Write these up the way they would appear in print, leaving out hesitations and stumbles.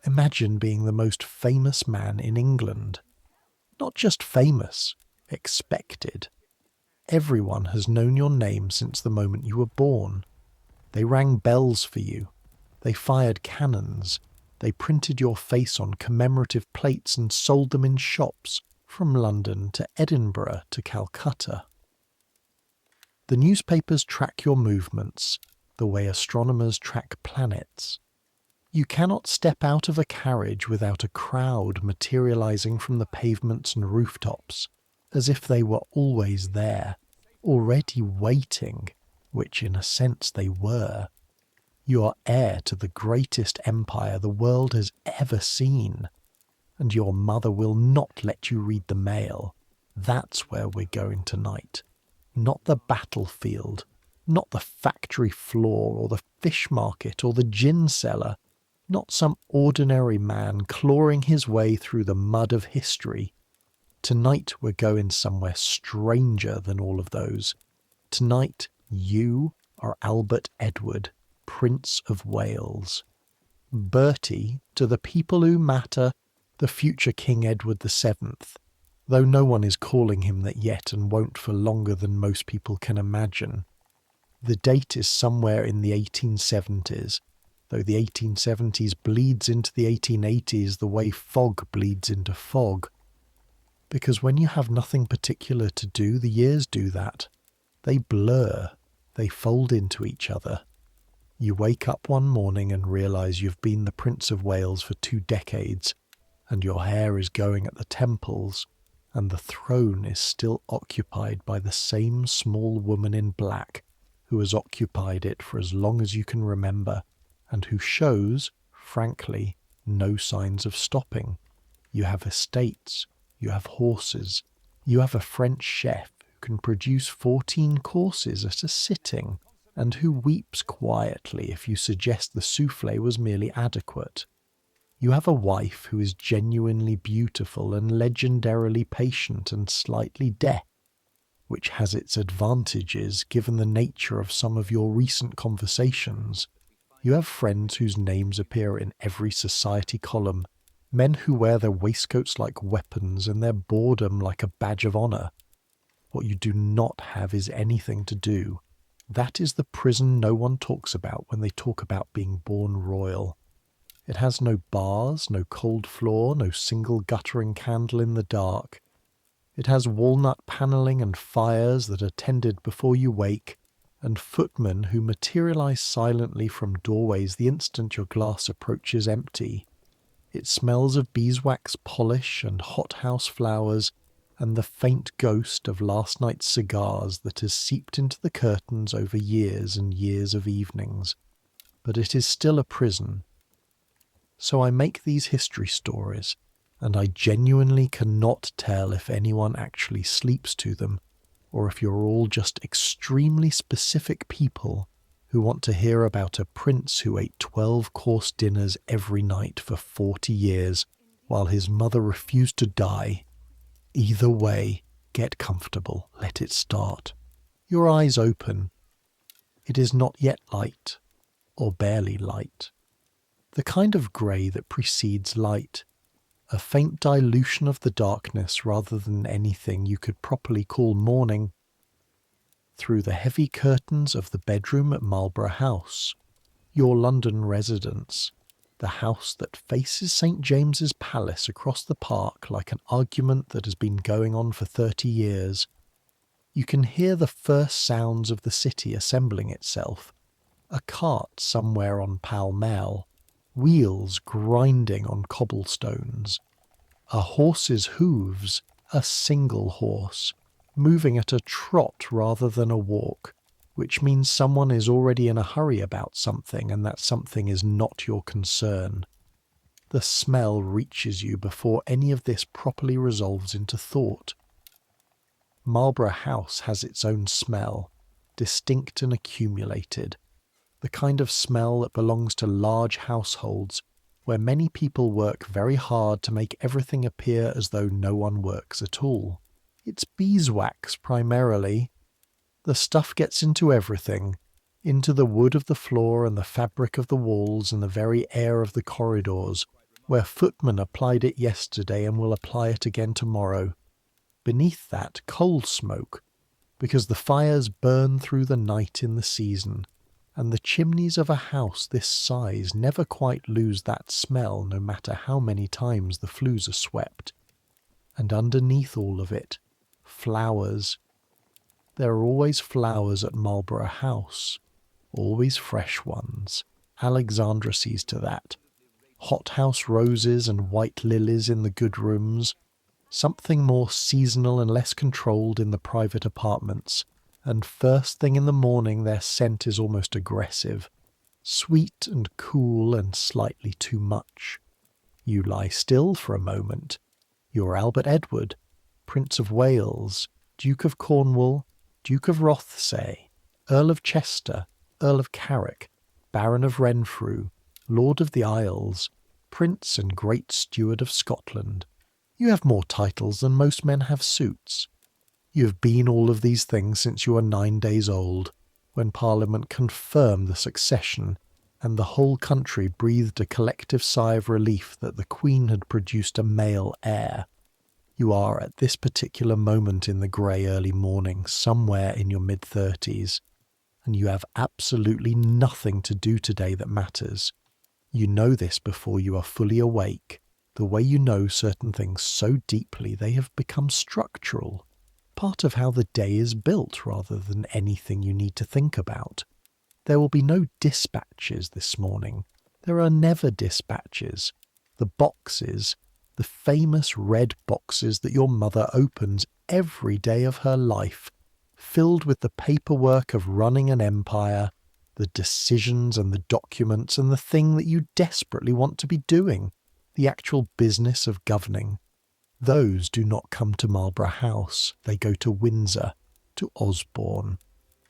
Imagine being the most famous man in England. Not just famous, expected. Everyone has known your name since the moment you were born. They rang bells for you. They fired cannons. They printed your face on commemorative plates and sold them in shops, from London to Edinburgh to Calcutta. The newspapers track your movements, the way astronomers track planets. You cannot step out of a carriage without a crowd materializing from the pavements and rooftops, as if they were always there, already waiting, which in a sense they were. You are heir to the greatest empire the world has ever seen, and your mother will not let you read the mail. That's where we're going tonight. Not the battlefield, not the factory floor or the fish market or the gin cellar, not some ordinary man clawing his way through the mud of history. Tonight we're going somewhere stranger than all of those. Tonight you are Albert Edward, Prince of Wales. Bertie, to the people who matter, the future King Edward VII, though no one is calling him that yet and won't for longer than most people can imagine. The date is somewhere in the 1870s, though the 1870s bleeds into the 1880s the way fog bleeds into fog. Because when you have nothing particular to do, the years do that. They blur, they fold into each other. You wake up one morning and realise you've been the Prince of Wales for 2 decades, and your hair is going at the temples, and the throne is still occupied by the same small woman in black who has occupied it for as long as you can remember, and who shows, frankly, no signs of stopping. You have estates, you have horses, you have a French chef who can produce 14 courses at a sitting, and who weeps quietly if you suggest the souffle was merely adequate. You have a wife who is genuinely beautiful and legendarily patient and slightly deaf, which has its advantages given the nature of some of your recent conversations. You have friends whose names appear in every society column, men who wear their waistcoats like weapons and their boredom like a badge of honour. What you do not have is anything to do. That is the prison no one talks about when they talk about being born royal. It has no bars, no cold floor, no single guttering candle in the dark. It has walnut panelling and fires that are tended before you wake, and footmen who materialize silently from doorways the instant your glass approaches empty. It smells of beeswax polish and hothouse flowers, and the faint ghost of last night's cigars that has seeped into the curtains over years and years of evenings. But it is still a prison. So I make these history stories, and I genuinely cannot tell if anyone actually sleeps to them, or if you're all just extremely specific people who want to hear about a prince who ate 12-course dinners every night for 40 years while his mother refused to die. Either way, get comfortable, let it start. Your eyes open. It is not yet light, or barely light. The kind of grey that precedes light, a faint dilution of the darkness rather than anything you could properly call morning. Through the heavy curtains of the bedroom at Marlborough House, your London residence, the house that faces St. James's Palace across the park like an argument that has been going on for 30 years, you can hear the first sounds of the city assembling itself. A cart somewhere on Pall Mall, wheels grinding on cobblestones, a horse's hooves, a single horse, moving at a trot rather than a walk, which means someone is already in a hurry about something and that something is not your concern. The smell reaches you before any of this properly resolves into thought. Marlborough House has its own smell, distinct and accumulated, the kind of smell that belongs to large households where many people work very hard to make everything appear as though no one works at all. It's beeswax primarily. The stuff gets into everything, into the wood of the floor and the fabric of the walls and the very air of the corridors, where footmen applied it yesterday and will apply it again tomorrow. Beneath that, coal smoke, because the fires burn through the night in the season, and the chimneys of a house this size never quite lose that smell no matter how many times the flues are swept. And underneath all of it, flowers. There are always flowers at Marlborough House, always fresh ones. Alexandra sees to that. Hothouse roses and white lilies in the good rooms, something more seasonal and less controlled in the private apartments, and first thing in the morning their scent is almost aggressive, sweet and cool and slightly too much. You lie still for a moment. You're Albert Edward, Prince of Wales, Duke of Cornwall, Duke of Rothesay, Earl of Chester, Earl of Carrick, Baron of Renfrew, Lord of the Isles, Prince and Great Steward of Scotland. You have more titles than most men have suits. You have been all of these things since you were 9 days old, when Parliament confirmed the succession, and the whole country breathed a collective sigh of relief that the Queen had produced a male heir. You are at this particular moment in the grey early morning, somewhere in your mid-30s, and you have absolutely nothing to do today that matters. You know this before you are fully awake, the way you know certain things so deeply they have become structural, part of how the day is built rather than anything you need to think about. There will be no dispatches this morning. There are never dispatches. The boxes, the famous red boxes that your mother opens every day of her life, filled with the paperwork of running an empire, the decisions and the documents and the thing that you desperately want to be doing, the actual business of governing. Those do not come to Marlborough House. They go to Windsor, to Osborne,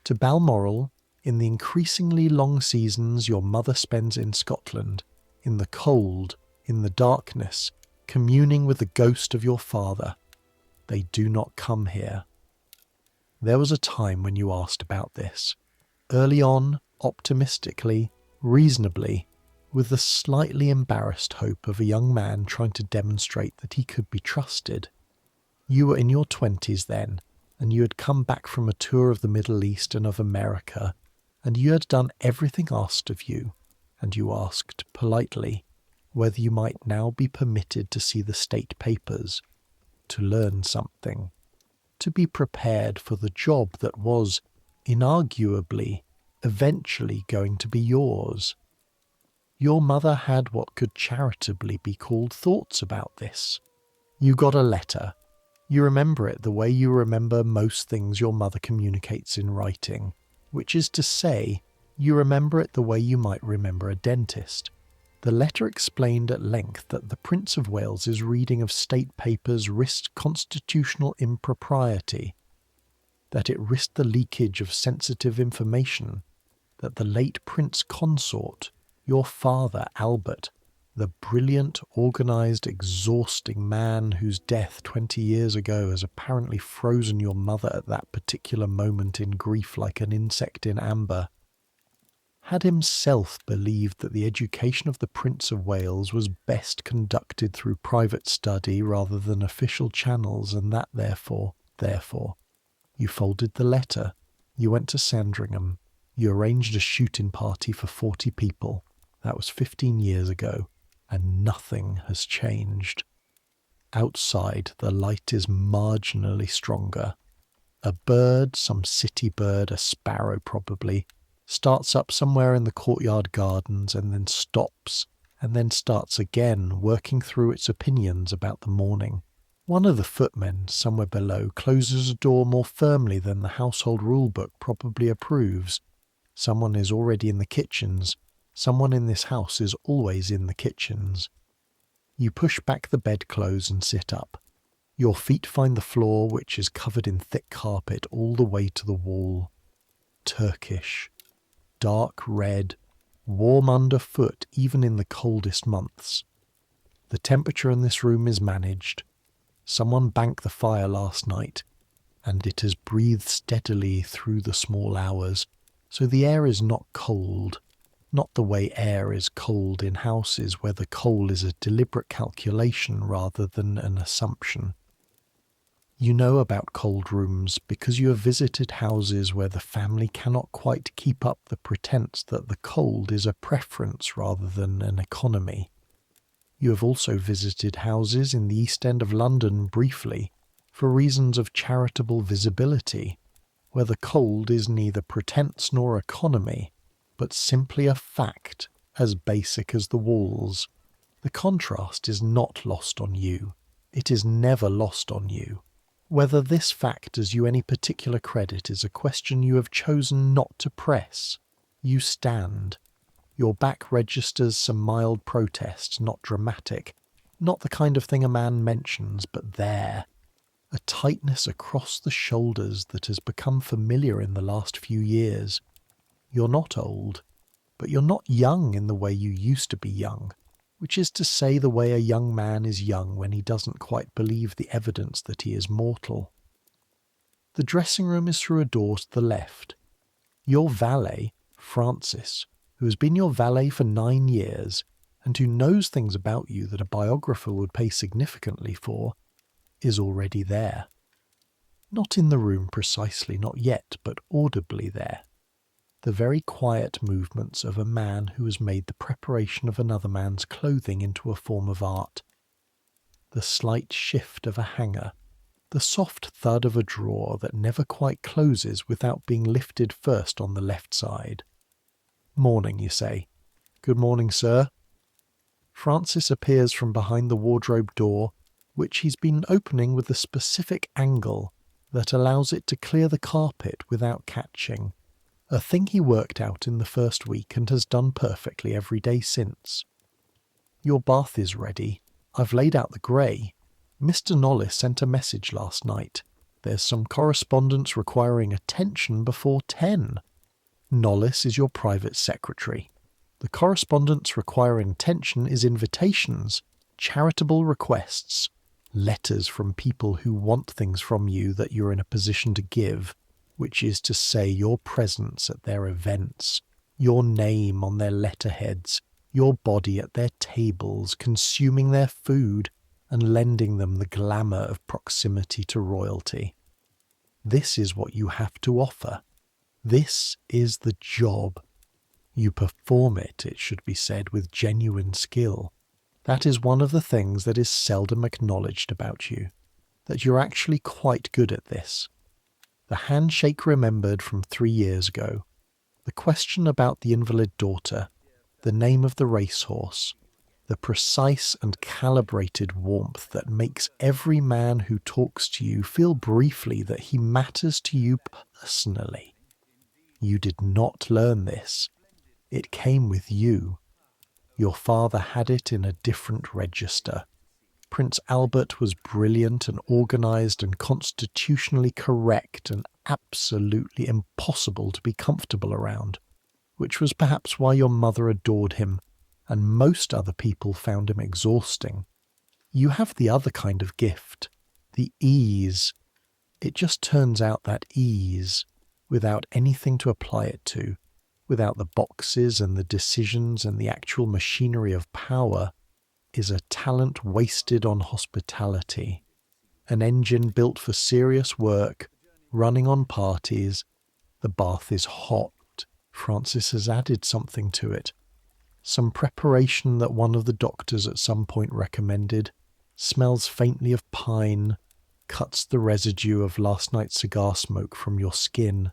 to Balmoral, in the increasingly long seasons your mother spends in Scotland, in the cold, in the darkness, communing with the ghost of your father. They do not come here. There was a time when you asked about this. Early on, optimistically, reasonably, with the slightly embarrassed hope of a young man trying to demonstrate that he could be trusted. You were in your 20s then, and you had come back from a tour of the Middle East and of America, and you had done everything asked of you, and you asked, politely, whether you might now be permitted to see the state papers, to learn something, to be prepared for the job that was, inarguably, eventually going to be yours. Your mother had what could charitably be called thoughts about this. You got a letter. You remember it the way you remember most things your mother communicates in writing, which is to say, you remember it the way you might remember a dentist. The letter explained at length that the Prince of Wales's reading of state papers risked constitutional impropriety, that it risked the leakage of sensitive information, that the late Prince Consort, your father Albert, the brilliant, organised, exhausting man whose death 20 years ago has apparently frozen your mother at that particular moment in grief like an insect in amber, had himself believed that the education of the Prince of Wales was best conducted through private study rather than official channels, and that therefore, you folded the letter, you went to Sandringham, you arranged a shooting party for 40 people. That was 15 years ago, and nothing has changed. Outside, the light is marginally stronger. A bird, some city bird, a sparrow probably, starts up somewhere in the courtyard gardens and then stops, and then starts again, working through its opinions about the morning. One of the footmen, somewhere below, closes a door more firmly than the household rule book probably approves. Someone is already in the kitchens. Someone in this house is always in the kitchens. You push back the bedclothes and sit up. Your feet find the floor, which is covered in thick carpet all the way to the wall. Turkish. Dark red, warm underfoot even in the coldest months. The temperature in this room is managed. Someone banked the fire last night, and it has breathed steadily through the small hours, so the air is not cold. not the way air is cold in houses where the coal is a deliberate calculation rather than an assumption. You know about cold rooms because you have visited houses where the family cannot quite keep up the pretense that the cold is a preference rather than an economy. You have also visited houses in the East End of London briefly, for reasons of charitable visibility, where the cold is neither pretense nor economy, but simply a fact as basic as the walls. The contrast is not lost on you. It is never lost on you. Whether this fact does you any particular credit is a question you have chosen not to press. You stand. Your back registers some mild protest, not dramatic, not the kind of thing a man mentions, but there. A tightness across the shoulders that has become familiar in the last few years. You're not old, but you're not young in the way you used to be young, which is to say the way a young man is young when he doesn't quite believe the evidence that he is mortal. The dressing room is through a door to the left. Your valet, Francis, who has been your valet for 9 years, and who knows things about you that a biographer would pay significantly for, is already there. Not in the room precisely, not yet, but audibly there. The very quiet movements of a man who has made the preparation of another man's clothing into a form of art. The slight shift of a hanger, the soft thud of a drawer that never quite closes without being lifted first on the left side. Morning, you say. Good morning, sir. Francis appears from behind the wardrobe door, which he's been opening with a specific angle that allows it to clear the carpet without catching. A thing he worked out in the first week and has done perfectly every day since. Your bath is ready. I've laid out the grey. Mr. Knollys sent a message last night. There's some correspondence requiring attention before 10. Knollys is your private secretary. The correspondence requiring attention is invitations, charitable requests, letters from people who want things from you that you're in a position to give, which is to say your presence at their events, your name on their letterheads, your body at their tables, consuming their food, and lending them the glamour of proximity to royalty. This is what you have to offer. This is the job. You perform it, it should be said, with genuine skill. That is one of the things that is seldom acknowledged about you, that you're actually quite good at this. The handshake remembered from 3 years ago, the question about the invalid daughter, the name of the racehorse, the precise and calibrated warmth that makes every man who talks to you feel briefly that he matters to you personally. You did not learn this. It came with you. Your father had it in a different register. Prince Albert was brilliant and organised and constitutionally correct and absolutely impossible to be comfortable around, which was perhaps why your mother adored him, and most other people found him exhausting. You have the other kind of gift, the ease. It just turns out that ease, without anything to apply it to, without the boxes and the decisions and the actual machinery of power, is a talent wasted on hospitality. An engine built for serious work, running on parties. The bath is hot. Francis has added something to it. Some preparation that one of the doctors at some point recommended, smells faintly of pine, cuts the residue of last night's cigar smoke from your skin.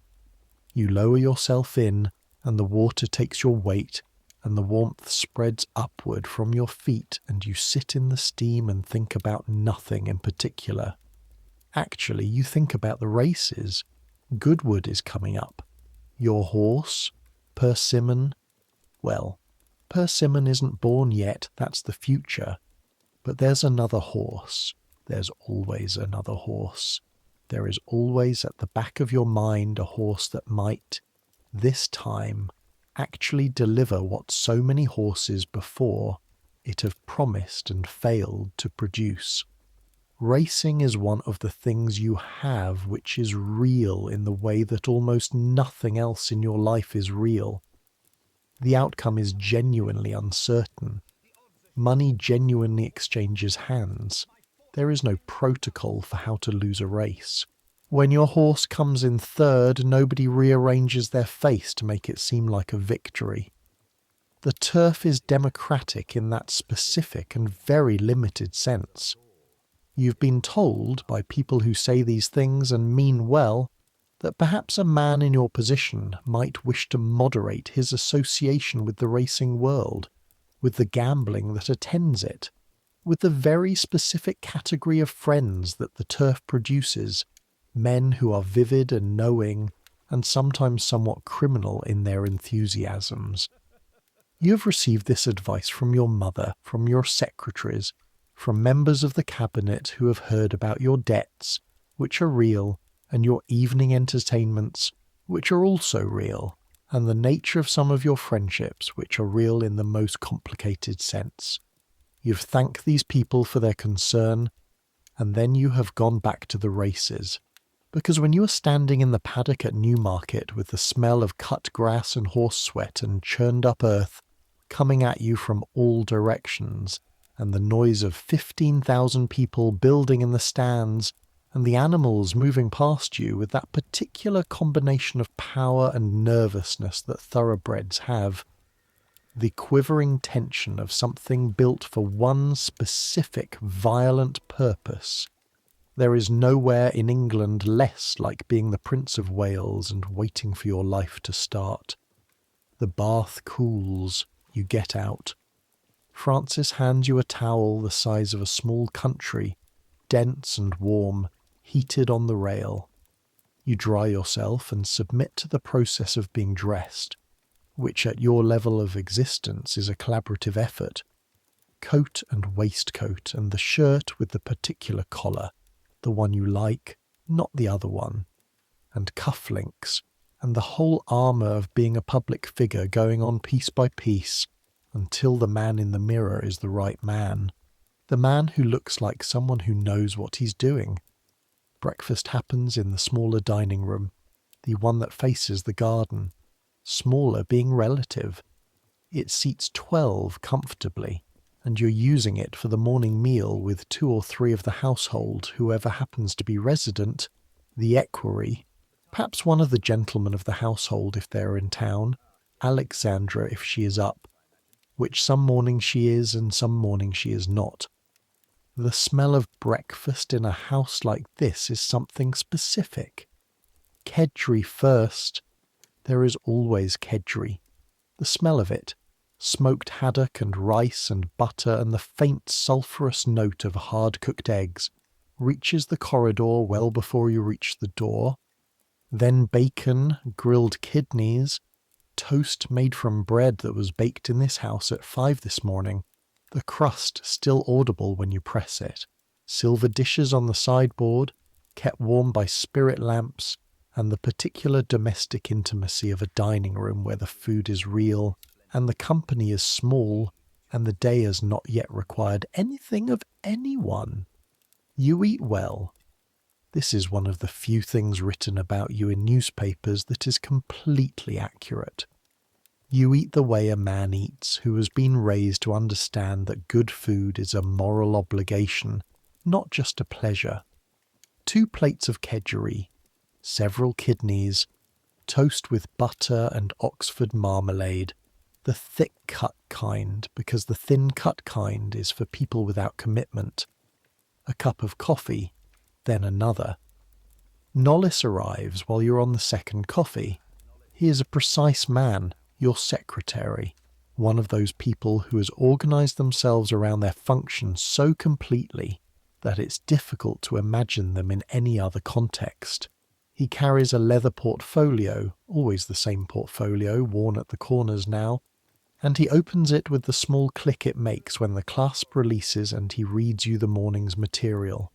You lower yourself in, and the water takes your weight, and the warmth spreads upward from your feet, and you sit in the steam and think about nothing in particular. Actually, you think about the races. Goodwood is coming up. Your horse, Persimmon. Well, Persimmon isn't born yet, that's the future. But there's another horse. There's always another horse. There is always at the back of your mind a horse that might, this time, actually deliver what so many horses before it have promised and failed to produce. Racing is one of the things you have which is real in the way that almost nothing else in your life is real. The outcome is genuinely uncertain. Money genuinely exchanges hands. There is no protocol for how to lose a race. When your horse comes in third, nobody rearranges their face to make it seem like a victory. The turf is democratic in that specific and very limited sense. You've been told by people who say these things and mean well that perhaps a man in your position might wish to moderate his association with the racing world, with the gambling that attends it, with the very specific category of friends that the turf produces, men who are vivid and knowing, and sometimes somewhat criminal in their enthusiasms. You have received this advice from your mother, from your secretaries, from members of the cabinet who have heard about your debts, which are real, and your evening entertainments, which are also real, and the nature of some of your friendships, which are real in the most complicated sense. You've thanked these people for their concern, and then you have gone back to the races. Because when you are standing in the paddock at Newmarket with the smell of cut grass and horse sweat and churned up earth coming at you from all directions, and the noise of 15,000 people building in the stands, and the animals moving past you with that particular combination of power and nervousness that thoroughbreds have, the quivering tension of something built for one specific violent purpose. There is nowhere in England less like being the Prince of Wales and waiting for your life to start. The bath cools, you get out. Francis hands you a towel the size of a small country, dense and warm, heated on the rail. You dry yourself and submit to the process of being dressed, which at your level of existence is a collaborative effort. Coat and waistcoat and the shirt with the particular collar, the one you like, not the other one, and cufflinks, and the whole armour of being a public figure going on piece by piece until the man in the mirror is the right man, the man who looks like someone who knows what he's doing. Breakfast happens in the smaller dining room, the one that faces the garden, smaller being relative. It seats 12 comfortably, and you're using it for the morning meal with 2 or 3 of the household, whoever happens to be resident, the equerry, perhaps one of the gentlemen of the household if they're in town, Alexandra if she is up, which some mornings she is and some mornings she is not. The smell of breakfast in a house like this is something specific. Kedgeree first. There is always kedgeree. The smell of it, smoked haddock and rice and butter and the faint sulphurous note of hard-cooked eggs, reaches the corridor well before you reach the door. Then bacon, grilled kidneys, toast made from bread that was baked in this house at 5 this morning, the crust still audible when you press it, silver dishes on the sideboard, kept warm by spirit lamps, and the particular domestic intimacy of a dining room where the food is real, and the company is small, and the day has not yet required anything of anyone. You eat well. This is one of the few things written about you in newspapers that is completely accurate. You eat the way a man eats who has been raised to understand that good food is a moral obligation, not just a pleasure. 2 plates of kedgeree, several kidneys, toast with butter and Oxford marmalade, the thick-cut kind, because the thin-cut kind is for people without commitment. A cup of coffee, then another. Nollis arrives while you're on the second coffee. He is a precise man, your secretary, one of those people who has organised themselves around their function so completely that it's difficult to imagine them in any other context. He carries a leather portfolio, always the same portfolio, worn at the corners now, and he opens it with the small click it makes when the clasp releases and he reads you the morning's material.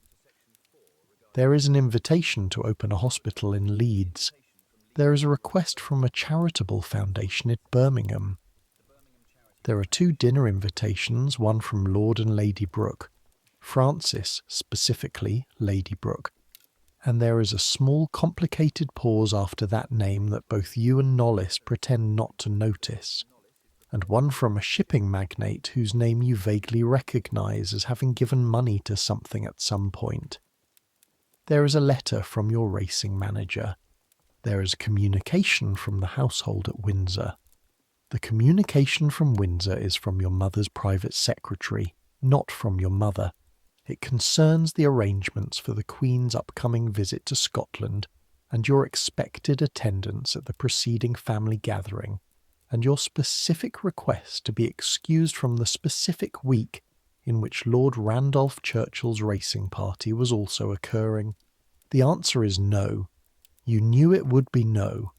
There is an invitation to open a hospital in Leeds. There is a request from a charitable foundation in Birmingham. There are 2 dinner invitations, one from Lord and Lady Brooke, Francis, specifically Lady Brooke, and there is a small complicated pause after that name that both you and Nollis pretend not to notice. and one from a shipping magnate whose name you vaguely recognise as having given money to something at some point. There is a letter from your racing manager. There is communication from the household at Windsor. The communication from Windsor is from your mother's private secretary, not from your mother. It concerns the arrangements for the Queen's upcoming visit to Scotland and your expected attendance at the preceding family gathering, and your specific request to be excused from the specific week in which Lord Randolph Churchill's racing party was also occurring. The answer is no. You knew it would be no.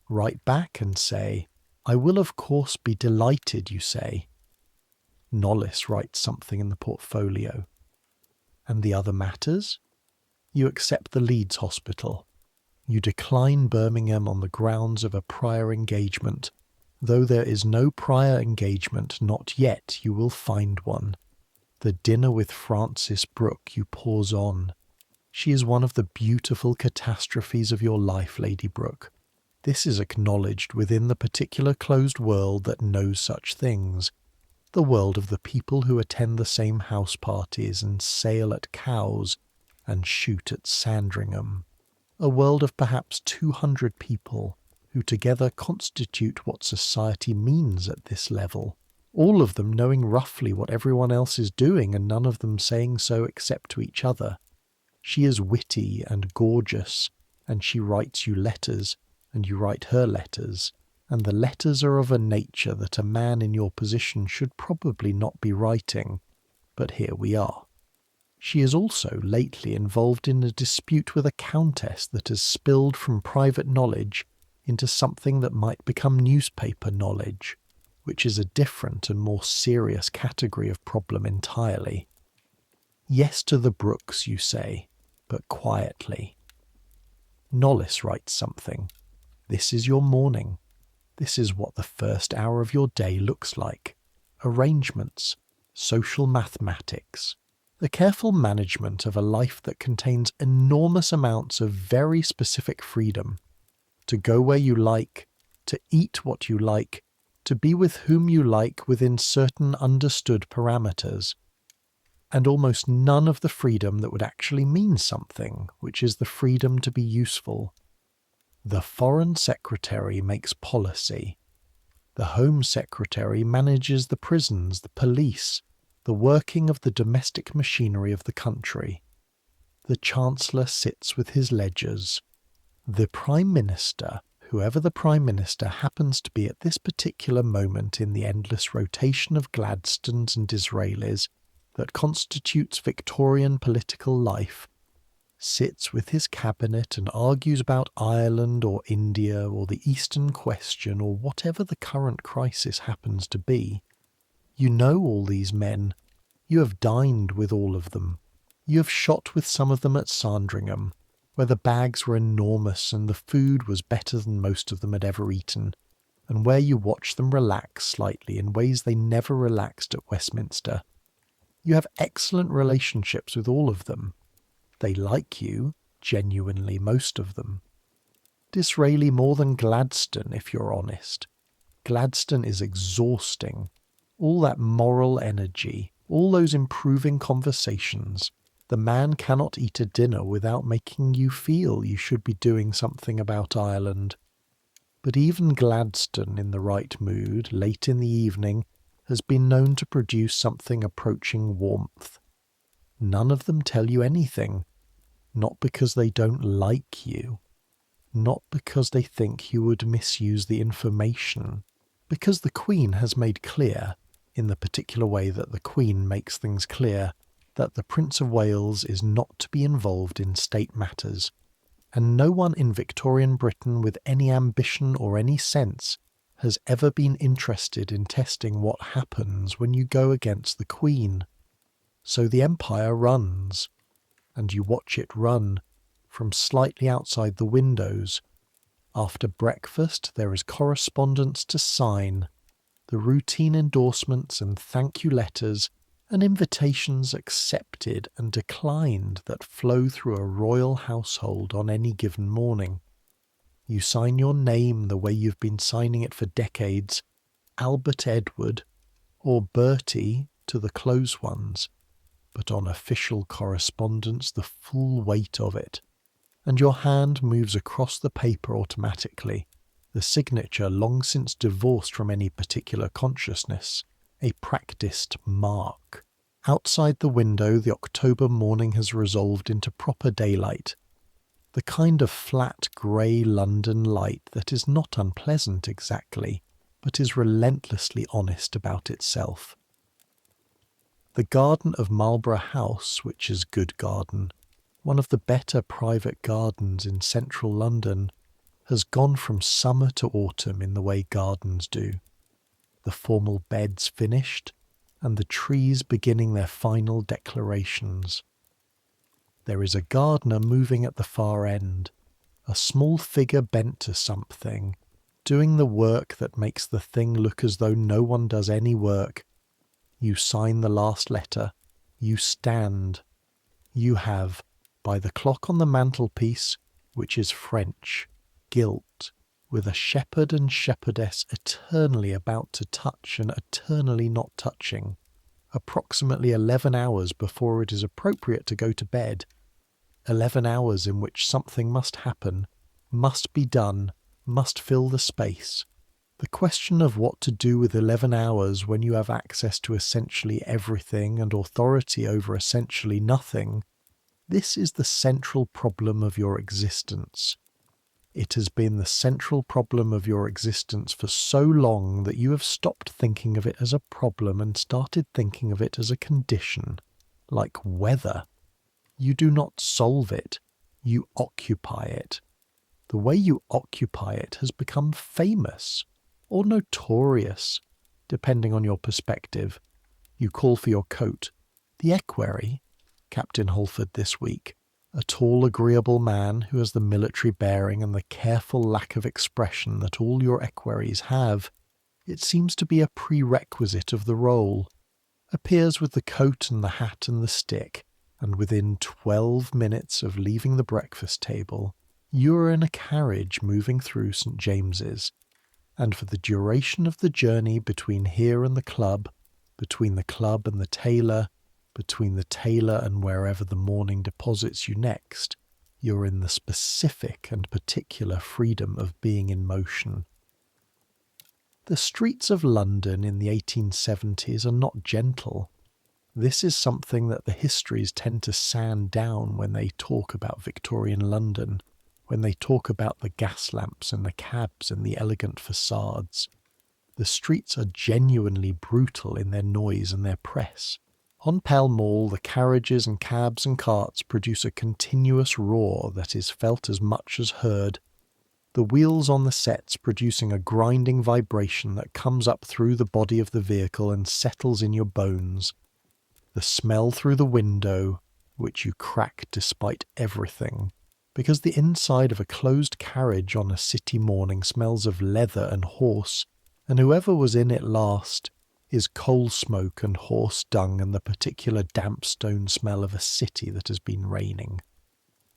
Write back and say, "I will of course be delighted," you say. Knollys writes something in the portfolio. And the other matters? You accept the Leeds Hospital. You decline Birmingham on the grounds of a prior engagement. Though there is no prior engagement, not yet you will find one. The dinner with Frances Brooke you pause on. She is one of the beautiful catastrophes of your life, Lady Brooke. This is acknowledged within the particular closed world that knows such things. The world of the people who attend the same house parties and sail at Cowes and shoot at Sandringham. A world of perhaps 200 people who together constitute what society means at this level, all of them knowing roughly what everyone else is doing and none of them saying so except to each other. She is witty and gorgeous, and she writes you letters, and you write her letters, and the letters are of a nature that a man in your position should probably not be writing, but here we are. She is also lately involved in a dispute with a countess that has spilled from private knowledge into something that might become newspaper knowledge, which is a different and more serious category of problem entirely. Yes to the Brookes, you say, but quietly. Knollys writes something. This is your morning. This is what the first hour of your day looks like. Arrangements, social mathematics, the careful management of a life that contains enormous amounts of very specific freedom. To go where you like, to eat what you like, to be with whom you like within certain understood parameters, and almost none of the freedom that would actually mean something, which is the freedom to be useful. The Foreign Secretary makes policy. The Home Secretary manages the prisons, the police, the working of the domestic machinery of the country. The Chancellor sits with his ledgers. The Prime Minister, whoever the Prime Minister happens to be at this particular moment in the endless rotation of Gladstones and Disraelis that constitutes Victorian political life, sits with his cabinet and argues about Ireland or India or the Eastern question or whatever the current crisis happens to be. You know all these men. You have dined with all of them. You have shot with some of them at Sandringham, where the bags were enormous and the food was better than most of them had ever eaten, and where you watched them relax slightly in ways they never relaxed at Westminster. You have excellent relationships with all of them. They like you, genuinely, most of them. Disraeli more than Gladstone, if you're honest. Gladstone is exhausting. All that moral energy, all those improving conversations. The man cannot eat a dinner without making you feel you should be doing something about Ireland. But even Gladstone, in the right mood, late in the evening, has been known to produce something approaching warmth. None of them tell you anything, not because they don't like you, not because they think you would misuse the information, because the Queen has made clear, in the particular way that the Queen makes things clear, that the Prince of Wales is not to be involved in state matters, and no one in Victorian Britain with any ambition or any sense has ever been interested in testing what happens when you go against the Queen. So the empire runs, and you watch it run from slightly outside the windows. After breakfast there is correspondence to sign, the routine endorsements and thank you letters and invitations accepted and declined that flow through a royal household on any given morning. You sign your name the way you've been signing it for decades, Albert Edward or Bertie to the close ones, but on official correspondence the full weight of it, and your hand moves across the paper automatically, the signature long since divorced from any particular consciousness, a practised mark. Outside the window the October morning has resolved into proper daylight, the kind of flat grey London light that is not unpleasant exactly, but is relentlessly honest about itself. The garden of Marlborough House, which is good garden, one of the better private gardens in central London, has gone from summer to autumn in the way gardens do. The formal beds finished, and the trees beginning their final declarations. There is a gardener moving at the far end, a small figure bent to something, doing the work that makes the thing look as though no one does any work. You sign the last letter. You stand. You have, by the clock on the mantelpiece, which is French, gilt, with a shepherd and shepherdess eternally about to touch and eternally not touching, approximately 11 hours before it is appropriate to go to bed, 11 hours in which something must happen, must be done, must fill the space. The question of what to do with 11 hours when you have access to essentially everything and authority over essentially nothing, this is the central problem of your existence. It has been the central problem of your existence for so long that you have stopped thinking of it as a problem and started thinking of it as a condition, like weather. You do not solve it, you occupy it. The way you occupy it has become famous, or notorious, depending on your perspective. You call for your coat. The equerry, Captain Holford this week, a tall, agreeable man who has the military bearing and the careful lack of expression that all your equerries have, it seems to be a prerequisite of the role, appears with the coat and the hat and the stick, and within 12 minutes of leaving the breakfast table, you are in a carriage moving through St. James's, and for the duration of the journey between here and the club, between the club and the tailor, between the tailor and wherever the morning deposits you next, you're in the specific and particular freedom of being in motion. The streets of London in the 1870s are not gentle. This is something that the histories tend to sand down when they talk about Victorian London, when they talk about the gas lamps and the cabs and the elegant facades. The streets are genuinely brutal in their noise and their press. On Pall Mall, the carriages and cabs and carts produce a continuous roar that is felt as much as heard, the wheels on the sets producing a grinding vibration that comes up through the body of the vehicle and settles in your bones. The smell through the window, which you crack despite everything, because the inside of a closed carriage on a city morning smells of leather and horse, and whoever was in it last is coal smoke and horse dung and the particular damp stone smell of a city that has been raining.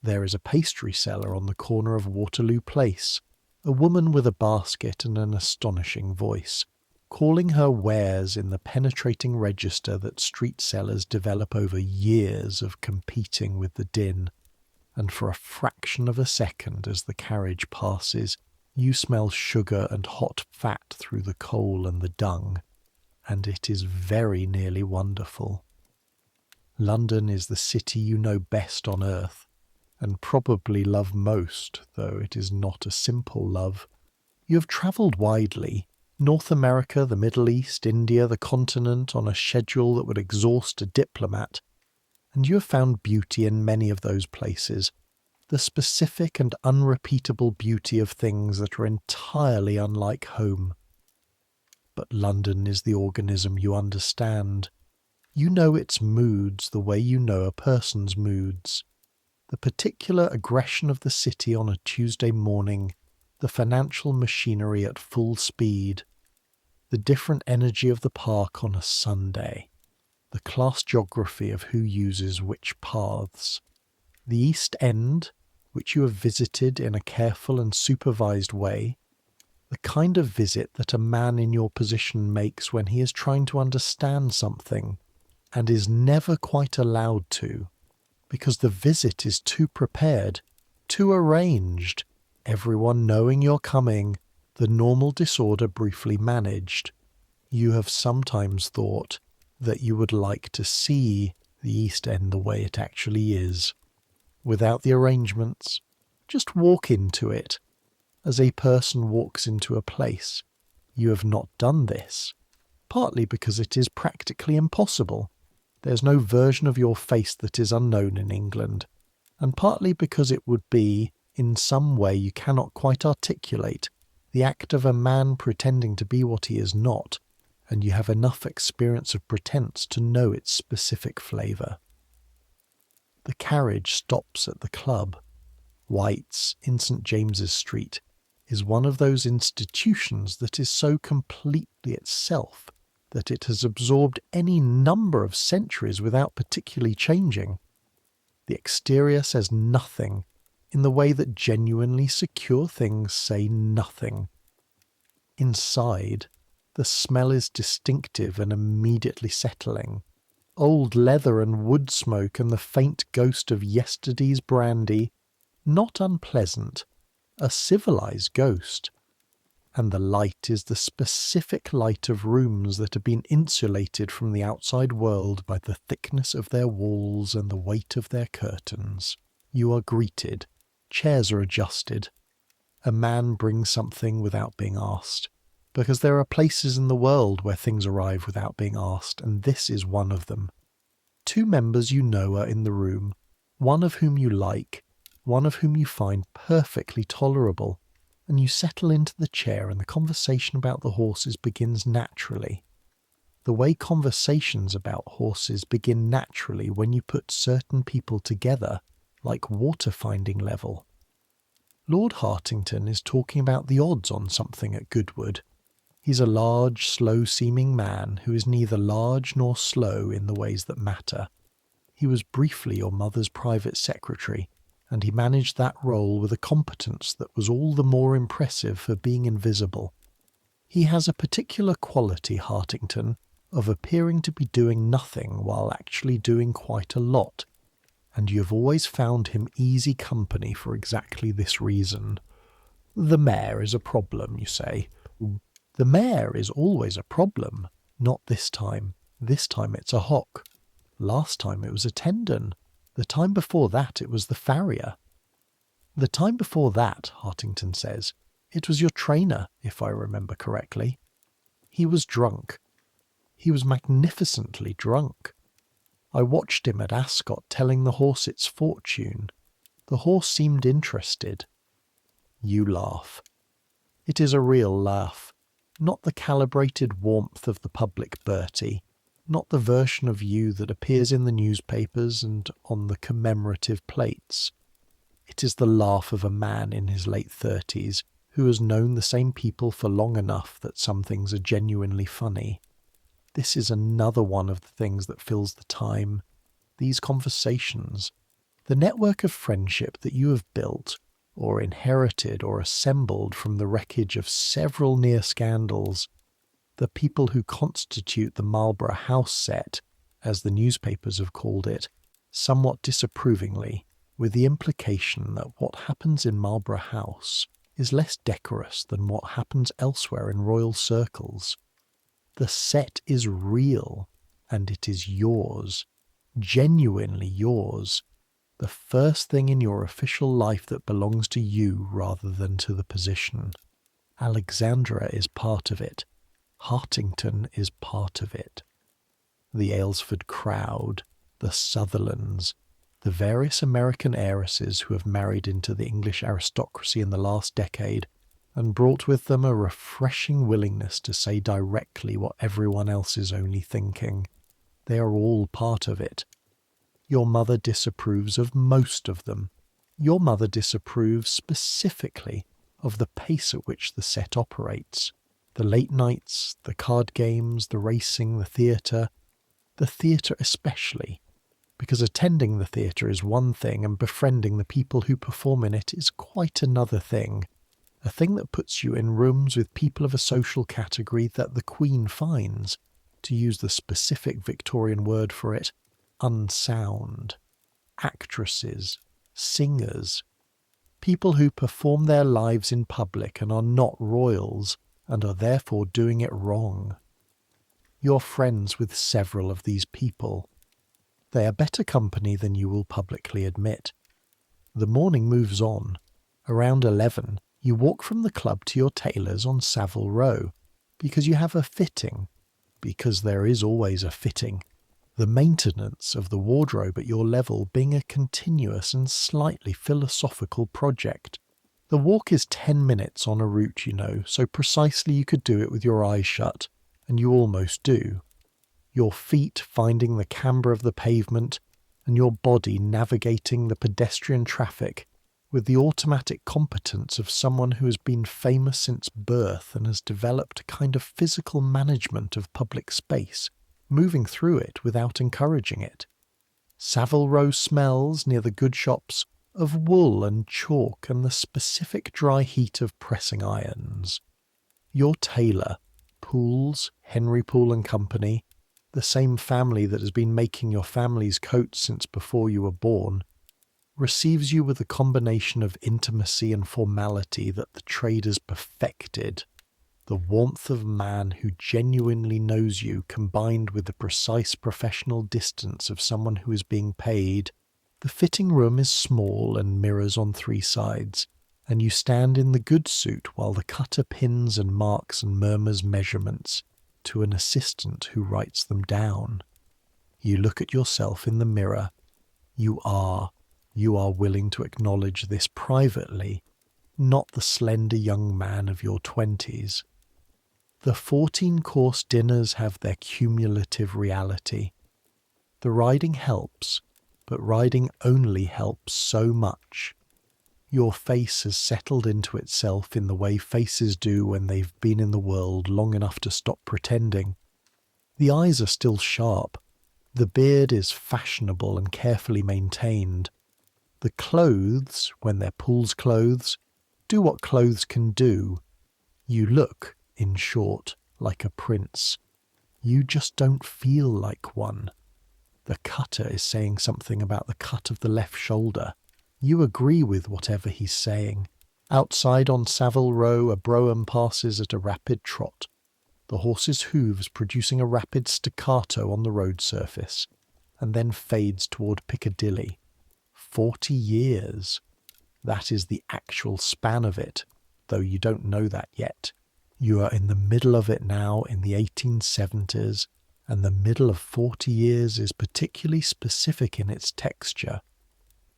There is a pastry seller on the corner of Waterloo Place, a woman with a basket and an astonishing voice, calling her wares in the penetrating register that street sellers develop over years of competing with the din. And for a fraction of a second as the carriage passes, you smell sugar and hot fat through the coal and the dung, and it is very nearly wonderful. London is the city you know best on earth, and probably love most, though it is not a simple love. You have travelled widely, North America, the Middle East, India, the continent, on a schedule that would exhaust a diplomat, and you have found beauty in many of those places, the specific and unrepeatable beauty of things that are entirely unlike home. But London is the organism you understand. You know its moods the way you know a person's moods. The particular aggression of the city on a Tuesday morning, the financial machinery at full speed, the different energy of the park on a Sunday, the class geography of who uses which paths, the East End, which you have visited in a careful and supervised way, The kind of visit that a man in your position makes when he is trying to understand something and is never quite allowed to, because the visit is too prepared, too arranged, everyone knowing you're coming, the normal disorder briefly managed. You have sometimes thought that you would like to see the East End the way it actually is, without the arrangements. Just walk into it, as a person walks into a place. You have not done this, partly because it is practically impossible. There's no version of your face that is unknown in England, and partly because it would be, in some way you cannot quite articulate, the act of a man pretending to be what he is not, and you have enough experience of pretense to know its specific flavour. The carriage stops at the club. White's in St. James's Street is one of those institutions that is so completely itself that it has absorbed any number of centuries without particularly changing. The exterior says nothing in the way that genuinely secure things say nothing. Inside, the smell is distinctive and immediately settling. Old leather and wood smoke and the faint ghost of yesterday's brandy, not unpleasant, a civilized ghost. And the light is the specific light of rooms that have been insulated from the outside world by the thickness of their walls and the weight of their curtains. You are greeted. Chairs are adjusted. A man brings something without being asked, because there are places in the world where things arrive without being asked, and this is one of them. 2 members you know are in the room, one of whom you like, one of whom you find perfectly tolerable, and you settle into the chair and the conversation about the horses begins naturally. The way conversations about horses begin naturally when you put certain people together, like water-finding level. Lord Hartington is talking about the odds on something at Goodwood. He's a large, slow-seeming man who is neither large nor slow in the ways that matter. He was briefly your mother's private secretary, and he managed that role with a competence that was all the more impressive for being invisible. He has a particular quality, Hartington, of appearing to be doing nothing while actually doing quite a lot, and you have always found him easy company for exactly this reason. The mayor is a problem, you say. The mayor is always a problem. Not this time. This time it's a hock. Last time it was a tendon. The time before that it was the farrier. The time before that, Hartington says, it was your trainer, if I remember correctly. He was drunk. He was magnificently drunk. I watched him at Ascot telling the horse its fortune. The horse seemed interested. You laugh. It is a real laugh, not the calibrated warmth of the public Bertie, not the version of you that appears in the newspapers and on the commemorative plates. It is the laugh of a man in his late 30s who has known the same people for long enough that some things are genuinely funny. This is another one of the things that fills the time. These conversations, the network of friendship that you have built, or inherited or assembled from the wreckage of several near scandals, the people who constitute the Marlborough House set, as the newspapers have called it, somewhat disapprovingly, with the implication that what happens in Marlborough House is less decorous than what happens elsewhere in royal circles. The set is real, and it is yours, genuinely yours, the first thing in your official life that belongs to you rather than to the position. Alexandra is part of it. Hartington is part of it. The Aylesford crowd, the Sutherlands, the various American heiresses who have married into the English aristocracy in the last decade and brought with them a refreshing willingness to say directly what everyone else is only thinking. They are all part of it. Your mother disapproves of most of them. Your mother disapproves specifically of the pace at which the set operates. The late nights, the card games, the racing, the theatre especially, because attending the theatre is one thing and befriending the people who perform in it is quite another thing. a thing that puts you in rooms with people of a social category that the Queen finds, to use the specific Victorian word for it, unsound. Actresses, singers, people who perform their lives in public and are not royals and are therefore doing it wrong. You're friends with several of these people. They are better company than you will publicly admit. The morning moves on. Around 11, you walk from the club to your tailor's on Savile Row, because you have a fitting, because there is always a fitting, the maintenance of the wardrobe at your level being a continuous and slightly philosophical project. The walk is 10 minutes on a route, you know, so precisely you could do it with your eyes shut, and you almost do. Your feet finding the camber of the pavement, and your body navigating the pedestrian traffic with the automatic competence of someone who has been famous since birth and has developed a kind of physical management of public space, moving through it without encouraging it. Savile Row smells, near the good shops, of wool and chalk and the specific dry heat of pressing irons. Your tailor, Poole's, Henry Poole and Company, the same family that has been making your family's coats since before you were born, receives you with a combination of intimacy and formality that the trade has perfected. The warmth of a man who genuinely knows you, combined with the precise professional distance of someone who is being paid. The fitting room is small and mirrors on 3 sides, and you stand in the good suit while the cutter pins and marks and murmurs measurements to an assistant who writes them down. You look at yourself in the mirror. You are willing to acknowledge this privately, not the slender young man of your 20s. The 14-course dinners have their cumulative reality. The riding helps, but riding only helps so much. Your face has settled into itself in the way faces do when they've been in the world long enough to stop pretending. The eyes are still sharp. The beard is fashionable and carefully maintained. The clothes, when they're Poole's clothes, do what clothes can do. You look, in short, like a prince. You just don't feel like one. The cutter is saying something about the cut of the left shoulder. You agree with whatever he's saying. Outside on Savile Row, a brougham passes at a rapid trot, the horse's hooves producing a rapid staccato on the road surface, and then fades toward Piccadilly. 40 years. That is the actual span of it, though you don't know that yet. You are in the middle of it now in the 1870s, and the middle of 40 years is particularly specific in its texture.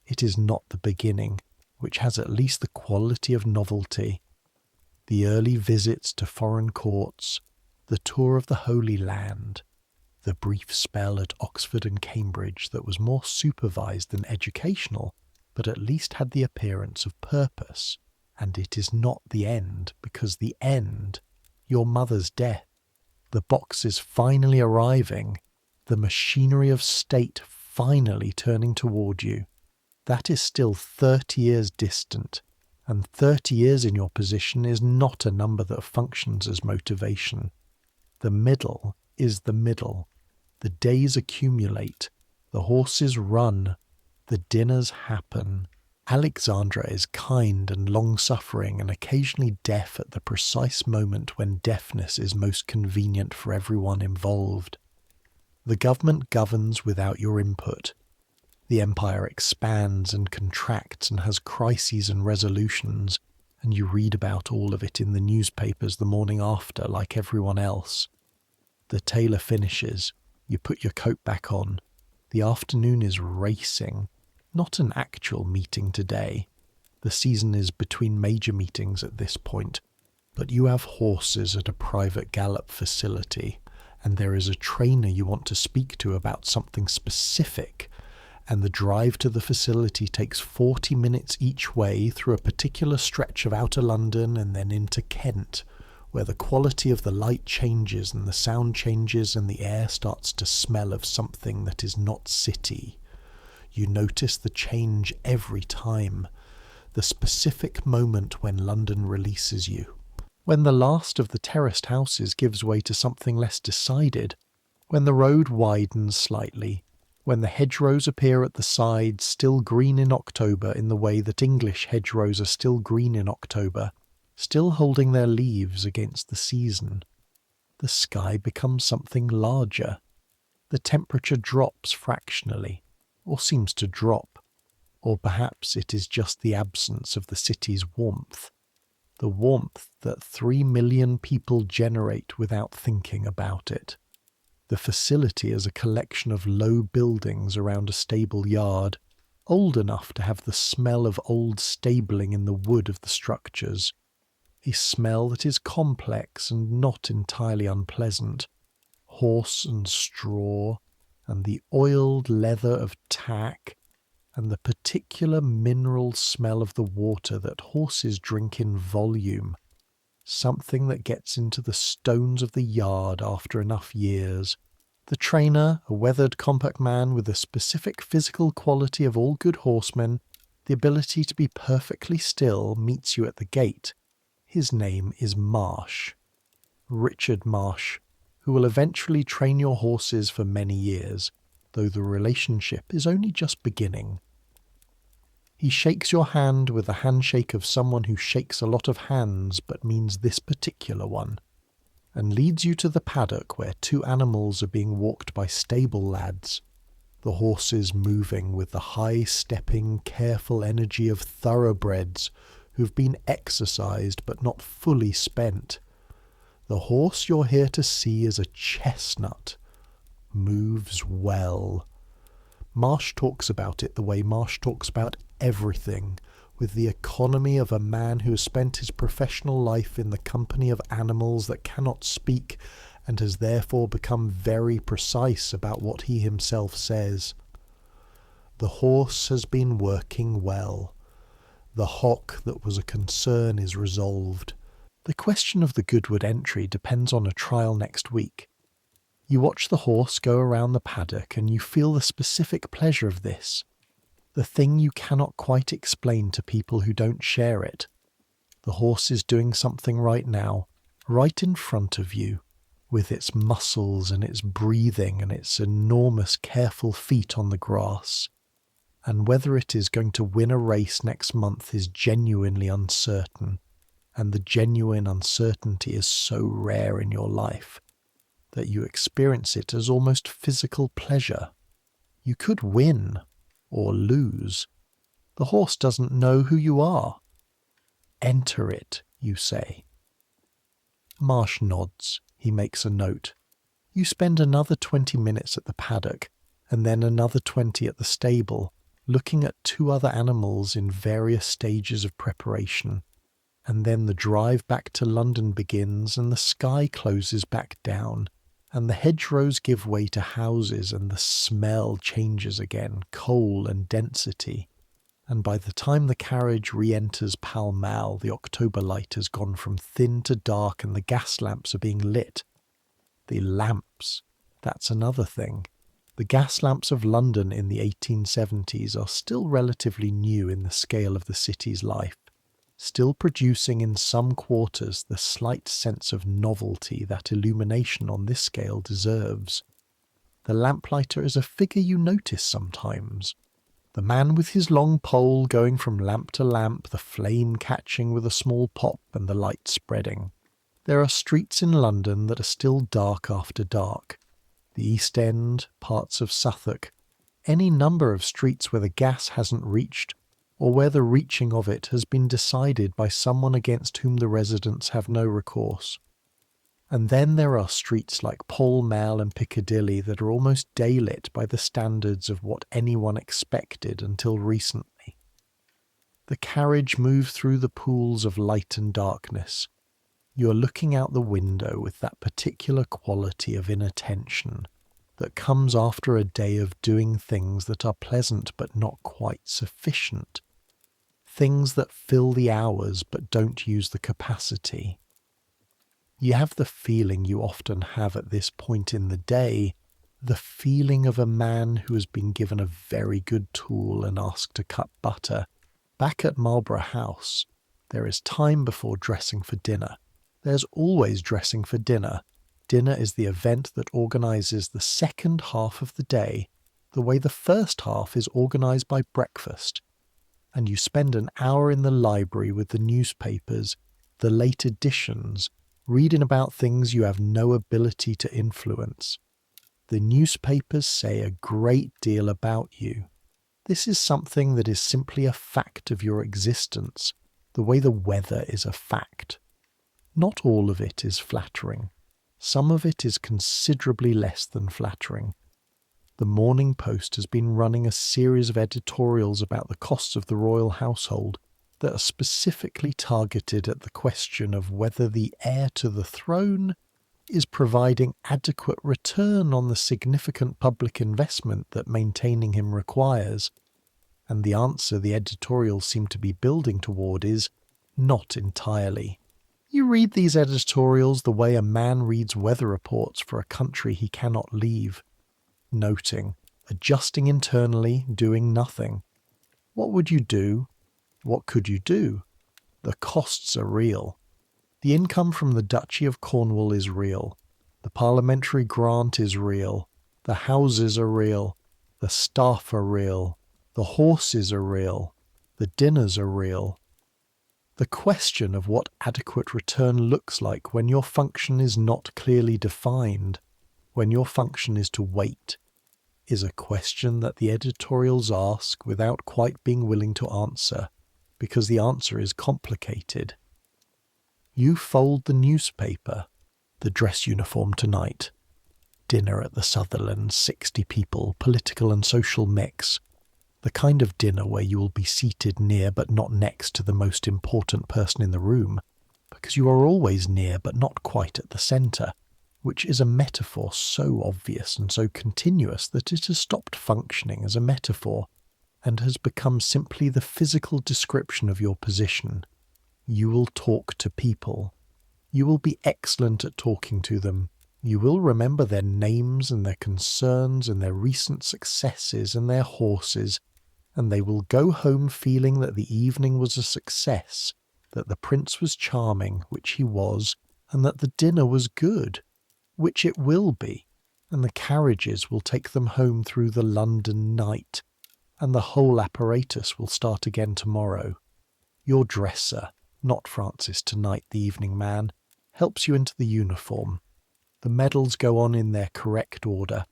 It is not the beginning, which has at least the quality of novelty. The early visits to foreign courts, the tour of the Holy Land, the brief spell at Oxford and Cambridge that was more supervised than educational, but at least had the appearance of purpose. And it is not the end, because the end, your mother's death, the boxes finally arriving, the machinery of state finally turning toward you, that is still 30 years distant, and 30 years in your position is not a number that functions as motivation. The middle is the middle. The days accumulate, the horses run, the dinners happen. Alexandra is kind and long-suffering and occasionally deaf at the precise moment when deafness is most convenient for everyone involved. The government governs without your input. The empire expands and contracts and has crises and resolutions, and you read about all of it in the newspapers the morning after like everyone else. The tailor finishes. You put your coat back on. The afternoon is racing. Not an actual meeting today. The season is between major meetings at this point, but you have horses at a private gallop facility, and there is a trainer you want to speak to about something specific, and the drive to the facility takes 40 minutes each way through a particular stretch of outer London and then into Kent, where the quality of the light changes and the sound changes and the air starts to smell of something that is not city. You notice the change every time. the specific moment when London releases you. When the last of the terraced houses gives way to something less decided, when the road widens slightly, when the hedgerows appear at the sides still green in October in the way that English hedgerows are still green in October, still holding their leaves against the season, the sky becomes something larger. The temperature drops fractionally, or seems to drop, or perhaps it is just the absence of the city's warmth, the warmth that 3 million people generate without thinking about it. The facility is a collection of low buildings around a stable yard, old enough to have the smell of old stabling in the wood of the structures, a smell that is complex and not entirely unpleasant. Horse and straw, and the oiled leather of tack, and the particular mineral smell of the water that horses drink in volume, something that gets into the stones of the yard after enough years. The trainer, a weathered, compact man with the specific physical quality of all good horsemen, the ability to be perfectly still, meets you at the gate. His name is Marsh. Richard Marsh, who will eventually train your horses for many years, though the relationship is only just beginning. He shakes your hand with the handshake of someone who shakes a lot of hands but means this particular one, and leads you to the paddock where 2 animals are being walked by stable lads, the horses moving with the high-stepping, careful energy of thoroughbreds who've been exercised but not fully spent. The horse you're here to see is a chestnut. Moves well. Marsh talks about it the way Marsh talks about everything, with the economy of a man who has spent his professional life in the company of animals that cannot speak and has therefore become very precise about what he himself says. The horse has been working well. The hock that was a concern is resolved. The question of the Goodwood entry depends on a trial next week. You watch the horse go around the paddock and you feel the specific pleasure of this, the thing you cannot quite explain to people who don't share it. The horse is doing something right now, right in front of you, with its muscles and its breathing and its enormous careful feet on the grass. And whether it is going to win a race next month is genuinely uncertain. And the genuine uncertainty is so rare in your life that you experience it as almost physical pleasure. You could win or lose. The horse doesn't know who you are. Enter it, you say. Marsh nods. He makes a note. You spend another 20 minutes at the paddock, and then another 20 at the stable, looking at 2 other animals in various stages of preparation. And then the drive back to London begins, and the sky closes back down, and the hedgerows give way to houses, and the smell changes again, coal and density. And by the time the carriage re-enters Pall Mall, the October light has gone from thin to dark, and the gas lamps are being lit. The lamps, that's another thing. The gas lamps of London in the 1870s are still relatively new in the scale of the city's life, still producing in some quarters the slight sense of novelty that illumination on this scale deserves. The lamplighter is a figure you notice sometimes. The man with his long pole going from lamp to lamp, the flame catching with a small pop and the light spreading. There are streets in London that are still dark after dark. The East End, parts of Suffolk, any number of streets where the gas hasn't reached, or where the reaching of it has been decided by someone against whom the residents have no recourse. And then there are streets like Pall Mall and Piccadilly that are almost daylit by the standards of what anyone expected until recently. The carriage moves through the pools of light and darkness. You are looking out the window with that particular quality of inattention that comes after a day of doing things that are pleasant but not quite sufficient. Things that fill the hours but don't use the capacity. You have the feeling you often have at this point in the day, the feeling of a man who has been given a very good tool and asked to cut butter, Back at Marlborough House, there is time before dressing for dinner. There's always dressing for dinner. Dinner is the event that organises the second half of the day, the way the first half is organised by breakfast. And you spend an hour in the library with the newspapers, the late editions, reading about things you have no ability to influence. The newspapers say a great deal about you. This is something that is simply a fact of your existence, the way the weather is a fact. Not all of it is flattering. Some of it is considerably less than flattering. The Morning Post has been running a series of editorials about the costs of the royal household that are specifically targeted at the question of whether the heir to the throne is providing adequate return on the significant public investment that maintaining him requires. And the answer the editorials seem to be building toward is not entirely. You read these editorials the way a man reads weather reports for a country he cannot leave. Noting, adjusting internally, doing nothing. What would you do? What could you do? The costs are real. The income from the Duchy of Cornwall is real. The parliamentary grant is real. The houses are real. The staff are real. The horses are real. The dinners are real. The question of what adequate return looks like when your function is not clearly defined, when your function is to wait, is a question that the editorials ask without quite being willing to answer, because the answer is complicated. You fold the newspaper, the dress uniform tonight, dinner at the Sutherland, 60 people, political and social mix, the kind of dinner where you will be seated near but not next to the most important person in the room, because you are always near but not quite at the centre, which is a metaphor so obvious and so continuous that it has stopped functioning as a metaphor and has become simply the physical description of your position. You will talk to people. You will be excellent at talking to them. You will remember their names and their concerns and their recent successes and their horses, and they will go home feeling that the evening was a success, that the prince was charming, which he was, and that the dinner was good, which it will be, and the carriages will take them home through the London night, and the whole apparatus will start again tomorrow. Your dresser, not Francis tonight, the evening man, helps you into the uniform. The medals go on in their correct order.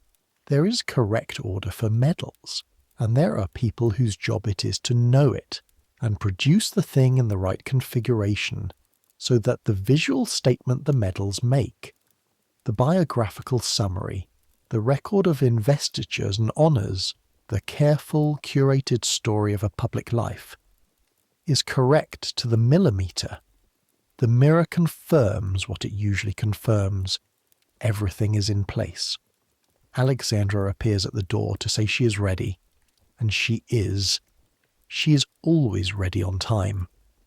There is correct order for medals, and there are people whose job it is to know it and produce the thing in the right configuration so that the visual statement the medals make, the biographical summary, the record of investitures and honours, the careful, curated story of a public life, is correct to the millimetre. The mirror confirms what it usually confirms. Everything is in place. Alexandra appears at the door to say she is ready, and she is. She is always ready on time,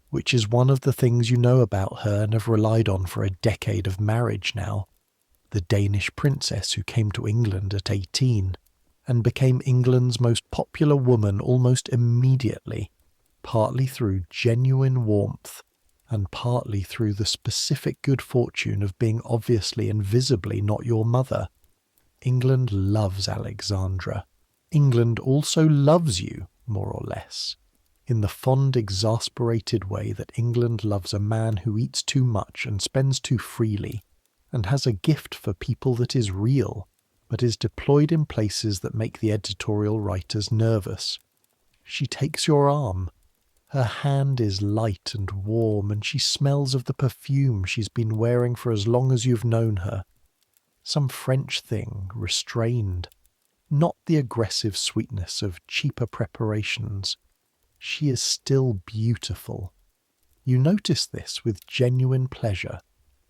which is one of the things you know about her and have relied on for a decade of marriage now. The Danish princess who came to England at 18 and became England's most popular woman almost immediately, partly through genuine warmth and partly through the specific good fortune of being obviously and visibly not your mother. England loves Alexandra. England also loves you, more or less, in the fond, exasperated way that England loves a man who eats too much and spends too freely, and has a gift for people that is real, but is deployed in places that make the editorial writers nervous. She takes your arm. Her hand is light and warm, and she smells of the perfume she's been wearing for as long as you've known her. Some French thing, restrained, not the aggressive sweetness of cheaper preparations. She is still beautiful. You notice this with genuine pleasure,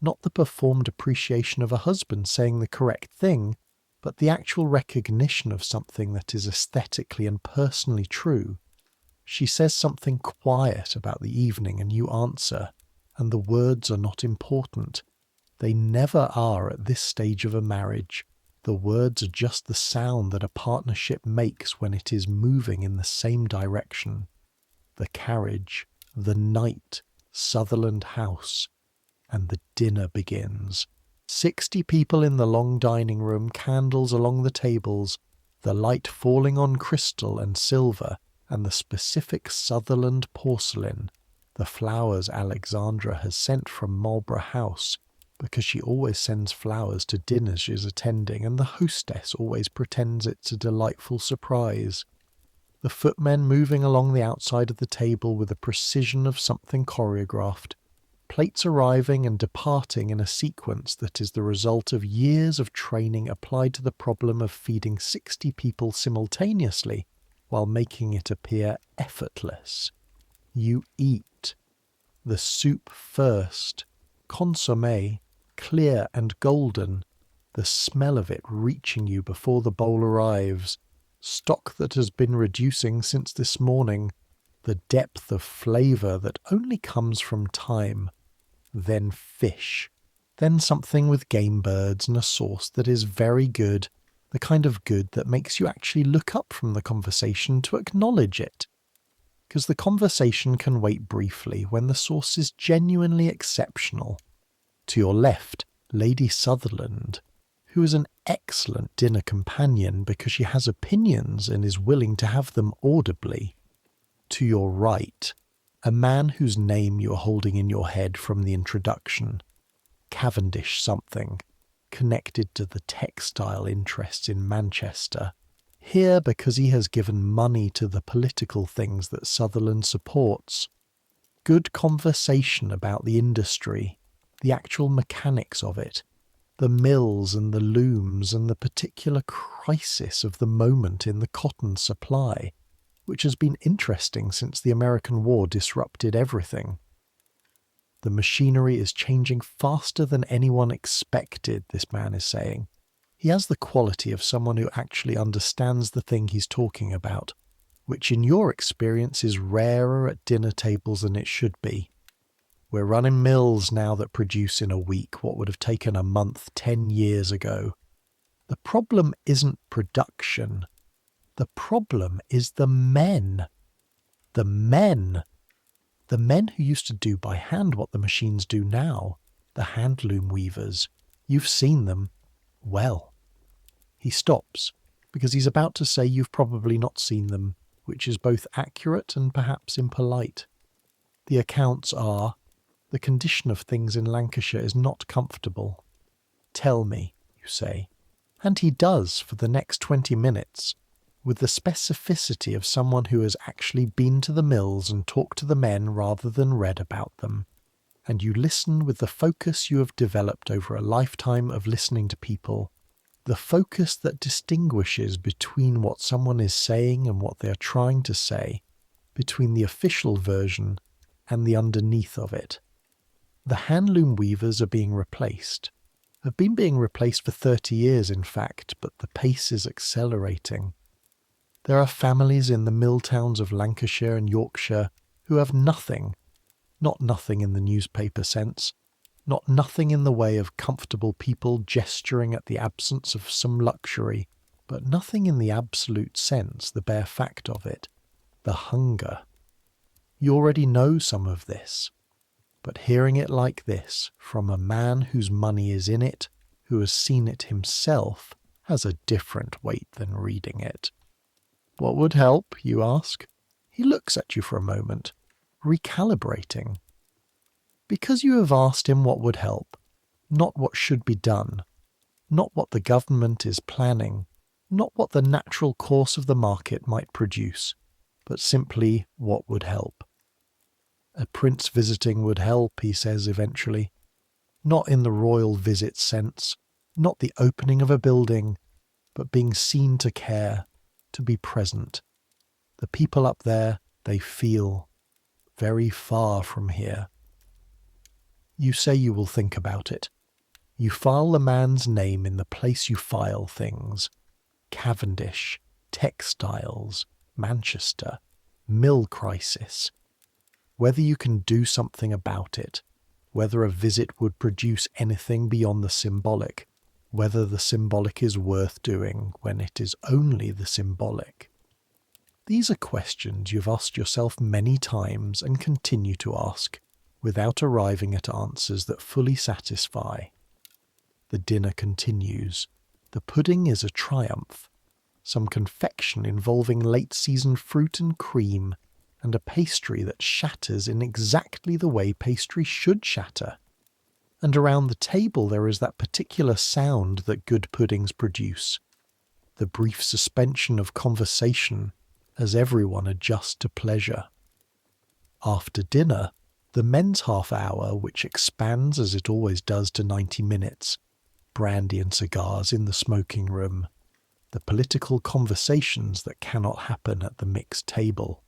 not the performed appreciation of a husband saying the correct thing, but the actual recognition of something that is aesthetically and personally true. She says something quiet about the evening and you answer, and the words are not important. They never are at this stage of a marriage. The words are just the sound that a partnership makes when it is moving in the same direction. the carriage, the night, Sutherland House, and the dinner begins. 60 people in the long dining room, candles along the tables, the light falling on crystal and silver, and the specific Sutherland porcelain, the flowers Alexandra has sent from Marlborough House, because she always sends flowers to dinners she's attending, and the hostess always pretends it's a delightful surprise. The footmen moving along the outside of the table with the precision of something choreographed, plates arriving and departing in a sequence that is the result of years of training applied to the problem of feeding 60 people simultaneously while making it appear effortless. You eat. The soup first, consommé, clear and golden, the smell of it reaching you before the bowl arrives, stock that has been reducing since this morning, the depth of flavour that only comes from time, then fish, then something with game birds and a sauce that is very good, the kind of good that makes you actually look up from the conversation to acknowledge it. Because the conversation can wait briefly when the sauce is genuinely exceptional. To your left, Lady Sutherland, who is an excellent dinner companion because she has opinions and is willing to have them audibly. To your right, a man whose name you are holding in your head from the introduction, Cavendish something, connected to the textile interests in Manchester, here because he has given money to the political things that Sutherland supports. Good conversation about the industry, the actual mechanics of it, the mills and the looms and the particular crisis of the moment in the cotton supply, which has been interesting since the American War disrupted everything. The machinery is changing faster than anyone expected, this man is saying. He has the quality of someone who actually understands the thing he's talking about, which in your experience is rarer at dinner tables than it should be. We're running mills now that produce in a week what would have taken a month 10 years ago. The problem isn't production. The problem is the men. The men. The men who used to do by hand what the machines do now. The handloom weavers. You've seen them. Well. He stops, because he's about to say you've probably not seen them, which is both accurate and perhaps impolite. The accounts are, the condition of things in Lancashire is not comfortable. Tell me, you say. And he does for the next 20 minutes, with the specificity of someone who has actually been to the mills and talked to the men rather than read about them. And you listen with the focus you have developed over a lifetime of listening to people, the focus that distinguishes between what someone is saying and what they are trying to say, between the official version and the underneath of it. The handloom weavers are being replaced. Have been being replaced for 30 years, in fact, but the pace is accelerating. There are families in the mill towns of Lancashire and Yorkshire who have nothing, not nothing in the newspaper sense, not nothing in the way of comfortable people gesturing at the absence of some luxury, but nothing in the absolute sense, the bare fact of it, the hunger. You already know some of this, but hearing it like this from a man whose money is in it, who has seen it himself, has a different weight than reading it. What would help, you ask? He looks at you for a moment, recalibrating. Because you have asked him what would help, not what should be done, not what the government is planning, not what the natural course of the market might produce, but simply what would help. A prince visiting would help, he says eventually. Not in the royal visit sense, not the opening of a building, but being seen to care, to be present. The people up there, they feel very far from here. You say you will think about it. You file the man's name in the place you file things. Cavendish, textiles, Manchester, mill crisis. Whether you can do something about it, whether a visit would produce anything beyond the symbolic, whether the symbolic is worth doing when it is only the symbolic. These are questions you've asked yourself many times and continue to ask, without arriving at answers that fully satisfy. The dinner continues. The pudding is a triumph. Some confection involving late-season fruit and cream, and a pastry that shatters in exactly the way pastry should shatter. And around the table there is that particular sound that good puddings produce, the brief suspension of conversation as everyone adjusts to pleasure. After dinner, the men's half-hour, which expands as it always does to 90 minutes, brandy and cigars in the smoking room, the political conversations that cannot happen at the mixed table.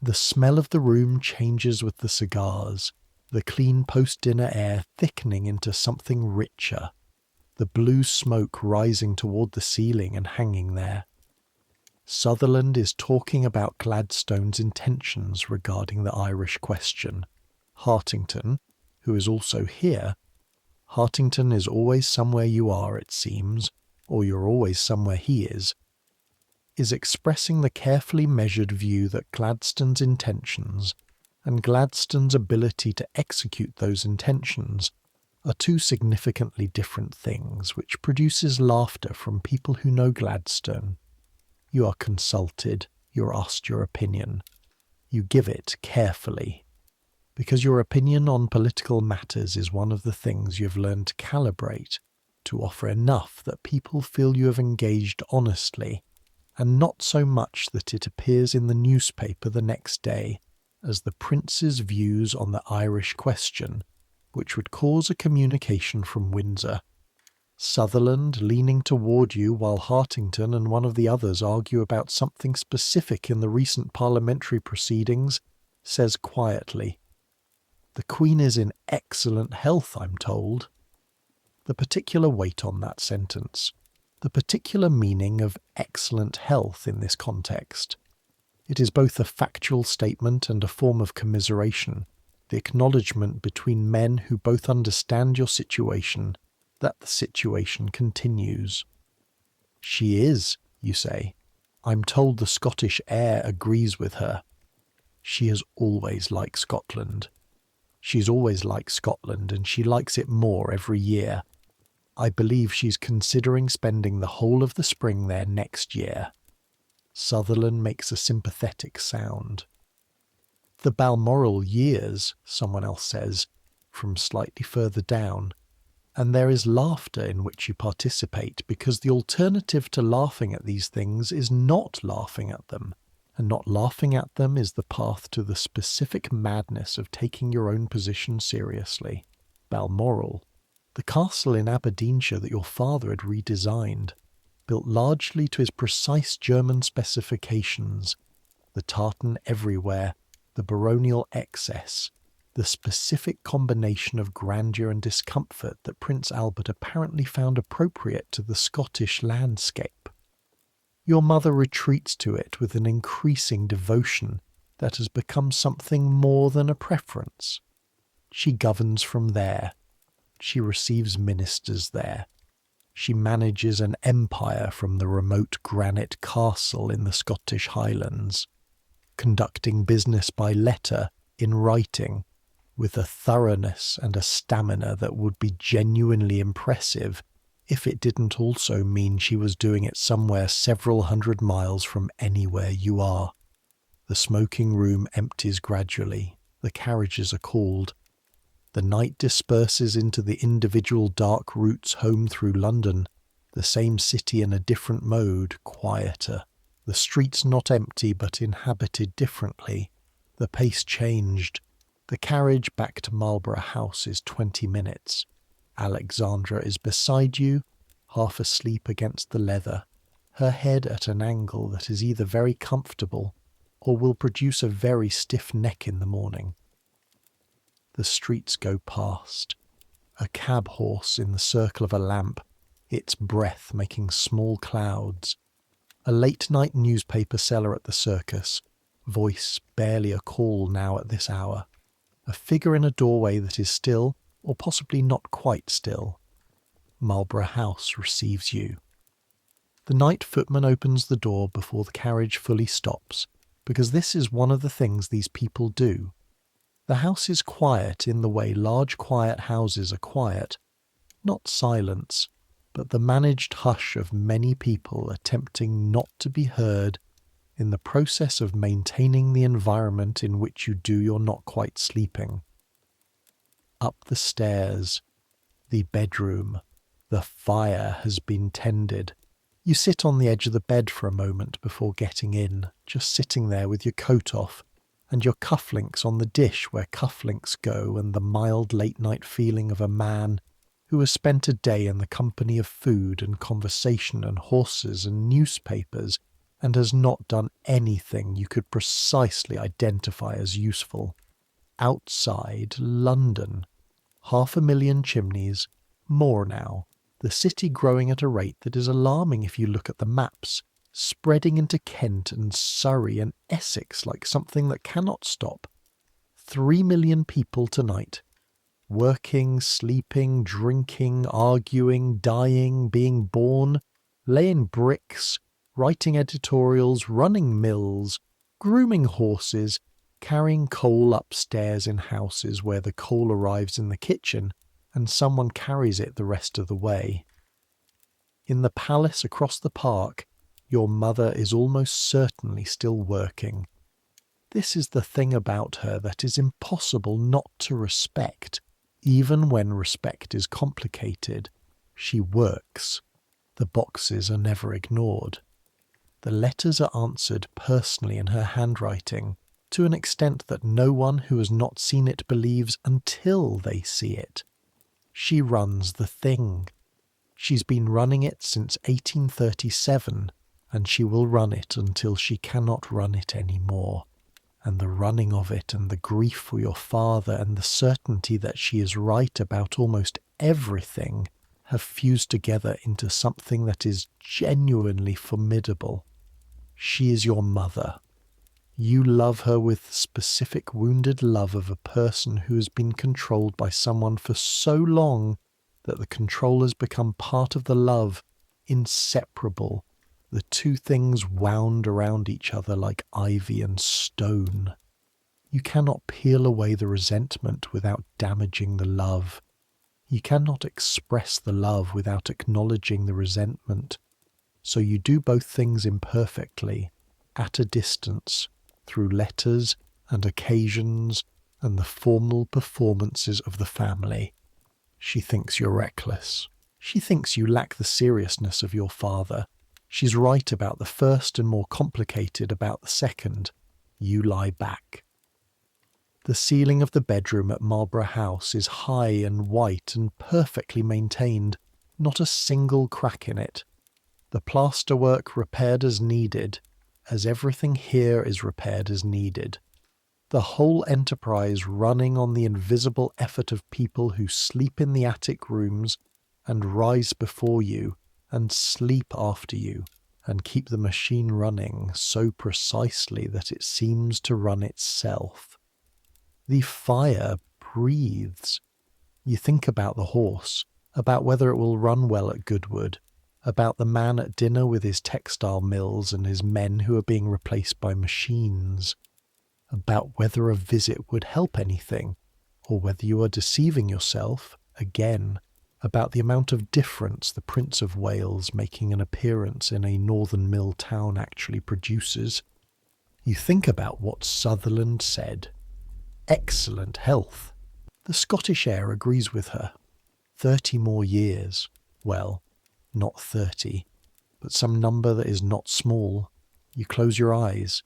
The smell of the room changes with the cigars, the clean post-dinner air thickening into something richer, the blue smoke rising toward the ceiling and hanging there. Sutherland is talking about Gladstone's intentions regarding the Irish question. Hartington, who is also here, Hartington is always somewhere you are, it seems, or you're always somewhere he is expressing the carefully measured view that Gladstone's intentions and Gladstone's ability to execute those intentions are two significantly different things, which produces laughter from people who know Gladstone. You are consulted, you're asked your opinion. You give it carefully, because your opinion on political matters is one of the things you've learned to calibrate, to offer enough that people feel you have engaged honestly, and not so much that it appears in the newspaper the next day as the Prince's views on the Irish question, which would cause a communication from Windsor. Sutherland leaning toward you while Hartington and one of the others argue about something specific in the recent parliamentary proceedings, says quietly, "The Queen is in excellent health, I'm told." The particular weight on that sentence, the particular meaning of excellent health in this context. It is both a factual statement and a form of commiseration, the acknowledgement between men who both understand your situation, that the situation continues. "She is," you say. "I'm told the Scottish air agrees with her." She has always liked Scotland. She's always liked Scotland, and she likes it more every year. I believe she's considering spending the whole of the spring there next year. Sutherland makes a sympathetic sound. "The Balmoral years," someone else says, from slightly further down, and there is laughter in which you participate, because the alternative to laughing at these things is not laughing at them, and not laughing at them is the path to the specific madness of taking your own position seriously. Balmoral, the castle in Aberdeenshire that your father had redesigned, built largely to his precise German specifications, the tartan everywhere, the baronial excess, the specific combination of grandeur and discomfort that Prince Albert apparently found appropriate to the Scottish landscape. Your mother retreats to it with an increasing devotion that has become something more than a preference. She governs from there. She receives ministers there. She manages an empire from the remote granite castle in the Scottish Highlands, conducting business by letter, in writing, with a thoroughness and a stamina that would be genuinely impressive if it didn't also mean she was doing it somewhere several hundred miles from anywhere you are. The smoking room empties gradually. The carriages are called. The night disperses into the individual dark routes home through London, the same city in a different mode, quieter. The streets not empty but inhabited differently. The pace changed. The carriage back to Marlborough House is 20 minutes. Alexandra is beside you, half asleep against the leather, her head at an angle that is either very comfortable or will produce a very stiff neck in the morning. The streets go past. A cab horse in the circle of a lamp, its breath making small clouds. A late-night newspaper seller at the circus, voice barely a call now at this hour. A figure in a doorway that is still, or possibly not quite still. Marlborough House receives you. The night footman opens the door before the carriage fully stops, because this is one of the things these people do. The house is quiet in the way large quiet houses are quiet, not silence, but the managed hush of many people attempting not to be heard in the process of maintaining the environment in which you do your not quite sleeping. Up the stairs, the bedroom, the fire has been tended. You sit on the edge of the bed for a moment before getting in, just sitting there with your coat off and your cufflinks on the dish where cufflinks go, and the mild late-night feeling of a man who has spent a day in the company of food and conversation and horses and newspapers and has not done anything you could precisely identify as useful. Outside London, 500,000 chimneys, more now, the city growing at a rate that is alarming if you look at the maps, spreading into Kent and Surrey and Essex like something that cannot stop. 3 million people tonight, working, sleeping, drinking, arguing, dying, being born, laying bricks, writing editorials, running mills, grooming horses, carrying coal upstairs in houses where the coal arrives in the kitchen and someone carries it the rest of the way. In the palace across the park, your mother is almost certainly still working. This is the thing about her that is impossible not to respect, even when respect is complicated. She works. The boxes are never ignored. The letters are answered personally in her handwriting, to an extent that no one who has not seen it believes until they see it. She runs the thing. She's been running it since 1837, and she will run it until she cannot run it any more. And the running of it, and the grief for your father, and the certainty that she is right about almost everything have fused together into something that is genuinely formidable. She is your mother. You love her with the specific wounded love of a person who has been controlled by someone for so long that the control has become part of the love, inseparable, the two things wound around each other like ivy and stone. You cannot peel away the resentment without damaging the love. You cannot express the love without acknowledging the resentment. So you do both things imperfectly, at a distance, through letters and occasions and the formal performances of the family. She thinks you're reckless. She thinks you lack the seriousness of your father. She's right about the first and more complicated about the second. You lie back. The ceiling of the bedroom at Marlborough House is high and white and perfectly maintained, not a single crack in it. The plasterwork repaired as needed, as everything here is repaired as needed. The whole enterprise running on the invisible effort of people who sleep in the attic rooms and rise before you and sleep after you and keep the machine running so precisely that it seems to run itself. The fire breathes. You think about the horse, about whether it will run well at Goodwood, about the man at dinner with his textile mills and his men who are being replaced by machines, about whether a visit would help anything, or whether you are deceiving yourself, again, about the amount of difference the Prince of Wales making an appearance in a northern mill town actually produces. You think about what Sutherland said. Excellent health. The Scottish air agrees with her. 30 more years. Well, not 30, but some number that is not small. You close your eyes.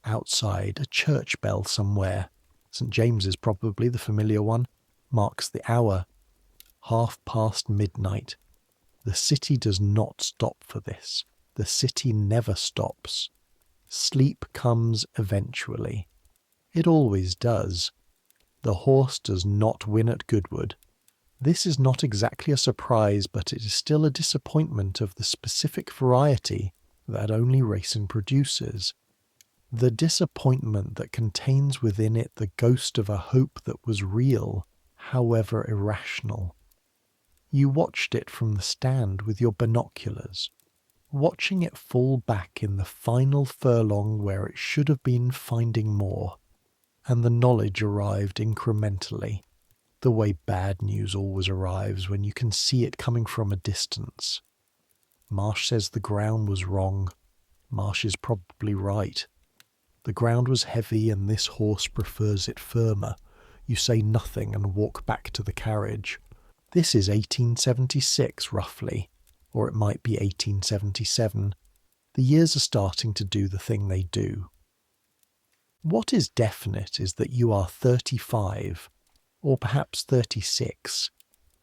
Outside, a church bell somewhere, St. James's probably the familiar one, marks the hour. midnight. The city does not stop for this. The city never stops. Sleep comes eventually. It always does. The horse does not win at Goodwood. This is not exactly a surprise, but it is still a disappointment of the specific variety that only racing produces. The disappointment that contains within it the ghost of a hope that was real, however irrational. You watched it from the stand with your binoculars. watching it fall back in the final furlong where it should have been finding more, and the knowledge arrived incrementally, the way bad news always arrives when you can see it coming from a distance. Marsh says the ground was wrong. Marsh is probably right. The ground was heavy and this horse prefers it firmer. You say nothing and walk back to the carriage. This is 1876, roughly, or it might be 1877. The years are starting to do the thing they do. What is definite is that you are 35, or perhaps 36,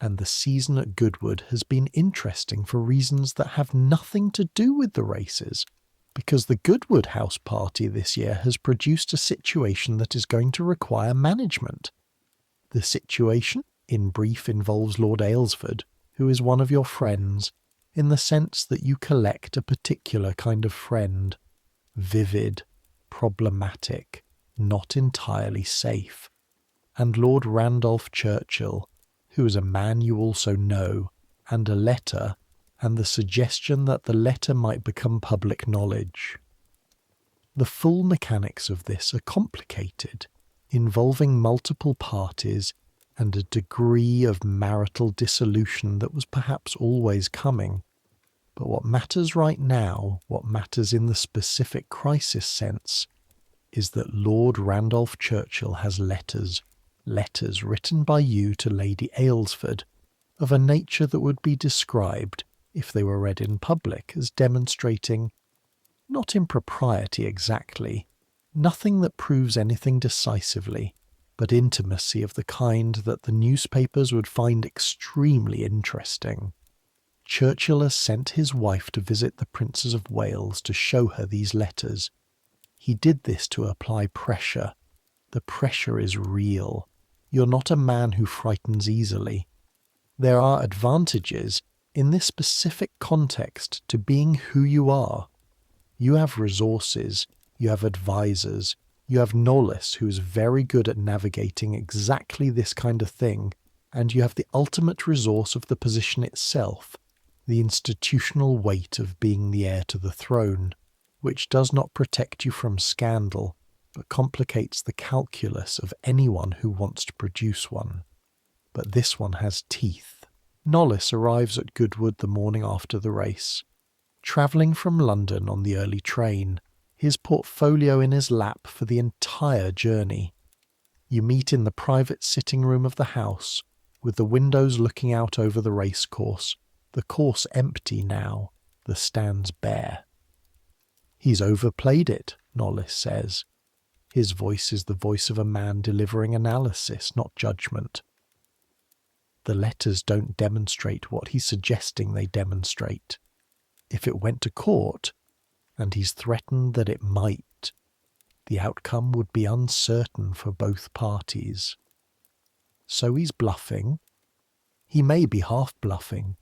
and the season at Goodwood has been interesting for reasons that have nothing to do with the races, because the Goodwood House party this year has produced a situation that is going to require management. The situation, in brief, involves Lord Aylesford, who is one of your friends, in the sense that you collect a particular kind of friend, vivid, problematic, not entirely safe, and Lord Randolph Churchill, who is a man you also know, and a letter, and the suggestion that the letter might become public knowledge. The full mechanics of this are complicated, involving multiple parties and a degree of marital dissolution that was perhaps always coming. But what matters right now, what matters in the specific crisis sense, is that Lord Randolph Churchill has letters written by you to Lady Aylesford, of a nature that would be described, if they were read in public, as demonstrating, not impropriety exactly, nothing that proves anything decisively, but intimacy of the kind that the newspapers would find extremely interesting. Churchill has sent his wife to visit the Princess of Wales to show her these letters. He did this to apply pressure. The pressure is real. You're not a man who frightens easily. There are advantages, in this specific context, to being who you are. You have resources, you have advisors, you have Knollys, who is very good at navigating exactly this kind of thing, and you have the ultimate resource of the position itself, the institutional weight of being the heir to the throne, which does not protect you from scandal, but complicates the calculus of anyone who wants to produce one. But this one has teeth. Knollys arrives at Goodwood the morning after the race. Travelling from London on the early train, his portfolio in his lap for the entire journey. You meet in the private sitting room of the house, with the windows looking out over the racecourse, the course empty now, the stands bare. He's overplayed it, Knollys says. His voice is the voice of a man delivering analysis, not judgment. The letters don't demonstrate what he's suggesting they demonstrate. If it went to court, and he's threatened that it might, the outcome would be uncertain for both parties. So he's bluffing. He may be half bluffing.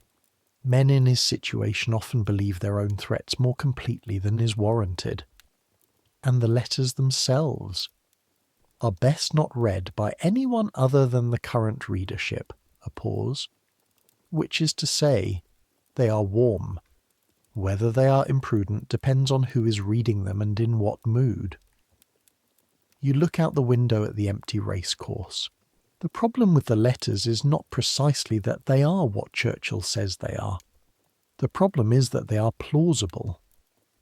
Men in his situation often believe their own threats more completely than is warranted. And the letters themselves are best not read by anyone other than the current readership. A pause. Which is to say, they are warm. Whether they are imprudent depends on who is reading them and in what mood. You look out the window at the empty racecourse. The problem with the letters is not precisely that they are what Churchill says they are. The problem is that they are plausible.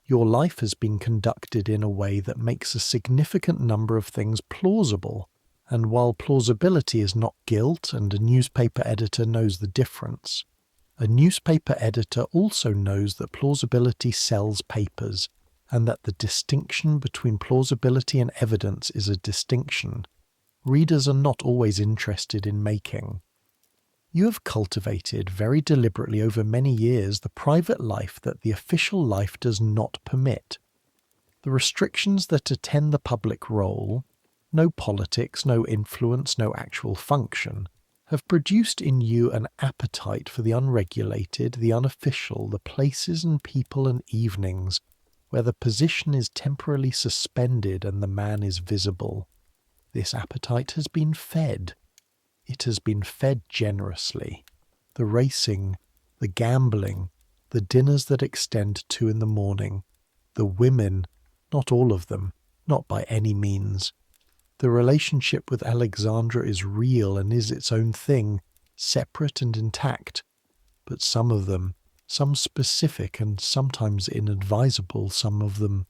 Your life has been conducted in a way that makes a significant number of things plausible, and while plausibility is not guilt and a newspaper editor knows the difference, a newspaper editor also knows that plausibility sells papers, and that the distinction between plausibility and evidence is a distinction readers are not always interested in making. You have cultivated very deliberately over many years the private life that the official life does not permit. The restrictions that attend the public role, no politics, no influence, no actual function, have produced in you an appetite for the unregulated, the unofficial, the places and people and evenings where the position is temporarily suspended and the man is visible. This appetite has been fed. It has been fed generously. The racing, the gambling, the dinners that extend to 2 in the morning, the women, not all of them, not by any means. The relationship with Alexandra is real and is its own thing, separate and intact, but some of them, some specific and sometimes inadvisable, some of them.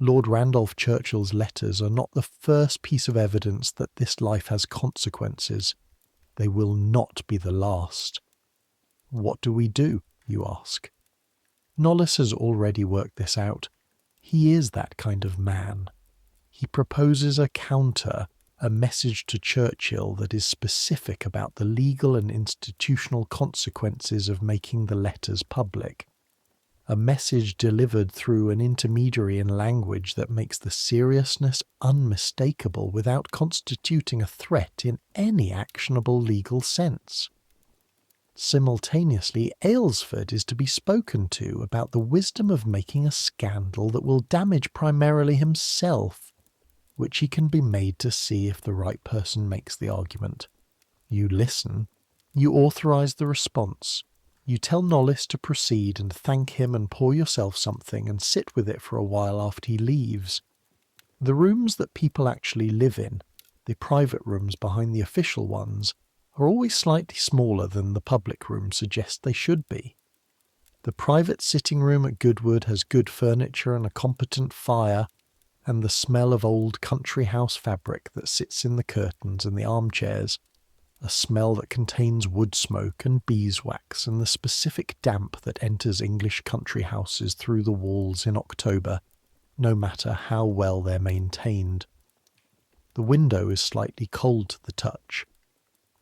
Lord Randolph Churchill's letters are not the first piece of evidence that this life has consequences. They will not be the last. What do we do, you ask? Knollys has already worked this out. He is that kind of man. He proposes a counter, a message to Churchill that is specific about the legal and institutional consequences of making the letters public. A message delivered through an intermediary in language that makes the seriousness unmistakable without constituting a threat in any actionable legal sense. Simultaneously, Aylesford is to be spoken to about the wisdom of making a scandal that will damage primarily himself, which he can be made to see if the right person makes the argument. You listen. You authorise the response. You tell Knollys to proceed and thank him and pour yourself something and sit with it for a while after he leaves. The rooms that people actually live in, the private rooms behind the official ones, are always slightly smaller than the public rooms suggest they should be. The private sitting room at Goodwood has good furniture and a competent fire, and the smell of old country house fabric that sits in the curtains and the armchairs, a smell that contains wood smoke and beeswax and the specific damp that enters English country houses through the walls in October, no matter how well they're maintained. The window is slightly cold to the touch.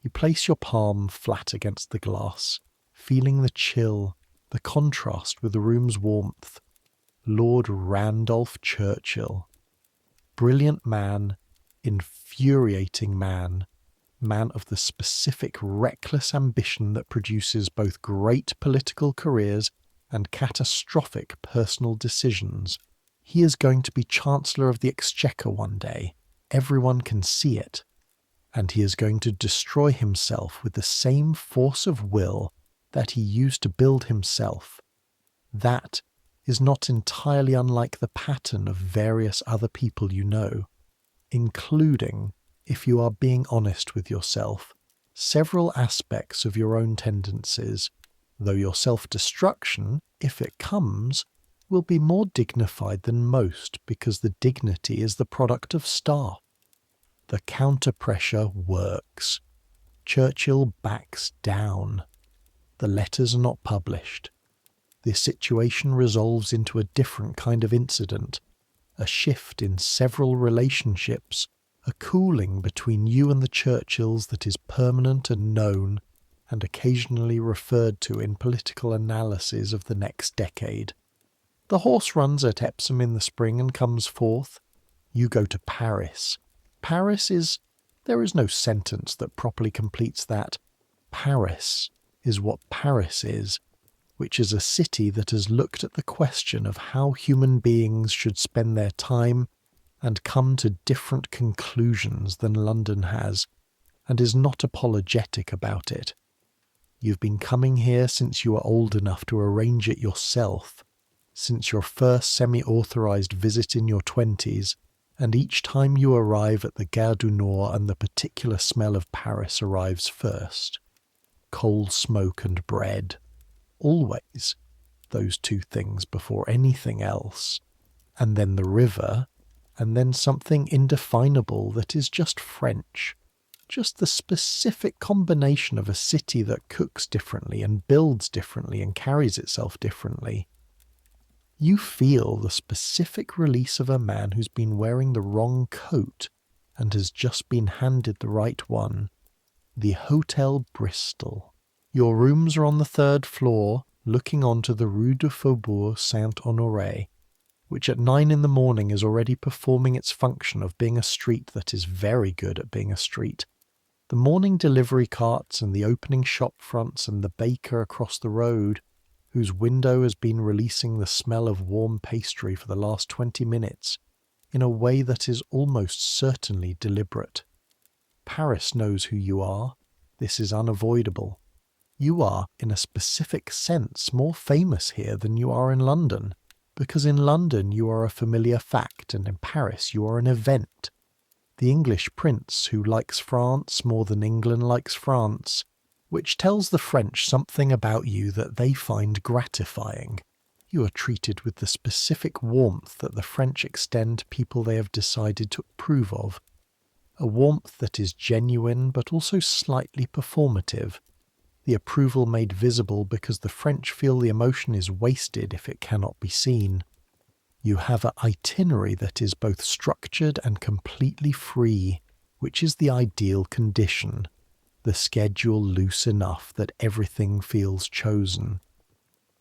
You place your palm flat against the glass, feeling the chill, the contrast with the room's warmth. Lord Randolph Churchill. Brilliant man, infuriating man, man of the specific reckless ambition that produces both great political careers and catastrophic personal decisions. He is going to be Chancellor of the Exchequer one day. Everyone can see it. And he is going to destroy himself with the same force of will that he used to build himself. That is not entirely unlike the pattern of various other people you know, including, if you are being honest with yourself, several aspects of your own tendencies, though your self-destruction, if it comes, will be more dignified than most because the dignity is the product of staff. The counter-pressure works. Churchill backs down. The letters are not published. The situation resolves into a different kind of incident, a shift in several relationships, a cooling between you and the Churchills that is permanent and known, and occasionally referred to in political analyses of the next decade. The horse runs at Epsom in the spring and comes forth. You go to Paris. There is no sentence that properly completes that. Paris is what Paris is, which is a city that has looked at the question of how human beings should spend their time and come to different conclusions than London has, and is not apologetic about it. You've been coming here since you were old enough to arrange it yourself, since your first semi-authorised visit in your 20s, and each time you arrive at the Gare du Nord and the particular smell of Paris arrives first. Coal smoke and bread. Always those two things before anything else. And then the river, and then something indefinable that is just French. Just the specific combination of a city that cooks differently and builds differently and carries itself differently. You feel the specific release of a man who's been wearing the wrong coat and has just been handed the right one. The Hotel Bristol. Your rooms are on the 3rd floor, looking onto the Rue du Faubourg Saint-Honoré, which at 9 in the morning is already performing its function of being a street that is very good at being a street. The morning delivery carts and the opening shop fronts and the baker across the road, whose window has been releasing the smell of warm pastry for the last 20 minutes, in a way that is almost certainly deliberate. Paris knows who you are. This is unavoidable. You are, in a specific sense, more famous here than you are in London, because in London you are a familiar fact and in Paris you are an event. The English prince who likes France more than England likes France, which tells the French something about you that they find gratifying. You are treated with the specific warmth that the French extend to people they have decided to approve of. A warmth that is genuine but also slightly performative. The approval made visible because the French feel the emotion is wasted if it cannot be seen. You have an itinerary that is both structured and completely free, which is the ideal condition. The schedule loose enough that everything feels chosen.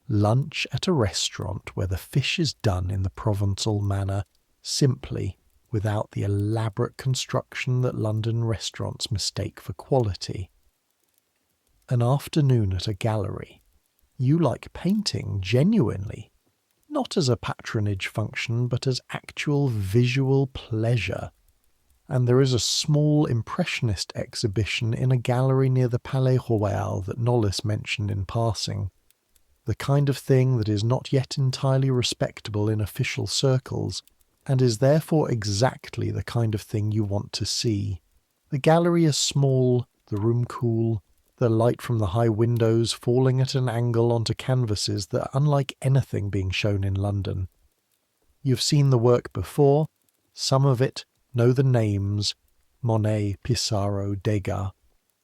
Lunch at a restaurant where the fish is done in the Provençal manner, simply, without the elaborate construction that London restaurants mistake for quality. An afternoon at a gallery. You like painting genuinely, not as a patronage function, but as actual visual pleasure. And there is a small impressionist exhibition in a gallery near the Palais Royal that Knollys mentioned in passing. The kind of thing that is not yet entirely respectable in official circles, and is therefore exactly the kind of thing you want to see. The gallery is small, the room cool, the light from the high windows falling at an angle onto canvases that are unlike anything being shown in London. You've seen the work before, some of it, know the names, Monet, Pissarro, Degas,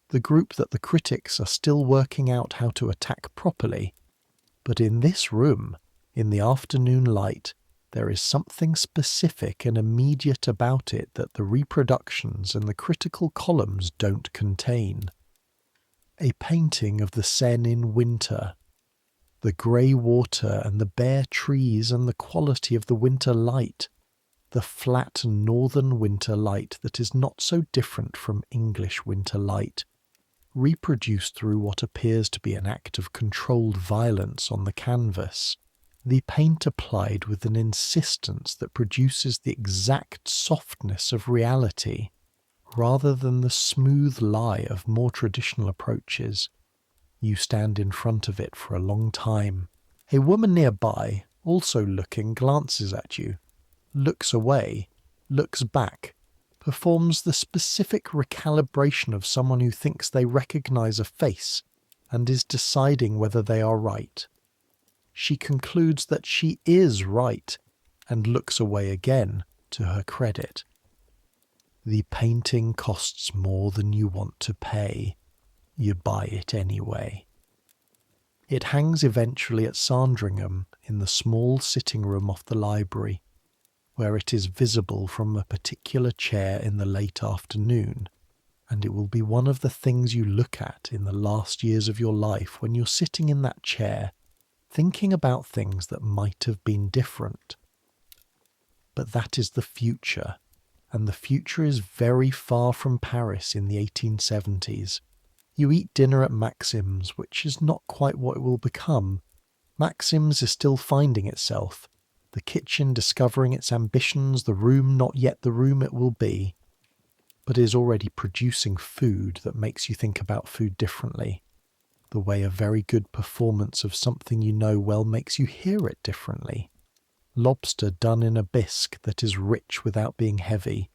the group that the critics are still working out how to attack properly. But in this room, in the afternoon light, there is something specific and immediate about it that the reproductions and the critical columns don't contain. A painting of the Seine in winter. The grey water and the bare trees and the quality of the winter light. The flat northern winter light that is not so different from English winter light, reproduced through what appears to be an act of controlled violence on the canvas. The paint applied with an insistence that produces the exact softness of reality, rather than the smooth lie of more traditional approaches. You stand in front of it for a long time. A woman nearby, also looking, glances at you, looks away, looks back, performs the specific recalibration of someone who thinks they recognize a face and is deciding whether they are right. She concludes that she is right and looks away again, to her credit. The painting costs more than you want to pay. You buy it anyway. It hangs eventually at Sandringham in the small sitting room off the library, where it is visible from a particular chair in the late afternoon, and it will be one of the things you look at in the last years of your life when you're sitting in that chair, thinking about things that might have been different. But that is the future. And the future is very far from Paris in the 1870s. You eat dinner at Maxim's, which is not quite what it will become. Maxim's is still finding itself, the kitchen discovering its ambitions, the room not yet the room it will be, but is already producing food that makes you think about food differently, the way a very good performance of something you know well makes you hear it differently. Lobster done in a bisque that is rich without being heavy,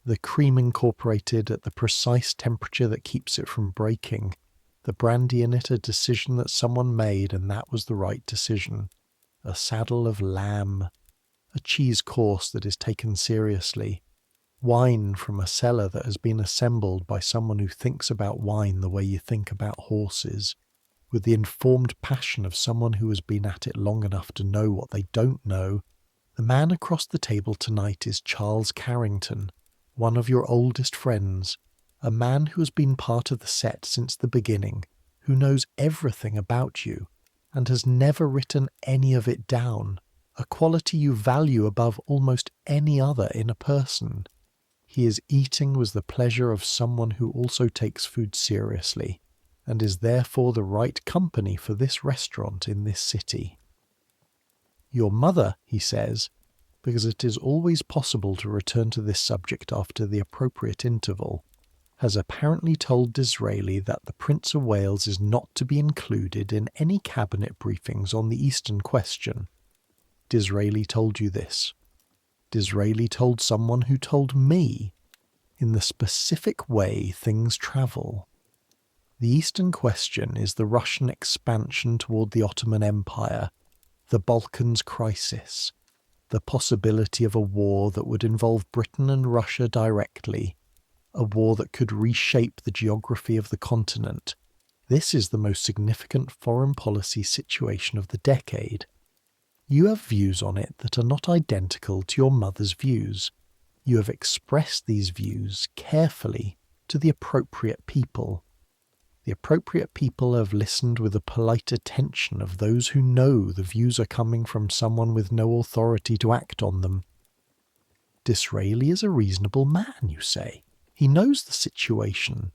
the cream incorporated at the precise temperature that keeps it from breaking, the brandy in it a decision that someone made and that was the right decision, a saddle of lamb, a cheese course that is taken seriously, wine from a cellar that has been assembled by someone who thinks about wine the way you think about horses, with the informed passion of someone who has been at it long enough to know what they don't know. The man across the table tonight is Charles Carrington, one of your oldest friends, a man who has been part of the set since the beginning, who knows everything about you, and has never written any of it down, a quality you value above almost any other in a person. He is eating with the pleasure of someone who also takes food seriously, and is therefore the right company for this restaurant in this city. Your mother, he says, because it is always possible to return to this subject after the appropriate interval, has apparently told Disraeli that the Prince of Wales is not to be included in any cabinet briefings on the Eastern question. Disraeli told you this. Disraeli told someone who told me. In the specific way things travel. The Eastern question is the Russian expansion toward the Ottoman Empire, the Balkans crisis, the possibility of a war that would involve Britain and Russia directly, a war that could reshape the geography of the continent. This is the most significant foreign policy situation of the decade. You have views on it that are not identical to your mother's views. You have expressed these views carefully to the appropriate people. The appropriate people have listened with the polite attention of those who know the views are coming from someone with no authority to act on them. Disraeli is a reasonable man, you say. He knows the situation.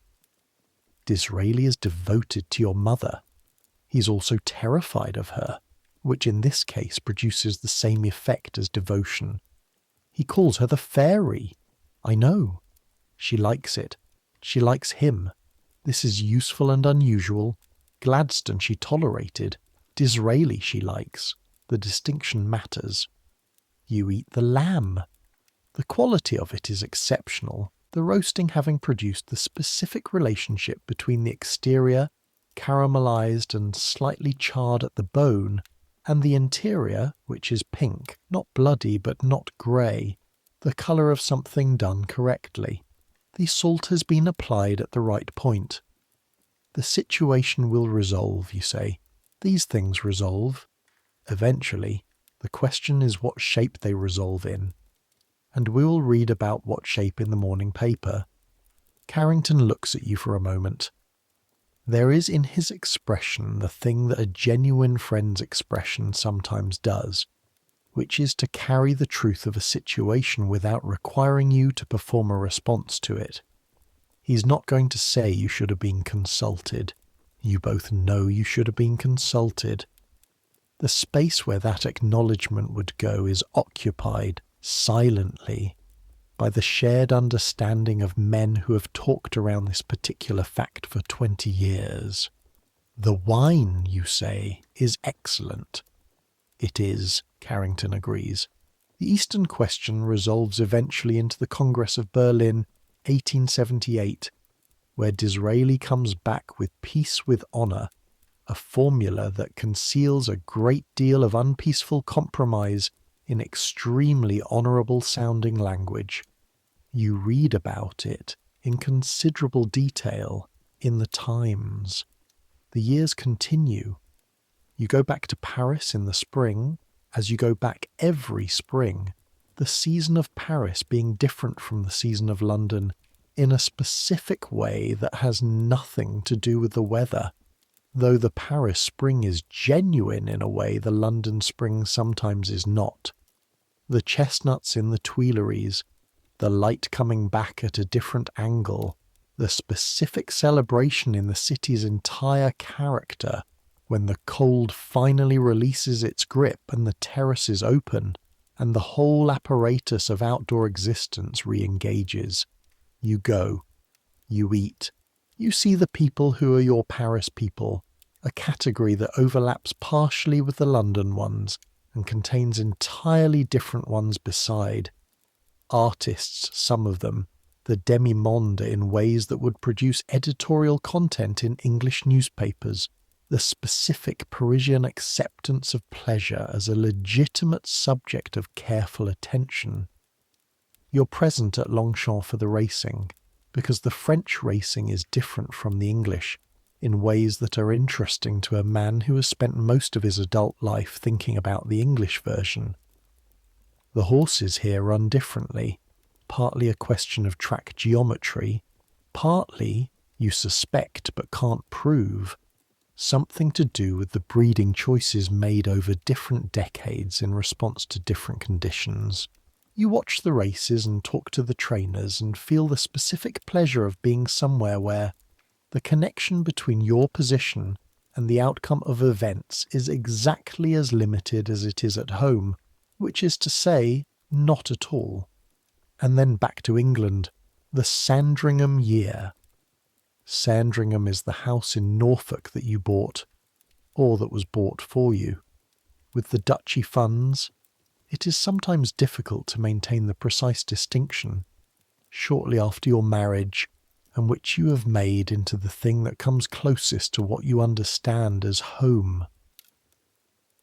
Disraeli is devoted to your mother. He's also terrified of her, which in this case produces the same effect as devotion. He calls her the fairy. I know. She likes it. She likes him. This is useful and unusual. Gladstone she tolerated. Disraeli she likes. The distinction matters. You eat the lamb. The quality of it is exceptional, the roasting having produced the specific relationship between the exterior, caramelized and slightly charred at the bone, and the interior, which is pink, not bloody but not grey, the colour of something done correctly. The salt has been applied at the right point. The situation will resolve, you say. These things resolve. Eventually, the question is what shape they resolve in. And we will read about what shape in the morning paper. Carrington looks at you for a moment. There is in his expression the thing that a genuine friend's expression sometimes does, which is to carry the truth of a situation without requiring you to perform a response to it. He's not going to say you should have been consulted. You both know you should have been consulted. The space where that acknowledgement would go is occupied, silently, by the shared understanding of men who have talked around this particular fact for 20 years. The wine, you say, is excellent. It is, Carrington agrees. The Eastern question resolves eventually into the Congress of Berlin, 1878, where Disraeli comes back with peace with honour, a formula that conceals a great deal of unpeaceful compromise in extremely honourable-sounding language. You read about it in considerable detail in the Times. The years continue. You go back to Paris in the spring, as you go back every spring, the season of Paris being different from the season of London in a specific way that has nothing to do with the weather, though the Paris spring is genuine in a way the London spring sometimes is not. The chestnuts in the Tuileries, the light coming back at a different angle, the specific celebration in the city's entire character when the cold finally releases its grip and the terraces open and the whole apparatus of outdoor existence re-engages. You go, you eat, you see the people who are your Paris people, a category that overlaps partially with the London ones and contains entirely different ones beside. Artists, some of them, the demi-monde in ways that would produce editorial content in English newspapers, the specific Parisian acceptance of pleasure as a legitimate subject of careful attention. You're present at Longchamp for the racing, because the French racing is different from the English, in ways that are interesting to a man who has spent most of his adult life thinking about the English version. The horses here run differently, partly a question of track geometry, partly, you suspect but can't prove, something to do with the breeding choices made over different decades in response to different conditions. You watch the races and talk to the trainers and feel the specific pleasure of being somewhere where the connection between your position and the outcome of events is exactly as limited as it is at home, which is to say, not at all. And then back to England, The Sandringham year. Sandringham is the house in Norfolk that you bought, or that was bought for you. With the duchy funds, it is sometimes difficult to maintain the precise distinction, shortly after your marriage, and which you have made into the thing that comes closest to what you understand as home.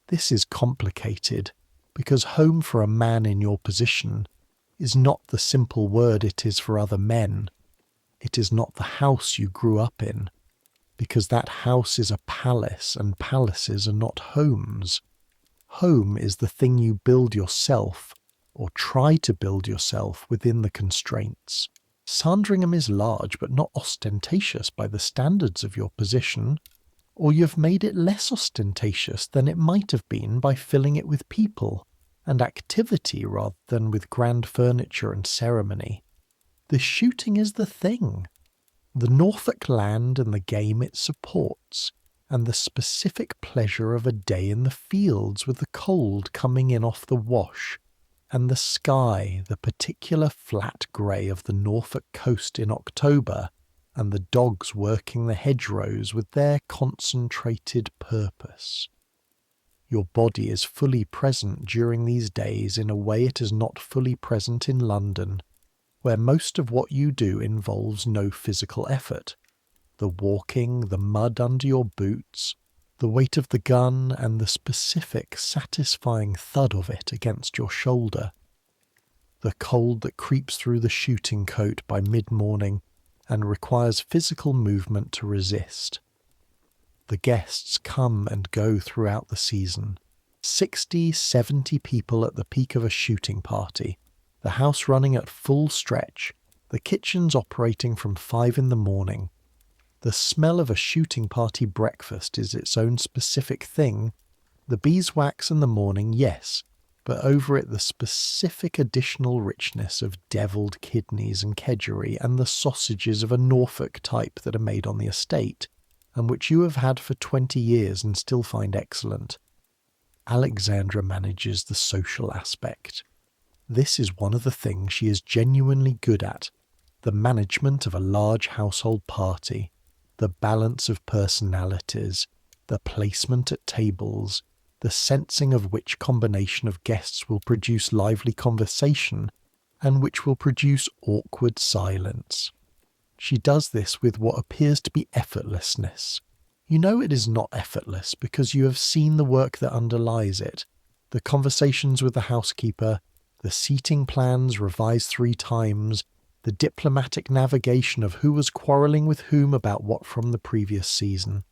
This is complicated, because home for a man in your position is not the simple word it is for other men. It is not the house you grew up in, because that house is a palace, and palaces are not homes. Home is the thing you build yourself, or try to build yourself within the constraints. Sandringham is large but not ostentatious by the standards of your position, or you've made it less ostentatious than it might have been by filling it with people and activity rather than with grand furniture and ceremony. The shooting is the thing. The Norfolk land and the game it supports, and the specific pleasure of a day in the fields with the cold coming in off the wash, and the sky, the particular flat grey of the Norfolk coast in October, and the dogs working the hedgerows with their concentrated purpose. Your body is fully present during these days in a way it is not fully present in London, where most of what you do involves no physical effort. The walking, the mud under your boots, the weight of the gun, and the specific, satisfying thud of it against your shoulder. The cold that creeps through the shooting coat by mid-morning and requires physical movement to resist. The guests come and go throughout the season. 60, 70 people at the peak of a shooting party, the house running at full stretch, the kitchens operating from 5 in the morning. The smell of a shooting party breakfast is its own specific thing. The beeswax in the morning, yes, but over it the specific additional richness of devilled kidneys and kedgeree and the sausages of a Norfolk type that are made on the estate, and which you have had for 20 years and still find excellent. Alexandra manages the social aspect. This is one of the things she is genuinely good at, the management of a large household party, the balance of personalities, the placement at tables, the sensing of which combination of guests will produce lively conversation and which will produce awkward silence. She does this with what appears to be effortlessness. You know it is not effortless because you have seen the work that underlies it, the conversations with the housekeeper, the seating plans revised 3 times, the diplomatic navigation of who was quarrelling with whom about what from the previous season.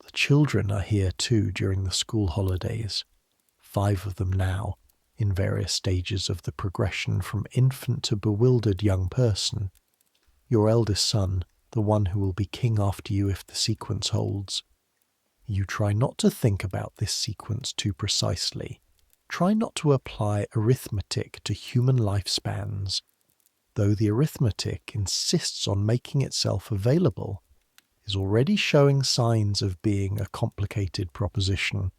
The children are here too during the school holidays, 5 of them now, in various stages of the progression from infant to bewildered young person. Your eldest son, the one who will be king after you if the sequence holds. You try not to think about this sequence too precisely. Try not to apply arithmetic to human lifespans, though the arithmetic insists on making itself available, is already showing signs of being a complicated proposition.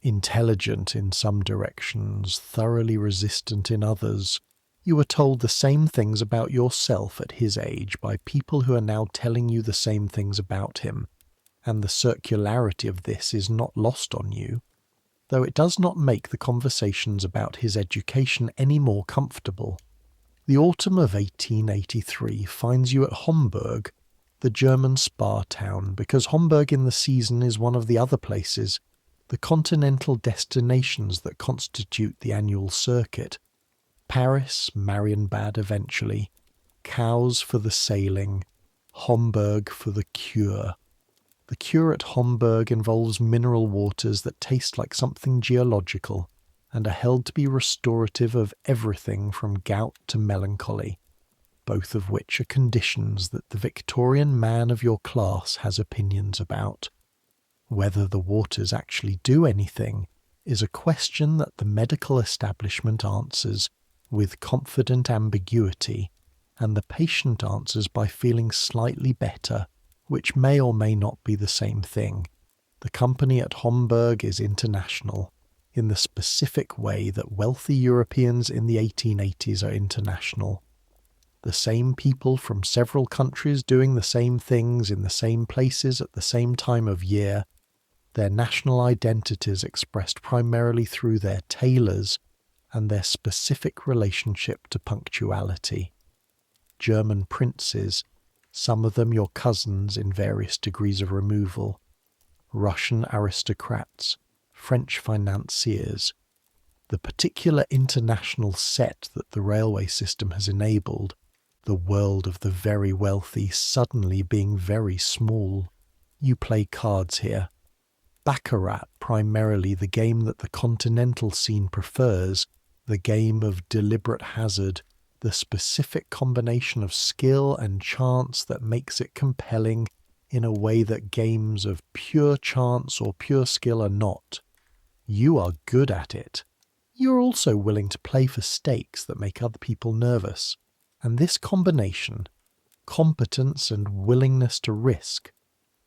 Intelligent in some directions, thoroughly resistant in others, you were told the same things about yourself at his age by people who are now telling you the same things about him, and the circularity of this is not lost on you, though it does not make the conversations about his education any more comfortable. The autumn of 1883 finds you at Homburg, the German spa town, because Homburg in the season is one of the other places, the continental destinations that constitute the annual circuit. Paris, Marienbad eventually, Cowes for the sailing, Homburg for the cure. The cure at Homburg involves mineral waters that taste like something geological and are held to be restorative of everything from gout to melancholy, both of which are conditions that the Victorian man of your class has opinions about. Whether the waters actually do anything is a question that the medical establishment answers with confident ambiguity, and the patient answers by feeling slightly better, which may or may not be the same thing. The company at Homburg is international, in the specific way that wealthy Europeans in the 1880s are international. The same people from several countries doing the same things in the same places at the same time of year, their national identities expressed primarily through their tailors and their specific relationship to punctuality. German princes, some of them your cousins in various degrees of removal, Russian aristocrats, French financiers, the particular international set that the railway system has enabled, the world of the very wealthy suddenly being very small. You play cards here. Baccarat, primarily the game that the continental scene prefers, the game of deliberate hazard, the specific combination of skill and chance that makes it compelling in a way that games of pure chance or pure skill are not. You are good at it. You are also willing to play for stakes that make other people nervous, and this combination, competence and willingness to risk,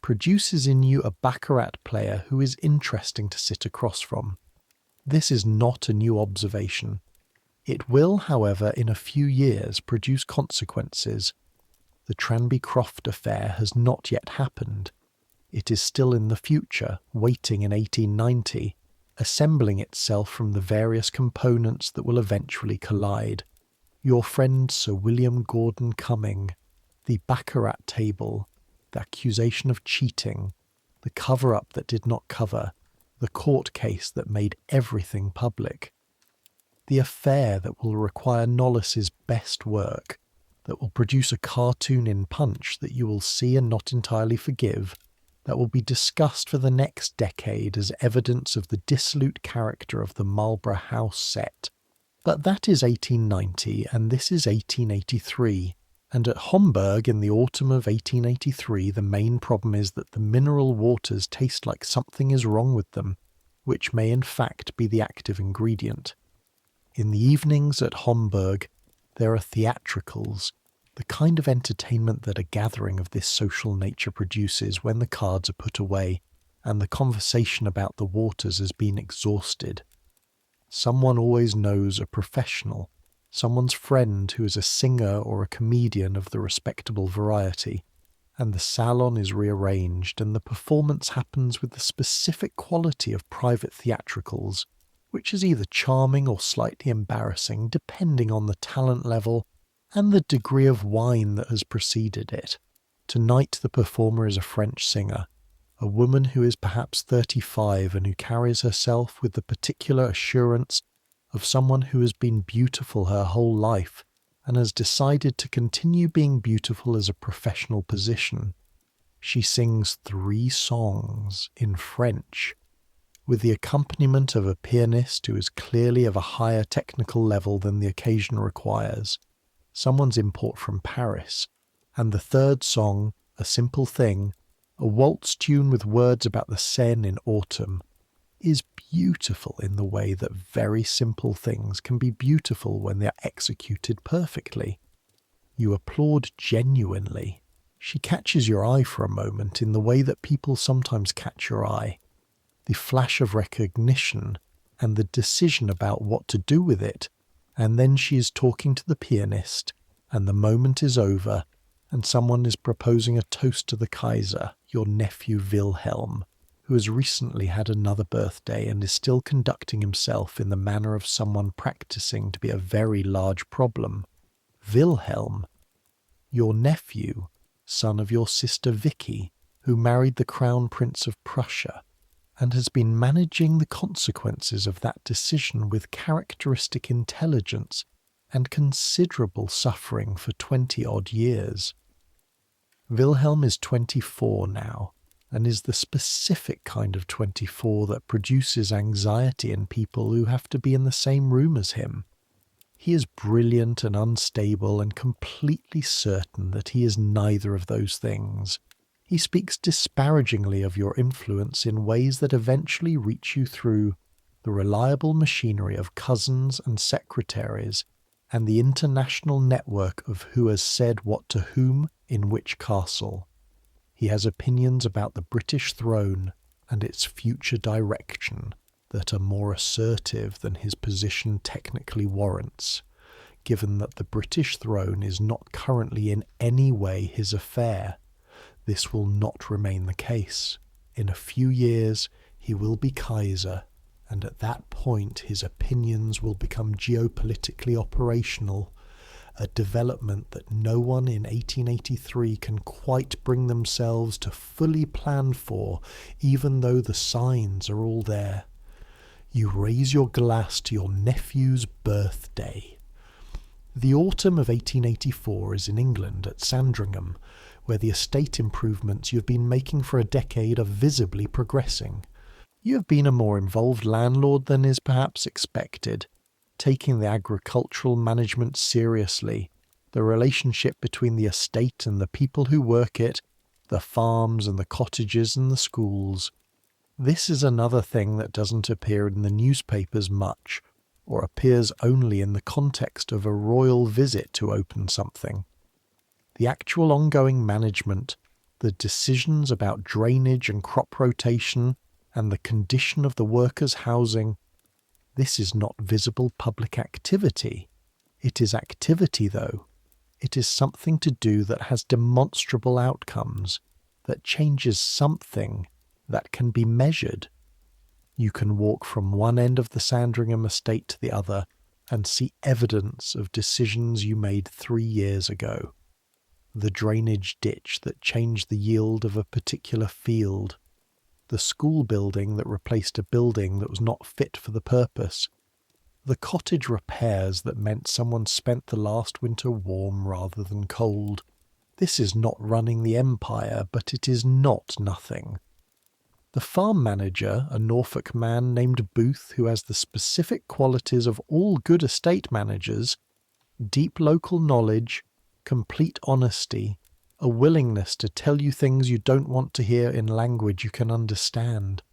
produces in you a baccarat player who is interesting to sit across from. This is not a new observation. It will, however, in a few years produce consequences. The Tranby-Croft affair has not yet happened. It is still in the future, waiting in 1890, assembling itself from the various components that will eventually collide. Your friend Sir William Gordon Cumming, the baccarat table, the accusation of cheating, the cover-up that did not cover, the court case that made everything public. The affair that will require Nollis's best work, that will produce a cartoon in Punch that you will see and not entirely forgive, that will be discussed for the next decade as evidence of the dissolute character of the Marlborough House set. But that is 1890 and this is 1883, and at Homburg in the autumn of 1883 the main problem is that the mineral waters taste like something is wrong with them, which may in fact be the active ingredient. In the evenings at Homburg there are theatricals, the kind of entertainment that a gathering of this social nature produces when the cards are put away and the conversation about the waters has been exhausted. Someone always knows a professional, someone's friend who is a singer or a comedian of the respectable variety, and the salon is rearranged and the performance happens with the specific quality of private theatricals, which is either charming or slightly embarrassing depending on the talent level and the degree of wine that has preceded it. Tonight the performer is a French singer, a woman who is perhaps 35 and who carries herself with the particular assurance of someone who has been beautiful her whole life and has decided to continue being beautiful as a professional position. She sings 3 songs in French, with the accompaniment of a pianist who is clearly of a higher technical level than the occasion requires, someone's import from Paris, and the 3rd song, a simple thing, a waltz tune with words about the Seine in autumn, is beautiful in the way that very simple things can be beautiful when they are executed perfectly. You applaud genuinely. She catches your eye for a moment in the way that people sometimes catch your eye. The flash of recognition and the decision about what to do with it, and then she is talking to the pianist, and the moment is over, and someone is proposing a toast to the Kaiser, your nephew Wilhelm, who has recently had another birthday and is still conducting himself in the manner of someone practicing to be a very large problem. Wilhelm, your nephew, son of your sister Vicky, who married the Crown Prince of Prussia, and has been managing the consequences of that decision with characteristic intelligence and considerable suffering for 20-odd years. Wilhelm is 24 now, and is the specific kind of 24 that produces anxiety in people who have to be in the same room as him. He is brilliant and unstable and completely certain that he is neither of those things. He speaks disparagingly of your influence in ways that eventually reach you through the reliable machinery of cousins and secretaries and the international network of who has said what to whom in which castle. He has opinions about the British throne and its future direction that are more assertive than his position technically warrants. given that the British throne is not currently in any way his affair. This will not remain the case. In a few years, he will be Kaiser, and at that point his opinions will become geopolitically operational, a development that no one in 1883 can quite bring themselves to fully plan for, even though the signs are all there. You raise your glass to your nephew's birthday. The autumn of 1884 is in England at Sandringham, where the estate improvements you have been making for a decade are visibly progressing. You have been a more involved landlord than is perhaps expected, taking the agricultural management seriously, the relationship between the estate and the people who work it, the farms and the cottages and the schools. This is another thing that doesn't appear in the newspapers much, or appears only in the context of a royal visit to open something. The actual ongoing management, the decisions about drainage and crop rotation, and the condition of the workers' housing, this is not visible public activity. It is activity, though. It is something to do that has demonstrable outcomes, that changes something, that can be measured. You can walk from one end of the Sandringham estate to the other and see evidence of decisions you made 3 years ago. The drainage ditch that changed the yield of a particular field, the school building that replaced a building that was not fit for the purpose, the cottage repairs that meant someone spent the last winter warm rather than cold. This is not running the empire, but it is not nothing. The farm manager, a Norfolk man named Booth, who has the specific qualities of all good estate managers, deep local knowledge, complete honesty, a willingness to tell you things you don't want to hear in language you can understand,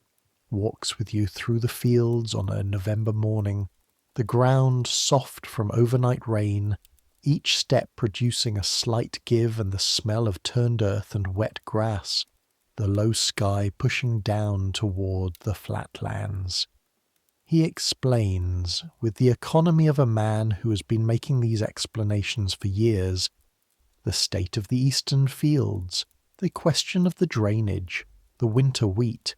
walks with you through the fields on a November morning, the ground soft from overnight rain, each step producing a slight give and the smell of turned earth and wet grass, the low sky pushing down toward the flatlands. He explains, with the economy of a man who has been making these explanations for years, the state of the eastern fields, the question of the drainage, the winter wheat.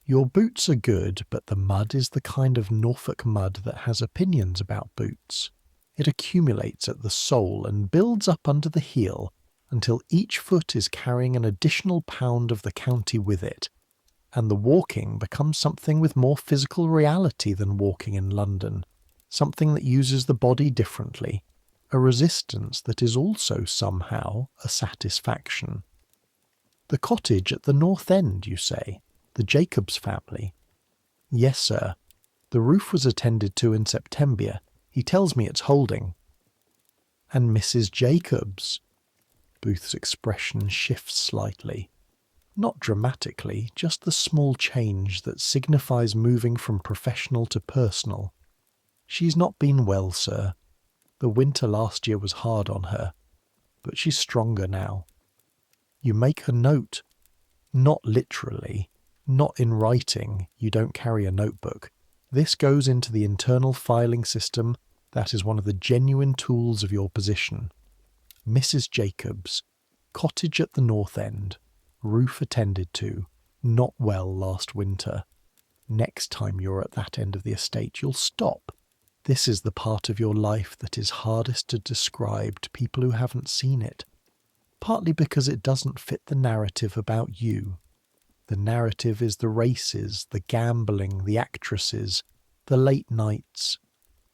Your boots are good, but the mud is the kind of Norfolk mud that has opinions about boots. It accumulates at the sole and builds up under the heel until each foot is carrying an additional pound of the county with it, and the walking becomes something with more physical reality than walking in London, something that uses the body differently, a resistance that is also somehow a satisfaction. The cottage at the north end, you say, the Jacobs family. Yes, sir. The roof was attended to in September. He tells me it's holding. And Mrs. Jacobs? Booth's expression shifts slightly. Not dramatically, just the small change that signifies moving from professional to personal. She's not been well, sir. The winter last year was hard on her, but she's stronger now. You make a note. Not literally, not in writing, you don't carry a notebook. This goes into the internal filing system that is one of the genuine tools of your position. Mrs. Jacobs, cottage at the north end, roof attended to, not well last winter. Next time you're at that end of the estate, you'll stop. This is the part of your life that is hardest to describe to people who haven't seen it, partly because it doesn't fit the narrative about you. The narrative is the races, the gambling, the actresses, the late nights.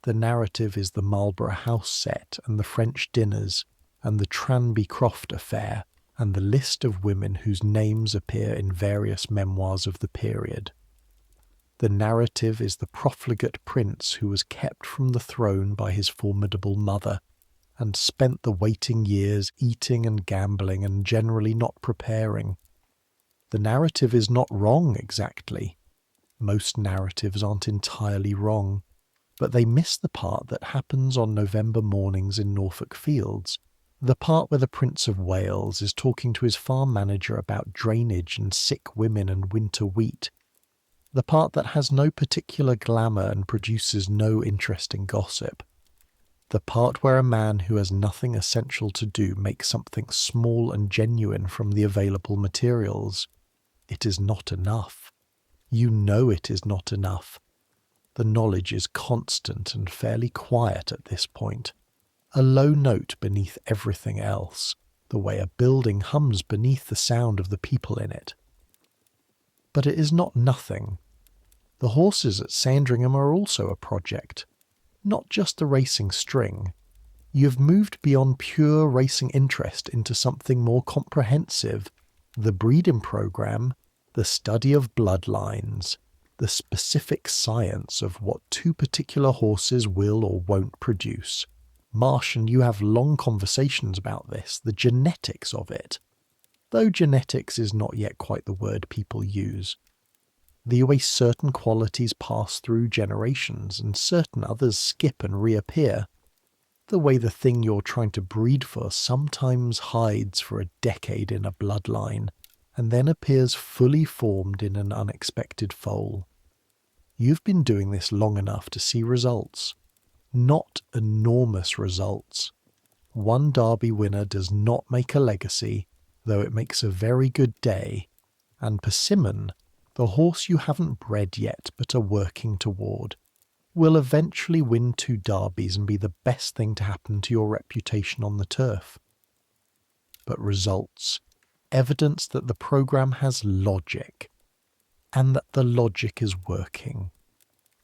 The narrative is the Marlborough House set and the French dinners and the Tranby Croft affair and the list of women whose names appear in various memoirs of the period. The narrative is the profligate prince who was kept from the throne by his formidable mother, and spent the waiting years eating and gambling and generally not preparing. The narrative is not wrong exactly. Most narratives aren't entirely wrong, but they miss the part that happens on November mornings in Norfolk Fields, the part where the Prince of Wales is talking to his farm manager about drainage and sick women and winter wheat, the part that has no particular glamour and produces no interesting gossip. The part where a man who has nothing essential to do makes something small and genuine from the available materials. It is not enough. You know it is not enough. The knowledge is constant and fairly quiet at this point, a low note beneath everything else, the way a building hums beneath the sound of the people in it. But it is not nothing. The horses at Sandringham are also a project, not just the racing string. You have moved beyond pure racing interest into something more comprehensive, the breeding program, the study of bloodlines, the specific science of what two particular horses will or won't produce. Marsh and you have long conversations about this, the genetics of it, though genetics is not yet quite the word people use. The way certain qualities pass through generations and certain others skip and reappear. The way the thing you're trying to breed for sometimes hides for a decade in a bloodline and then appears fully formed in an unexpected foal. You've been doing this long enough to see results. Not enormous results. One Derby winner does not make a legacy, though it makes a very good day, and Persimmon, the horse you haven't bred yet but are working toward, will eventually win 2 derbies and be the best thing to happen to your reputation on the turf. But results, evidence that the programme has logic, and that the logic is working.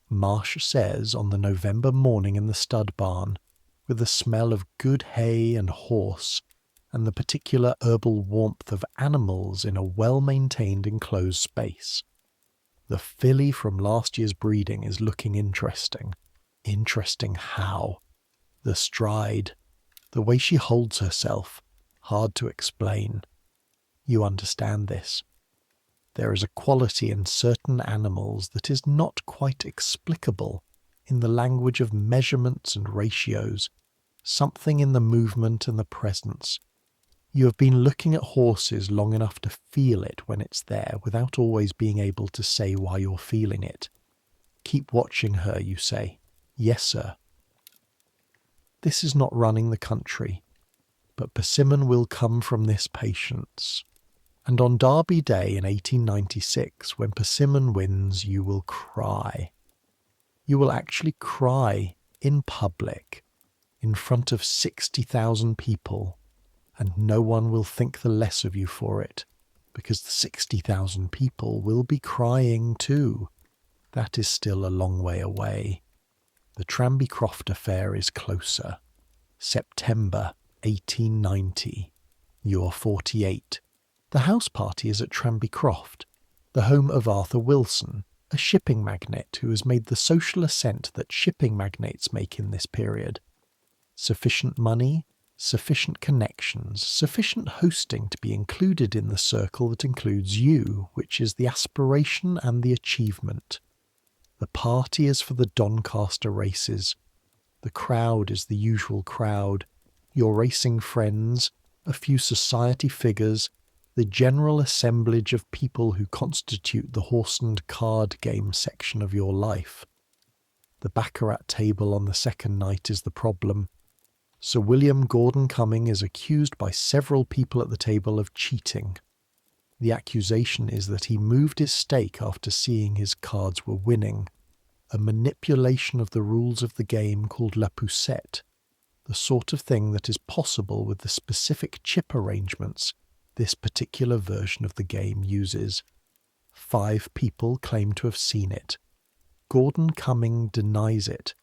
Marsh says on the November morning in the stud barn, with the smell of good hay and horse, and the particular herbal warmth of animals in a well-maintained enclosed space. The filly from last year's breeding is looking interesting. Interesting how? The stride, the way she holds herself, hard to explain. You understand this. There is a quality in certain animals that is not quite explicable in the language of measurements and ratios, something in the movement and the presence. You have been looking at horses long enough to feel it when it's there without always being able to say why you're feeling it. Keep watching her, you say. Yes, sir. This is not running the country, but Persimmon will come from this patience. And on Derby Day in 1896, when Persimmon wins, you will cry. You will actually cry in public, in front of 60,000 people, and no one will think the less of you for it, because the 60,000 people will be crying too. That is still a long way away. The Tranby Croft affair is closer. September 1890. You are 48. The house party is at Tranby Croft, the home of Arthur Wilson, a shipping magnate who has made the social ascent that shipping magnates make in this period. Sufficient money, sufficient connections, sufficient hosting to be included in the circle that includes you, which is the aspiration and the achievement. The party is for the Doncaster races. The crowd is the usual crowd, your racing friends, a few society figures, the general assemblage of people who constitute the horse and card game section of your life. The baccarat table on the second night is the problem. Sir William Gordon Cumming is accused by several people at the table of cheating. The accusation is that he moved his stake after seeing his cards were winning, a manipulation of the rules of the game called la poussette, the sort of thing that is possible with the specific chip arrangements this particular version of the game uses. 5 people claim to have seen it. Gordon Cumming denies it.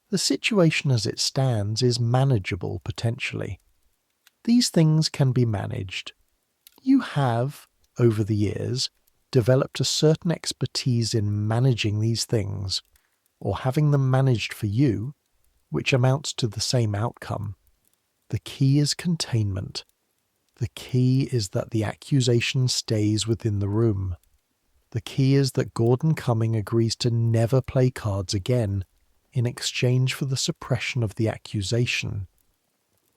The situation as it stands is manageable potentially. These things can be managed. You have, over the years, developed a certain expertise in managing these things, or having them managed for you, which amounts to the same outcome. The key is containment. The key is that the accusation stays within the room. The key is that Gordon Cumming agrees to never play cards again in exchange for the suppression of the accusation.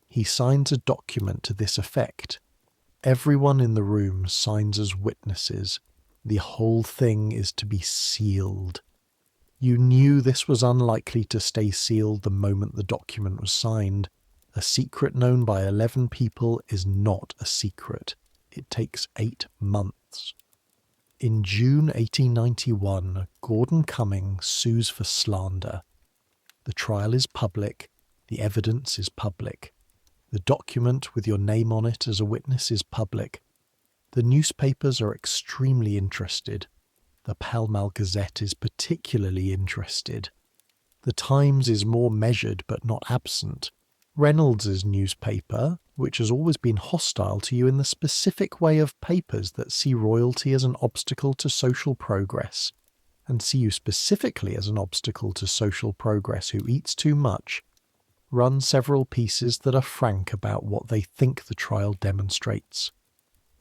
He signs a document to this effect. Everyone in the room signs as witnesses. The whole thing is to be sealed. You knew this was unlikely to stay sealed the moment the document was signed. A secret known by 11 people is not a secret. It takes 8 months. In June 1891, Gordon Cumming sues for slander. The trial is public. The evidence is public. The document with your name on it as a witness is public. The newspapers are extremely interested. The Pall Mall Gazette is particularly interested. The Times is more measured but not absent. Reynolds's newspaper, which has always been hostile to you in the specific way of papers that see royalty as an obstacle to social progress, and see you specifically as an obstacle to social progress who eats too much, run several pieces that are frank about what they think the trial demonstrates.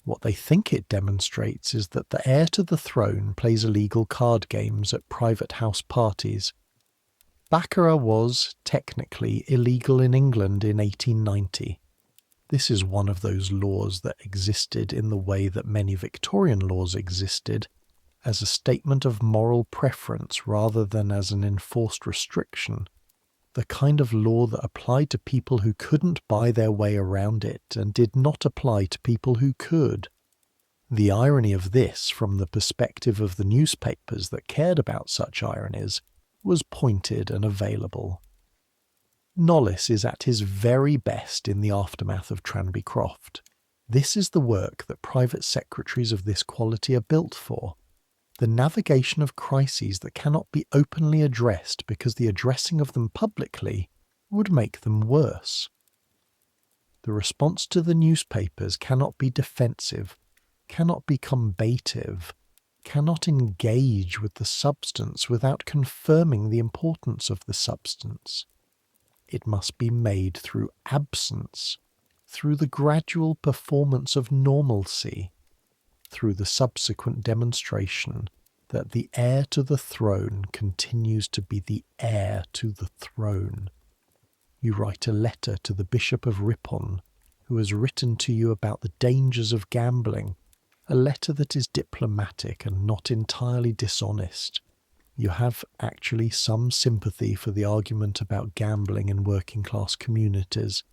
What they think it demonstrates is that the heir to the throne plays illegal card games at private house parties. Baccarat was, technically, illegal in England in 1890. This is one of those laws that existed in the way that many Victorian laws existed, as a statement of moral preference rather than as an enforced restriction. The kind of law that applied to people who couldn't buy their way around it and did not apply to people who could. The irony of this, from the perspective of the newspapers that cared about such ironies, was pointed and available. Knollys is at his very best in the aftermath of Tranby Croft. This is the work that private secretaries of this quality are built for. The navigation of crises that cannot be openly addressed because the addressing of them publicly would make them worse. The response to the newspapers cannot be defensive, cannot be combative, cannot engage with the substance without confirming the importance of the substance. It must be made through absence, through the gradual performance of normalcy, through the subsequent demonstration that the heir to the throne continues to be the heir to the throne. You write a letter to the Bishop of Ripon, who has written to you about the dangers of gambling, a letter that is diplomatic and not entirely dishonest. You have actually some sympathy for the argument about gambling in working-class communities,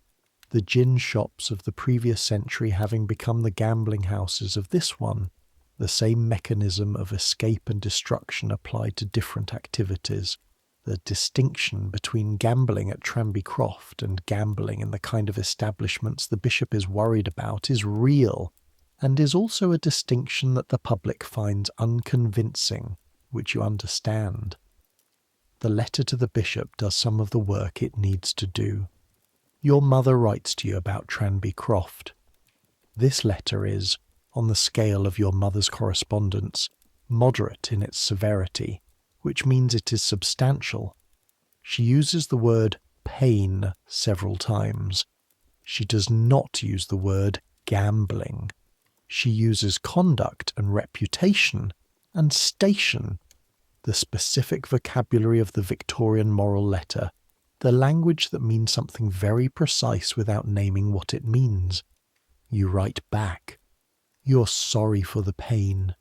the gin shops of the previous century having become the gambling houses of this one, the same mechanism of escape and destruction applied to different activities. The distinction between gambling at Tranby Croft and gambling in the kind of establishments the bishop is worried about is real, and is also a distinction that the public finds unconvincing, which you understand. The letter to the bishop does some of the work it needs to do. Your mother writes to you about Tranby Croft. This letter is, on the scale of your mother's correspondence, moderate in its severity, which means it is substantial. She uses the word pain several times. She does not use the word gambling. She uses conduct and reputation and station, the specific vocabulary of the Victorian moral letter, the language that means something very precise without naming what it means. You write back. You're sorry for the pain.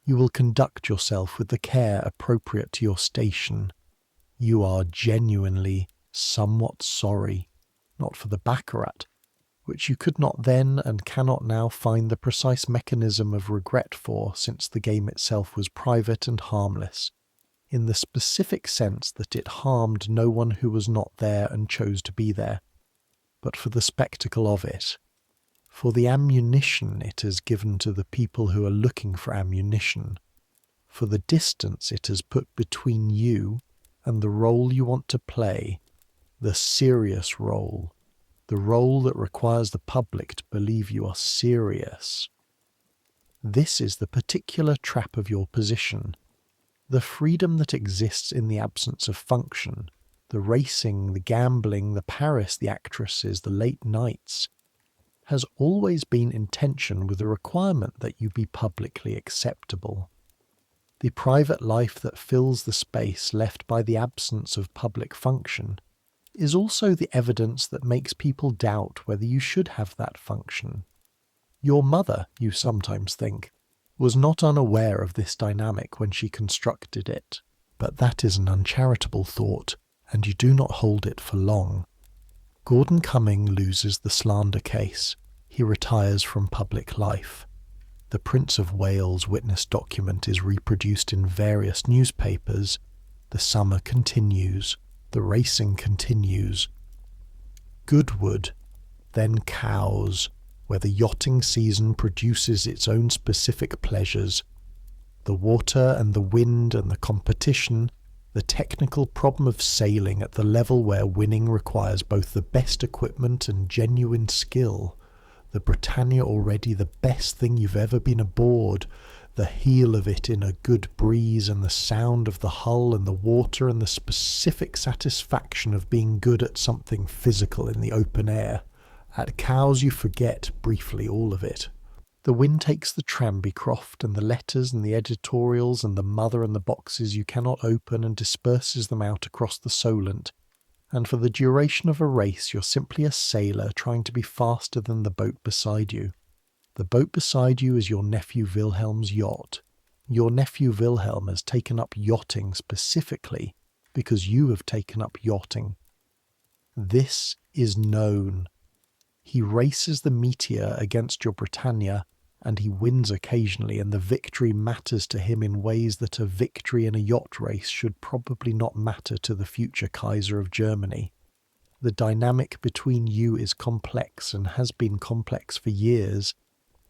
You will conduct yourself with the care appropriate to your station. You are genuinely somewhat sorry, not for the baccarat, which you could not then and cannot now find the precise mechanism of regret for, since the game itself was private and harmless, in the specific sense that it harmed no one who was not there and chose to be there, but for the spectacle of it, for the ammunition it has given to the people who are looking for ammunition, for the distance it has put between you and the role you want to play, the serious role, the role that requires the public to believe you are serious. This is the particular trap of your position. The freedom that exists in the absence of function, the racing, the gambling, the Paris, the actresses, the late nights, has always been in tension with the requirement that you be publicly acceptable. The private life that fills the space left by the absence of public function is also the evidence that makes people doubt whether you should have that function. Your mother, you sometimes think, was not unaware of this dynamic when she constructed it. But that is an uncharitable thought, and you do not hold it for long. Gordon Cumming loses the slander case. He retires from public life. The Prince of Wales witness document is reproduced in various newspapers. The summer continues. The racing continues. Goodwood, then Cowes, where the yachting season produces its own specific pleasures. The water and the wind and the competition, the technical problem of sailing at the level where winning requires both the best equipment and genuine skill. The Britannia already the best thing you've ever been aboard, the heel of it in a good breeze and the sound of the hull and the water and the specific satisfaction of being good at something physical in the open air. At Cowes you forget briefly all of it. The wind takes the Tranbycroft and the letters and the editorials and the mother and the boxes you cannot open and disperses them out across the Solent, and for the duration of a race you're simply a sailor trying to be faster than the boat beside you. The boat beside you is your nephew Wilhelm's yacht. Your nephew Wilhelm has taken up yachting specifically because you have taken up yachting. This is known. He races the Meteor against your Britannia, and he wins occasionally, and the victory matters to him in ways that a victory in a yacht race should probably not matter to the future Kaiser of Germany. The dynamic between you is complex and has been complex for years.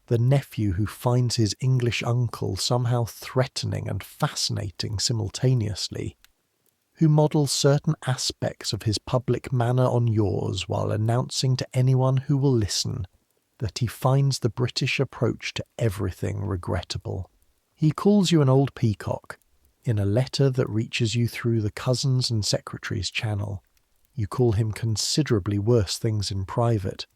The nephew who finds his English uncle somehow threatening and fascinating simultaneously, who models certain aspects of his public manner on yours while announcing to anyone who will listen that he finds the British approach to everything regrettable. He calls you an old peacock in a letter that reaches you through the cousins and secretaries channel. You call him considerably worse things in private.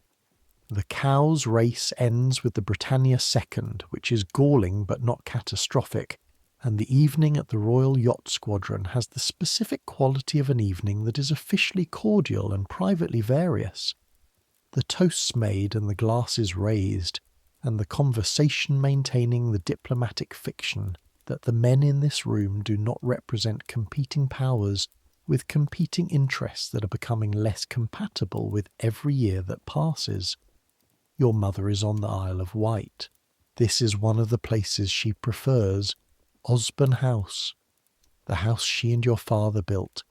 The Cowes race ends with the Britannia second, which is galling but not catastrophic, and the evening at the Royal Yacht Squadron has the specific quality of an evening that is officially cordial and privately various. The toasts made and the glasses raised, and the conversation maintaining the diplomatic fiction that the men in this room do not represent competing powers with competing interests that are becoming less compatible with every year that passes. Your mother is on the Isle of Wight. This is one of the places she prefers, Osborne House, the house she and your father built,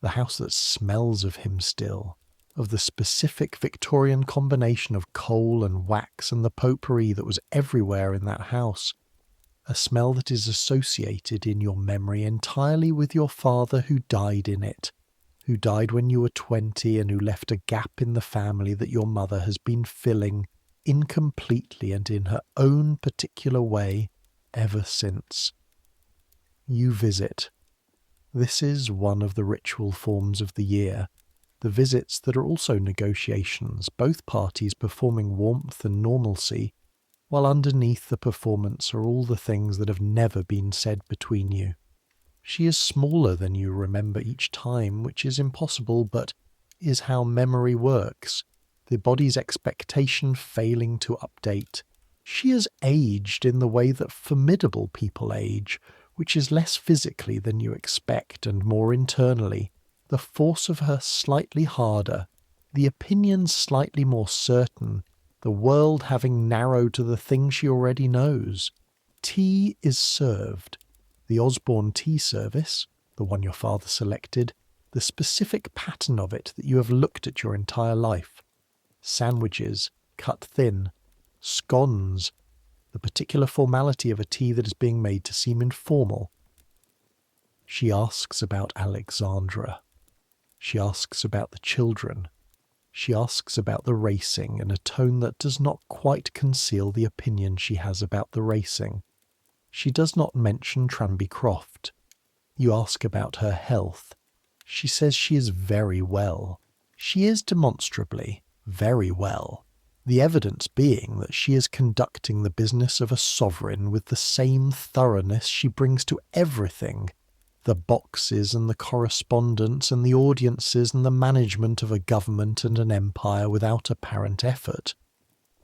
the house that smells of him still, of the specific Victorian combination of coal and wax and the potpourri that was everywhere in that house, a smell that is associated in your memory entirely with your father who died in it, who died when you were 20 and who left a gap in the family that your mother has been filling incompletely and in her own particular way ever since. You visit. This is one of the ritual forms of the year. The visits that are also negotiations, both parties performing warmth and normalcy, while underneath the performance are all the things that have never been said between you. She is smaller than you remember each time, which is impossible, but is how memory works, the body's expectation failing to update. She has aged in the way that formidable people age, which is less physically than you expect and more internally. The force of her slightly harder, the opinions slightly more certain, the world having narrowed to the thing she already knows. Tea is served. The Osborne tea service, the one your father selected, the specific pattern of it that you have looked at your entire life. Sandwiches, cut thin, scones, the particular formality of a tea that is being made to seem informal. She asks about Alexandra. She asks about the children. She asks about the racing in a tone that does not quite conceal the opinion she has about the racing. She does not mention Tranbycroft. You ask about her health. She says she is very well. She is demonstrably very well. The evidence being that she is conducting the business of a sovereign with the same thoroughness she brings to everything. The boxes and the correspondence and the audiences and the management of a government and an empire without apparent effort.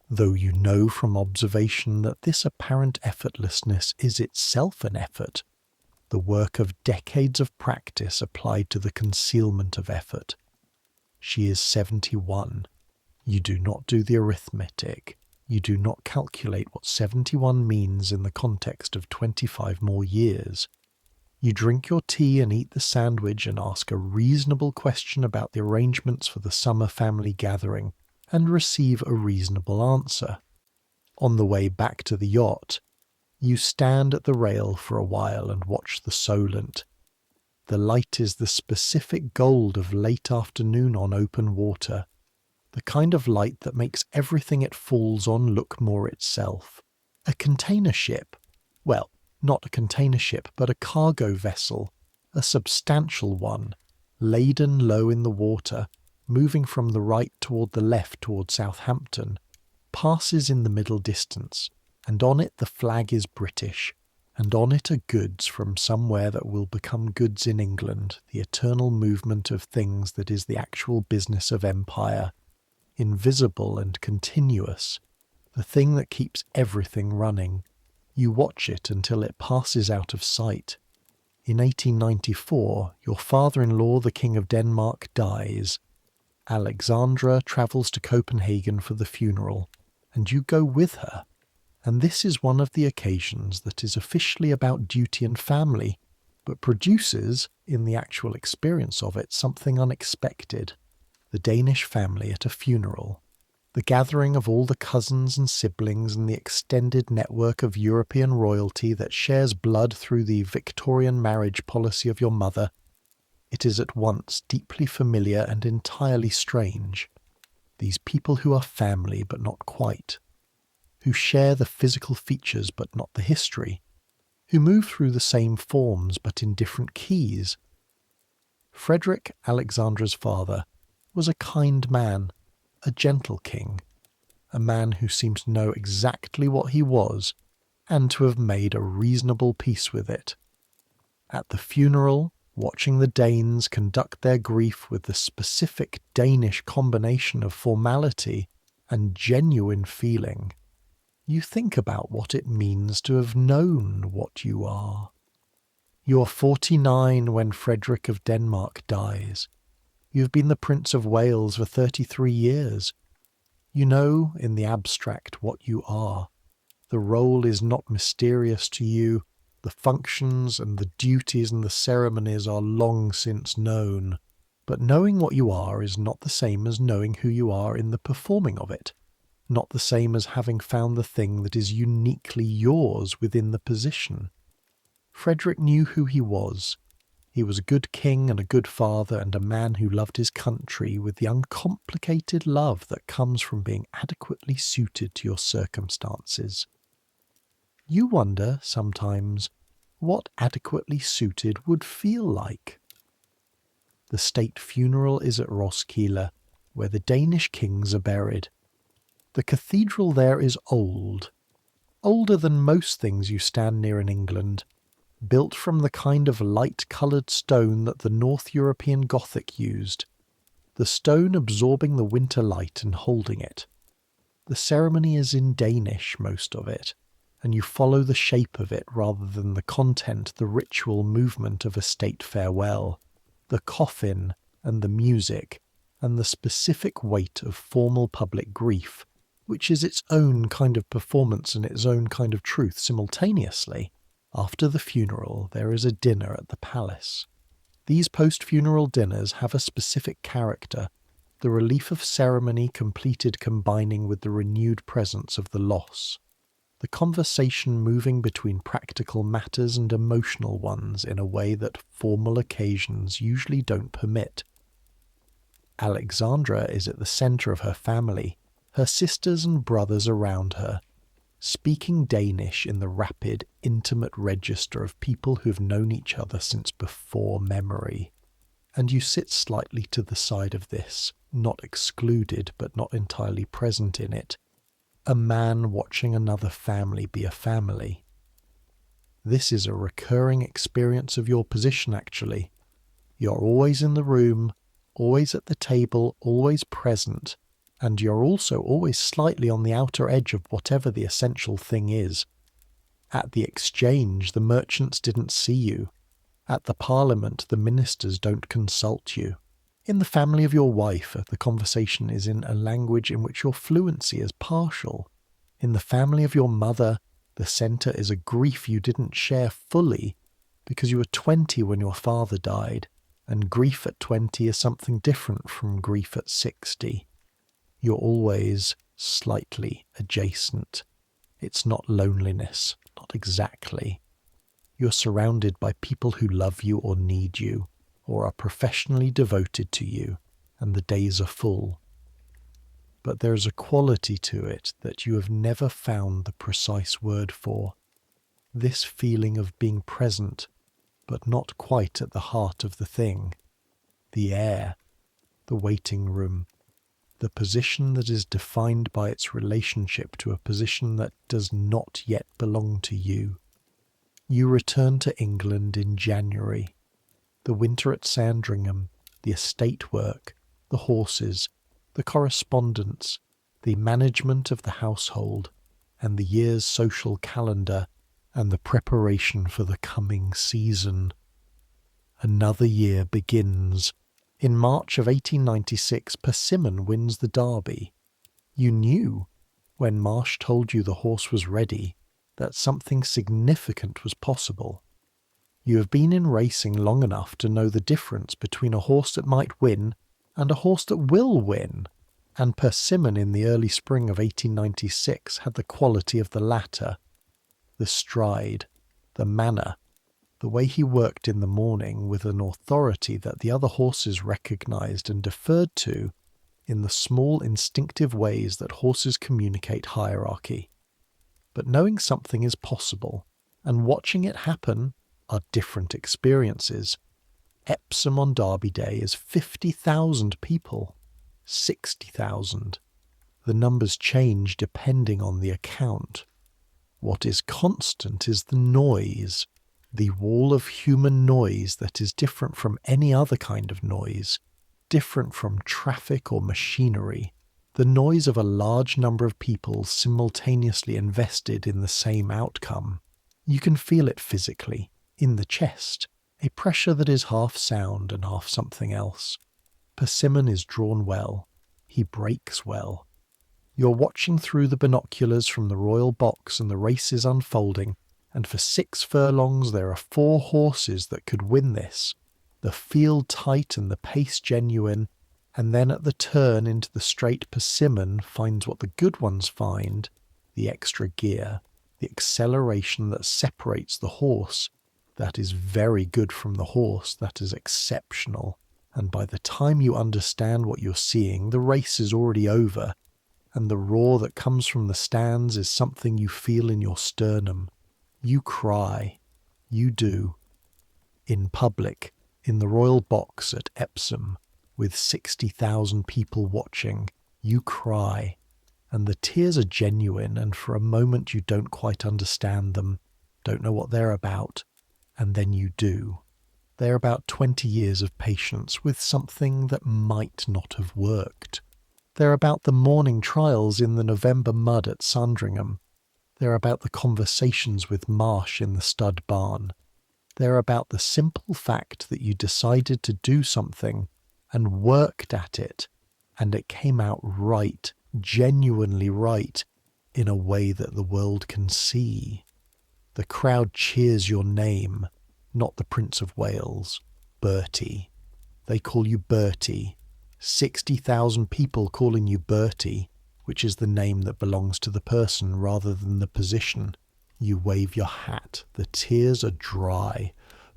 Though you know from observation that this apparent effortlessness is itself an effort. the work of decades of practice applied to the concealment of effort. She is 71. You do not do the arithmetic. You do not calculate what 71 means in the context of 25 more years. You drink your tea and eat the sandwich and ask a reasonable question about the arrangements for the summer family gathering and receive a reasonable answer. On the way back to the yacht, you stand at the rail for a while and watch the Solent. The light is the specific gold of late afternoon on open water, the kind of light that makes everything it falls on look more itself. A container ship, well, not a container ship, but a cargo vessel, a substantial one, laden low in the water, moving from the right toward the left toward Southampton, passes in the middle distance, and on it the flag is British, and on it are goods from somewhere that will become goods in England, the eternal movement of things that is the actual business of empire, invisible and continuous, the thing that keeps everything running. You watch it until it passes out of sight. In 1894, your father-in-law, the King of Denmark, dies. Alexandra travels to Copenhagen for the funeral, and you go with her. And this is one of the occasions that is officially about duty and family, but produces, in the actual experience of it, something unexpected. The Danish family at a funeral. The gathering of all the cousins and siblings and the extended network of European royalty that shares blood through the Victorian marriage policy of your mother. It is at once deeply familiar and entirely strange. These people who are family but not quite, who share the physical features but not the history, who move through the same forms but in different keys. Frederick, Alexandra's father, was a kind man, a gentle king, a man who seemed to know exactly what he was and to have made a reasonable peace with it. At the funeral, watching the Danes conduct their grief with the specific Danish combination of formality and genuine feeling, you think about what it means to have known what you are. You are 49 when Frederick of Denmark dies. You have been the Prince of Wales for 33 years. You know, in the abstract, what you are. The role is not mysterious to you. The functions and the duties and the ceremonies are long since known. But knowing what you are is not the same as knowing who you are in the performing of it. Not the same as having found the thing that is uniquely yours within the position. Frederick knew who he was. He was a good king and a good father and a man who loved his country with the uncomplicated love that comes from being adequately suited to your circumstances. You wonder, sometimes, what adequately suited would feel like. The state funeral is at Roskilde, where the Danish kings are buried. The cathedral there is old, older than most things you stand near in England, built from the kind of light-coloured stone that the North European Gothic used, the stone absorbing the winter light and holding it. The ceremony is in Danish, most of it, and you follow the shape of it rather than the content, the ritual movement of a state farewell, the coffin and the music, and the specific weight of formal public grief, which is its own kind of performance and its own kind of truth simultaneously. After the funeral, there is a dinner at the palace. These post-funeral dinners have a specific character, the relief of ceremony completed combining with the renewed presence of the loss, the conversation moving between practical matters and emotional ones in a way that formal occasions usually don't permit. Alexandra is at the centre of her family, her sisters and brothers around her, speaking Danish in the rapid, intimate register of people who've known each other since before memory. And you sit slightly to the side of this, not excluded but not entirely present in it, a man watching another family be a family. This is a recurring experience of your position, actually. You're always in the room, always at the table, always present, and you're also always slightly on the outer edge of whatever the essential thing is. At the exchange, the merchants didn't see you. At the Parliament, the ministers don't consult you. In the family of your wife, the conversation is in a language in which your fluency is partial. In the family of your mother, the centre is a grief you didn't share fully because you were 20 when your father died, and grief at 20 is something different from grief at 60. You're always slightly adjacent. It's not loneliness, not exactly. You're surrounded by people who love you or need you, or are professionally devoted to you, and the days are full. But there is a quality to it that you have never found the precise word for. This feeling of being present, but not quite at the heart of the thing. The air, the waiting room, the position that is defined by its relationship to a position that does not yet belong to you. You return to England in January. The winter at Sandringham, the estate work, the horses, the correspondence, the management of the household, and the year's social calendar, and the preparation for the coming season. Another year begins. In March of 1896, Persimmon wins the Derby. You knew, when Marsh told you the horse was ready, that something significant was possible. You have been in racing long enough to know the difference between a horse that might win and a horse that will win, and Persimmon in the early spring of 1896 had the quality of the latter. The stride, the manner, the way he worked in the morning with an authority that the other horses recognised and deferred to in the small instinctive ways that horses communicate hierarchy. But knowing something is possible and watching it happen are different experiences. Epsom on Derby Day is 50,000 people, 60,000. The numbers change depending on the account. What is constant is the noise, the wall of human noise that is different from any other kind of noise, different from traffic or machinery, the noise of a large number of people simultaneously invested in the same outcome. You can feel it physically, in the chest, a pressure that is half sound and half something else. Persimmon is drawn well. He breaks well. You're watching through the binoculars from the royal box and the race is unfolding, and for 6 furlongs there are 4 horses that could win this. The field tight and the pace genuine, and then at the turn into the straight Persimmon finds what the good ones find, the extra gear, the acceleration that separates the horse. That is very good from the horse, that is exceptional, and by the time you understand what you're seeing, the race is already over, and the roar that comes from the stands is something you feel in your sternum. You cry. You do. In public, in the royal box at Epsom, with 60,000 people watching, you cry, and the tears are genuine, and for a moment you don't quite understand them, don't know what they're about, and then you do. They're about 20 years of patience with something that might not have worked. They're about the morning trials in the November mud at Sandringham. They're about the conversations with Marsh in the stud barn. They're about the simple fact that you decided to do something and worked at it, and it came out right, genuinely right, in a way that the world can see. The crowd cheers your name, not the Prince of Wales, Bertie. They call you Bertie. 60,000 people calling you Bertie, which is the name that belongs to the person rather than the position. You wave your hat. The tears are dry.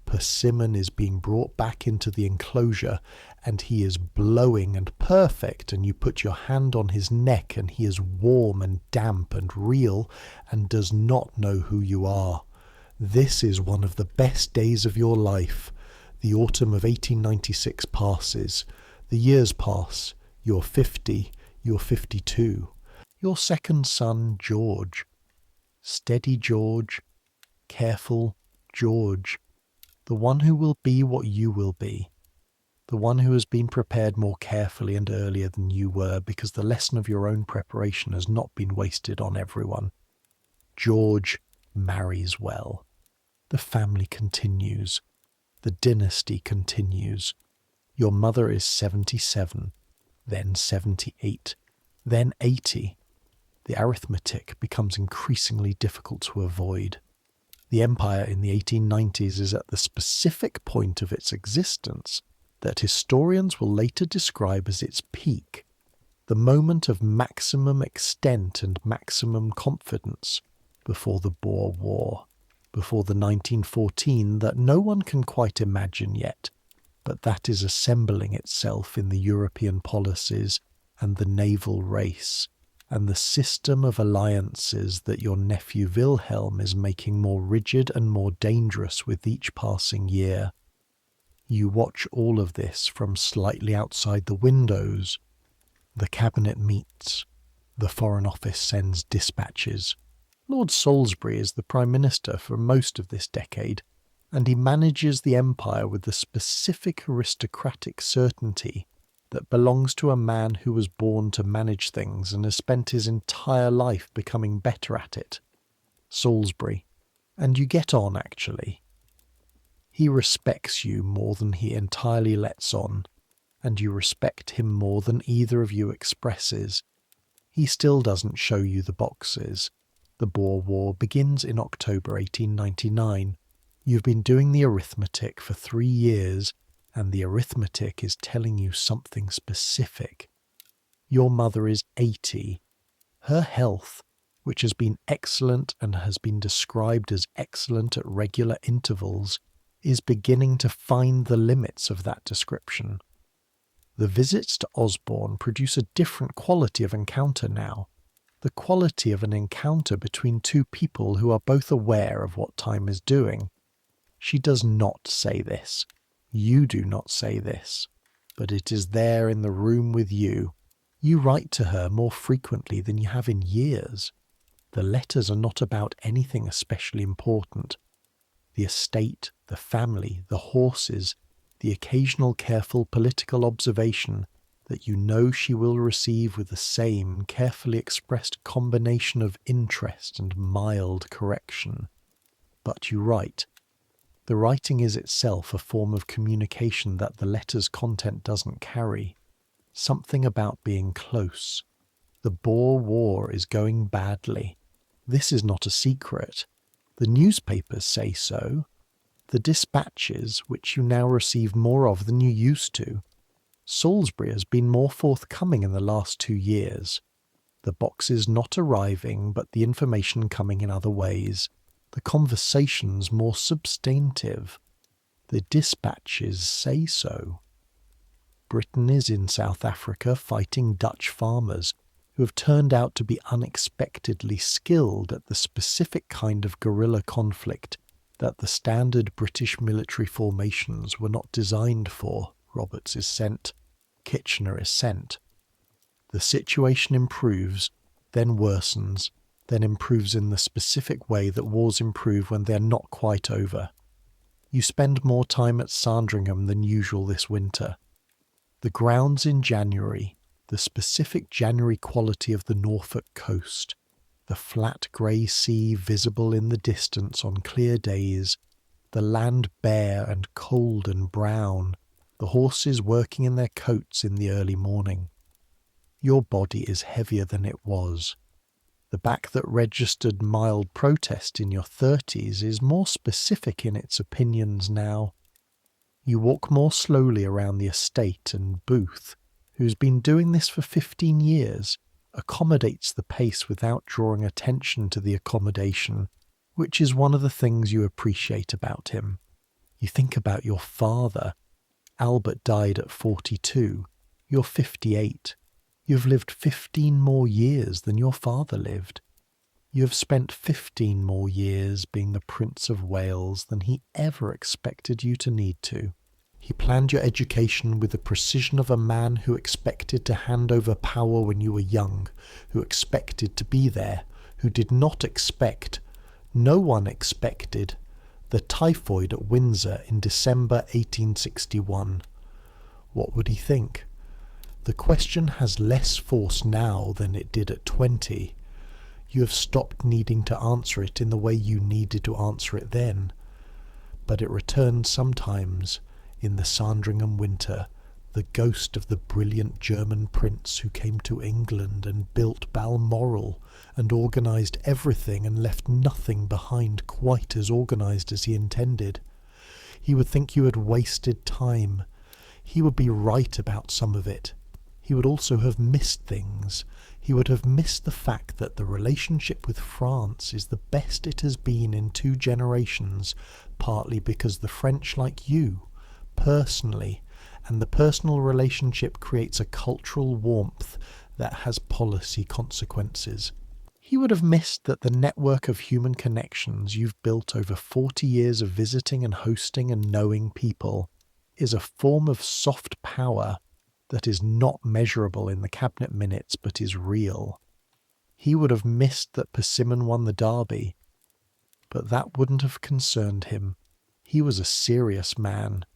Persimmon is being brought back into the enclosure, and he is blowing and perfect, and you put your hand on his neck, and he is warm and damp and real, and does not know who you are. This is one of the best days of your life. The autumn of 1896 passes. The years pass. You're 50. You're 52. Your second son, George. Steady George. Careful George. The one who will be what you will be. The one who has been prepared more carefully and earlier than you were, because the lesson of your own preparation has not been wasted on everyone. George marries well. The family continues. The dynasty continues. Your mother is 77, then 78, then 80. The arithmetic becomes increasingly difficult to avoid. The empire in the 1890s is at the specific point of its existence that historians will later describe as its peak, the moment of maximum extent and maximum confidence before the Boer War, before the 1914 that no one can quite imagine yet, but that is assembling itself in the European policies and the naval race, and the system of alliances that your nephew Wilhelm is making more rigid and more dangerous with each passing year. You watch all of this from slightly outside the windows. The cabinet meets. The Foreign Office sends dispatches. Lord Salisbury is the Prime Minister for most of this decade, and he manages the empire with the specific aristocratic certainty that belongs to a man who was born to manage things and has spent his entire life becoming better at it. Salisbury. And you get on, actually. He respects you more than he entirely lets on, and you respect him more than either of you expresses. He still doesn't show you the boxes. The Boer War begins in October 1899. You've been doing the arithmetic for 3 years, and the arithmetic is telling you something specific. Your mother is 80. Her health, which has been excellent and has been described as excellent at regular intervals, is beginning to find the limits of that description. The visits to Osborne produce a different quality of encounter now, the quality of an encounter between two people who are both aware of what time is doing. She does not say this. You do not say this. But it is there in the room with you. You write to her more frequently than you have in years. The letters are not about anything especially important. The estate, the family, the horses, the occasional careful political observation that you know she will receive with the same carefully expressed combination of interest and mild correction. But you write. The writing is itself a form of communication that the letter's content doesn't carry. Something about being close. The Boer War is going badly. This is not a secret. The newspapers say so. The dispatches, which you now receive more of than you used to. Salisbury has been more forthcoming in the last 2 years. The boxes not arriving, but the information coming in other ways. The conversations more substantive. The dispatches say so. Britain is in South Africa fighting Dutch farmers who have turned out to be unexpectedly skilled at the specific kind of guerrilla conflict that the standard British military formations were not designed for. Roberts is sent. Kitchener is sent. The situation improves, then worsens, then improves in the specific way that wars improve when they are not quite over. You spend more time at Sandringham than usual this winter. The grounds in January, the specific January quality of the Norfolk coast, the flat grey sea visible in the distance on clear days, the land bare and cold and brown, the horses working in their coats in the early morning. Your body is heavier than it was. The back that registered mild protest in your 30s is more specific in its opinions now. You walk more slowly around the estate, and Booth, who's been doing this for 15 years, accommodates the pace without drawing attention to the accommodation, which is one of the things you appreciate about him. You think about your father. Albert died at 42. You're 58. You've lived 15 more years than your father lived. You have spent 15 more years being the Prince of Wales than he ever expected you to need to. He planned your education with the precision of a man who expected to hand over power when you were young, who expected to be there, who did not expect, no one expected, the typhoid at Windsor in December 1861. What would he think? The question has less force now than it did at 20. You have stopped needing to answer it in the way you needed to answer it then. But it returned sometimes in the Sandringham winter, the ghost of the brilliant German prince who came to England and built Balmoral and organised everything and left nothing behind quite as organised as he intended. He would think you had wasted time. He would be right about some of it. He would also have missed things. He would have missed the fact that the relationship with France is the best it has been in 2 generations, partly because the French like you, personally, and the personal relationship creates a cultural warmth that has policy consequences. He would have missed that the network of human connections you've built over 40 years of visiting and hosting and knowing people is a form of soft power that is not measurable in the cabinet minutes but is real. He would have missed that Persimmon won the Derby, but that wouldn't have concerned him. He was a serious man.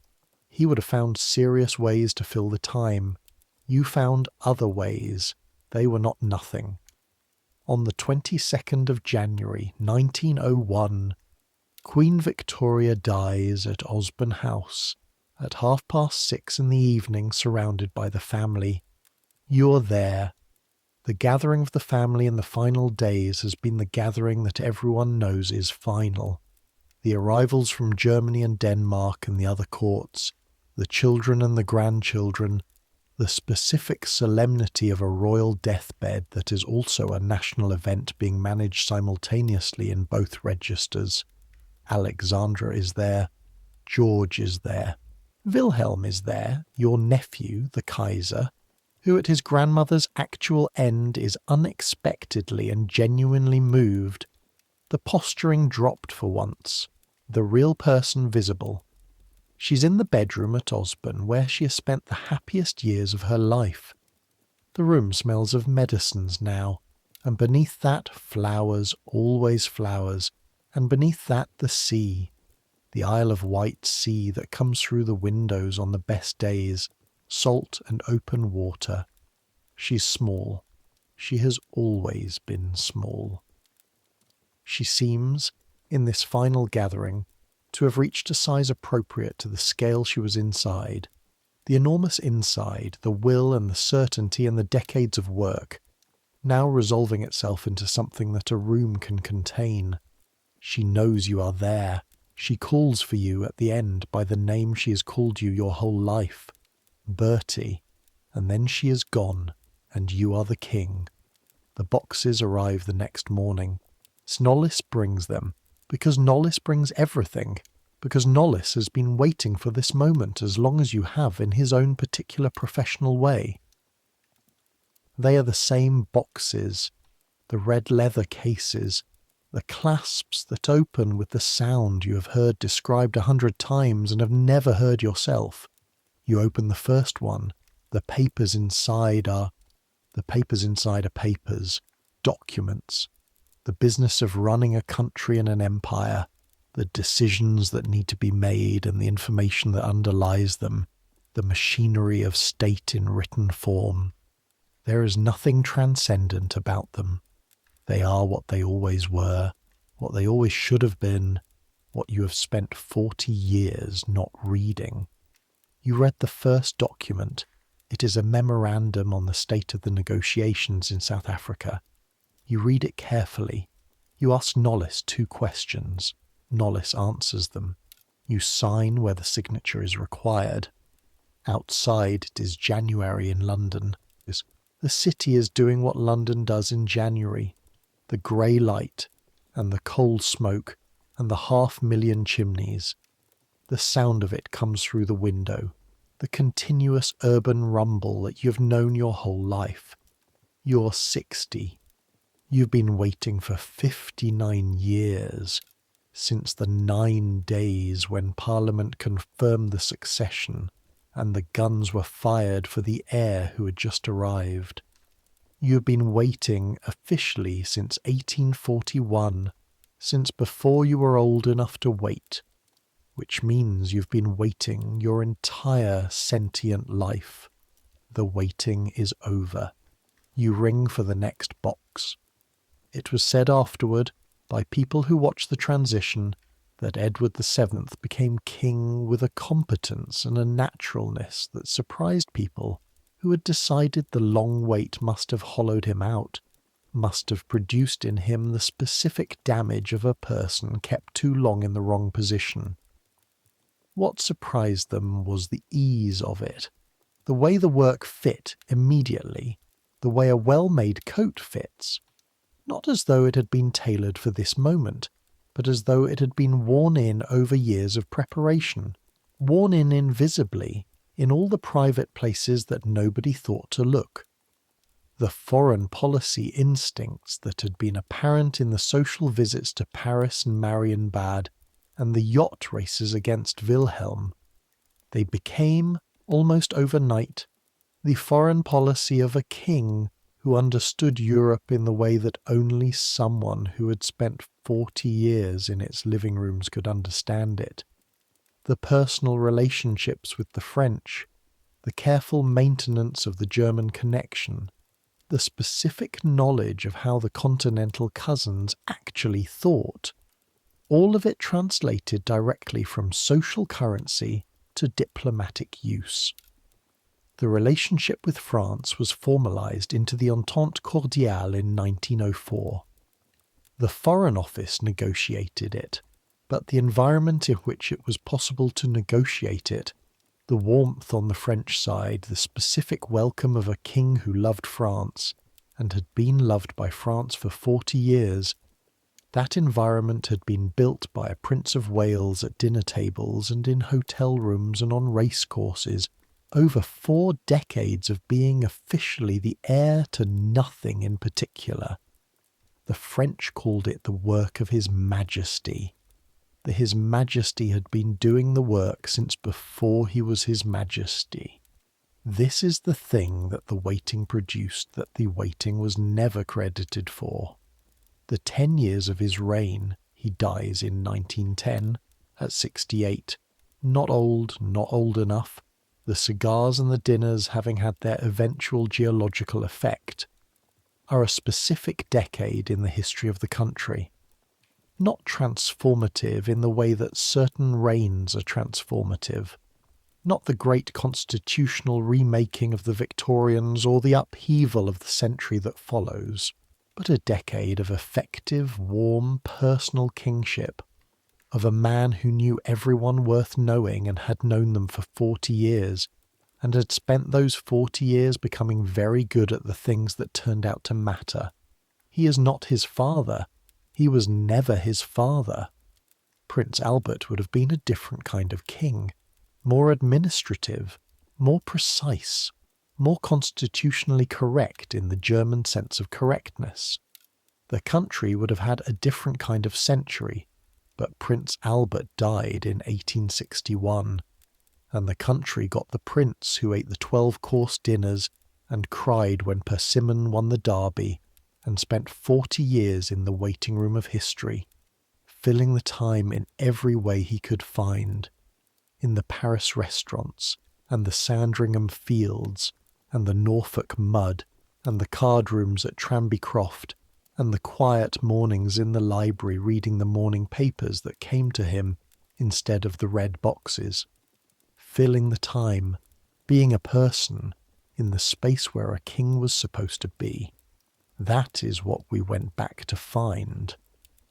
He would have found serious ways to fill the time. You found other ways. They were not nothing. On the 22nd of January 1901, Queen Victoria dies at Osborne House at 6:30 in the evening, surrounded by the family. You're there. The gathering of the family in the final days has been the gathering that everyone knows is final. The arrivals from Germany and Denmark and the other courts, the children and the grandchildren, the specific solemnity of a royal deathbed that is also a national event being managed simultaneously in both registers. Alexandra is there. George is there. Wilhelm is there, your nephew, the Kaiser, who at his grandmother's actual end is unexpectedly and genuinely moved. The posturing dropped for once, the real person visible. She's in the bedroom at Osborne, where she has spent the happiest years of her life. The room smells of medicines now, and beneath that flowers, always flowers, and beneath that the sea, the Isle of Wight sea that comes through the windows on the best days, salt and open water. She's small. She has always been small. She seems, in this final gathering, to have reached a size appropriate to the scale she was inside. The enormous inside, the will and the certainty and the decades of work, now resolving itself into something that a room can contain. She knows you are there. She calls for you at the end by the name she has called you your whole life, Bertie, and then she is gone, and you are the king. The boxes arrive the next morning. Knollys brings them, because Knollys brings everything, because Knollys has been waiting for this moment as long as you have in his own particular professional way. They are the same boxes, the red leather cases, the clasps that open with the sound you have heard described 100 times and have never heard yourself. You open the first one. The papers inside are papers, documents, the business of running a country and an empire, the decisions that need to be made and the information that underlies them, the machinery of state in written form. There is nothing transcendent about them. They are what they always were, what they always should have been, what you have spent 40 years not reading. You read the first document. It is a memorandum on the state of the negotiations in South Africa. You read it carefully. You ask Knollys 2 questions. Knollys answers them. You sign where the signature is required. Outside it is January in London. The city is doing what London does in January. The grey light, and the coal smoke, and the 500,000 chimneys. The sound of it comes through the window, the continuous urban rumble that you've known your whole life. You're 60. You've been waiting for 59 years, since the 9 days when Parliament confirmed the succession, and the guns were fired for the heir who had just arrived. You've been waiting officially since 1841, since before you were old enough to wait, which means you've been waiting your entire sentient life. The waiting is over. You ring for the next box. It was said afterward, by people who watched the transition, that Edward VII became king with a competence and a naturalness that surprised people who had decided the long wait must have hollowed him out, must have produced in him the specific damage of a person kept too long in the wrong position. What surprised them was the ease of it, the way the work fit immediately, the way a well-made coat fits, not as though it had been tailored for this moment, but as though it had been worn in over years of preparation, worn in invisibly in all the private places that nobody thought to look. The foreign policy instincts that had been apparent in the social visits to Paris and Marienbad and the yacht races against Wilhelm, they became, almost overnight, the foreign policy of a king who understood Europe in the way that only someone who had spent 40 years in its living rooms could understand it. The personal relationships with the French, the careful maintenance of the German connection, the specific knowledge of how the continental cousins actually thought, all of it translated directly from social currency to diplomatic use. The relationship with France was formalised into the Entente Cordiale in 1904. The Foreign Office negotiated it, but the environment in which it was possible to negotiate it, the warmth on the French side, the specific welcome of a king who loved France and had been loved by France for 40 years, that environment had been built by a Prince of Wales at dinner tables and in hotel rooms and on race courses, over 4 decades of being officially the heir to nothing in particular. The French called it the work of His Majesty. His Majesty had been doing the work since before he was His Majesty. This is the thing that the waiting produced that the waiting was never credited for. The 10 years of his reign, he dies in 1910, at 68, not old enough, the cigars and the dinners having had their eventual geological effect, are a specific decade in the history of the country. Not transformative in the way that certain reigns are transformative, not the great constitutional remaking of the Victorians or the upheaval of the century that follows, but a decade of effective, warm, personal kingship, of a man who knew everyone worth knowing and had known them for 40 years, and had spent those 40 years becoming very good at the things that turned out to matter. He is not his father. He was never his father. Prince Albert would have been a different kind of king, more administrative, more precise, more constitutionally correct in the German sense of correctness. The country would have had a different kind of century, but Prince Albert died in 1861, and the country got the prince who ate the 12-course dinners and cried when Persimmon won the Derby, and spent 40 years in the waiting room of history, filling the time in every way he could find, in the Paris restaurants, and the Sandringham fields, and the Norfolk mud, and the card rooms at Tranby Croft, and the quiet mornings in the library reading the morning papers that came to him instead of the red boxes, filling the time, being a person, in the space where a king was supposed to be. That is what we went back to find.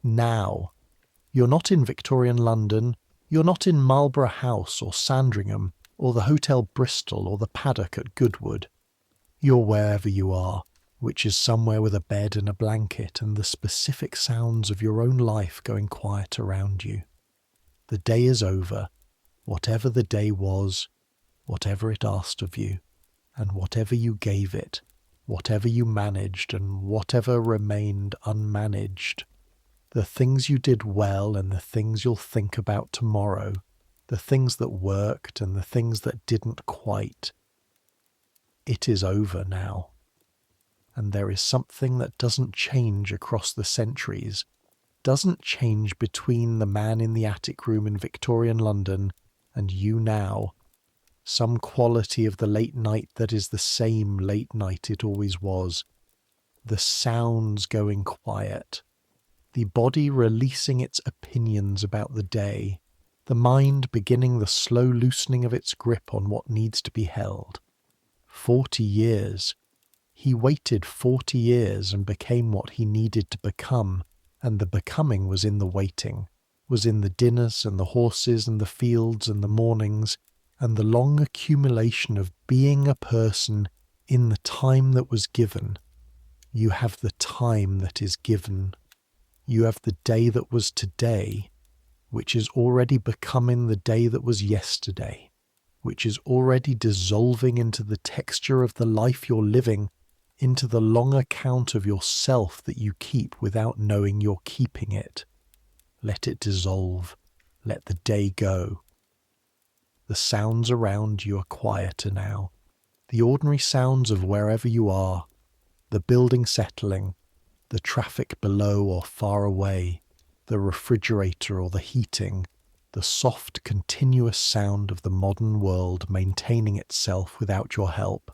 Now, you're not in Victorian London, you're not in Marlborough House or Sandringham or the Hotel Bristol or the Paddock at Goodwood. You're wherever you are, which is somewhere with a bed and a blanket and the specific sounds of your own life going quiet around you. The day is over, whatever the day was, whatever it asked of you, and whatever you gave it, whatever you managed and whatever remained unmanaged. The things you did well and the things you'll think about tomorrow, the things that worked and the things that didn't quite. It is over now. And there is something that doesn't change across the centuries, doesn't change between the man in the attic room in Victorian London and you now. Some quality of the late night that is the same late night it always was. The sounds going quiet. the body releasing its opinions about the day, the mind beginning the slow loosening of its grip on what needs to be held. 40 years. He waited 40 years and became what he needed to become, and the becoming was in the waiting, was in the dinners and the horses and the fields and the mornings, and the long accumulation of being a person in the time that was given. You have the time that is given. You have the day that was today, which is already becoming the day that was yesterday, which is already dissolving into the texture of the life you're living, into the long account of yourself that you keep without knowing you're keeping it. Let it dissolve. Let the day go. The sounds around you are quieter now. The ordinary sounds of wherever you are, the building settling, the traffic below or far away, the refrigerator or the heating, the soft, continuous sound of the modern world maintaining itself without your help.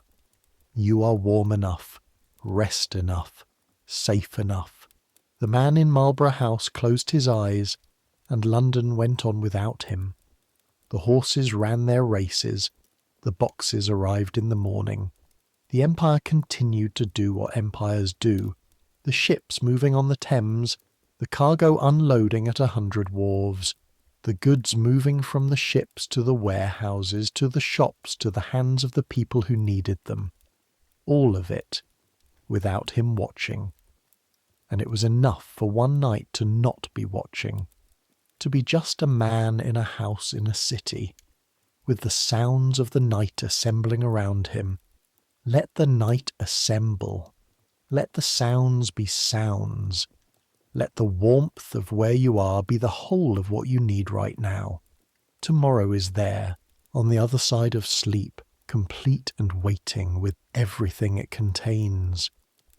You are warm enough, rest enough, safe enough. The man in Marlborough House closed his eyes, and London went on without him. The horses ran their races, the boxes arrived in the morning. The Empire continued to do what empires do, the ships moving on the Thames, the cargo unloading at 100 wharves, the goods moving from the ships to the warehouses, to the shops, to the hands of the people who needed them. All of it, without him watching. And it was enough for one night to not be watching, to be just a man in a house in a city, with the sounds of the night assembling around him. Let the night assemble. Let the sounds be sounds. Let the warmth of where you are be the whole of what you need right now. Tomorrow is there, on the other side of sleep, complete and waiting with everything it contains.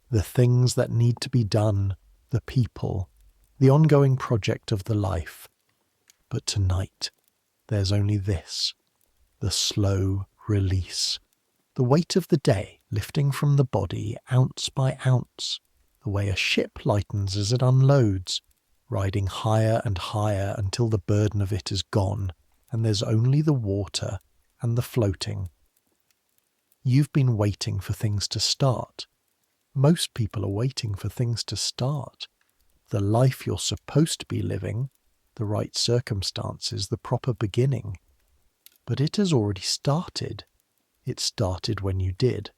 The things that need to be done, the people, the ongoing project of the life. But tonight, there's only this, the slow release. The weight of the day lifting from the body ounce by ounce, the way a ship lightens as it unloads, riding higher and higher until the burden of it is gone, and there's only the water and the floating. You've been waiting for things to start. Most people are waiting for things to start. The life you're supposed to be living, the right circumstances, the proper beginning. But it has already started. It started when you did.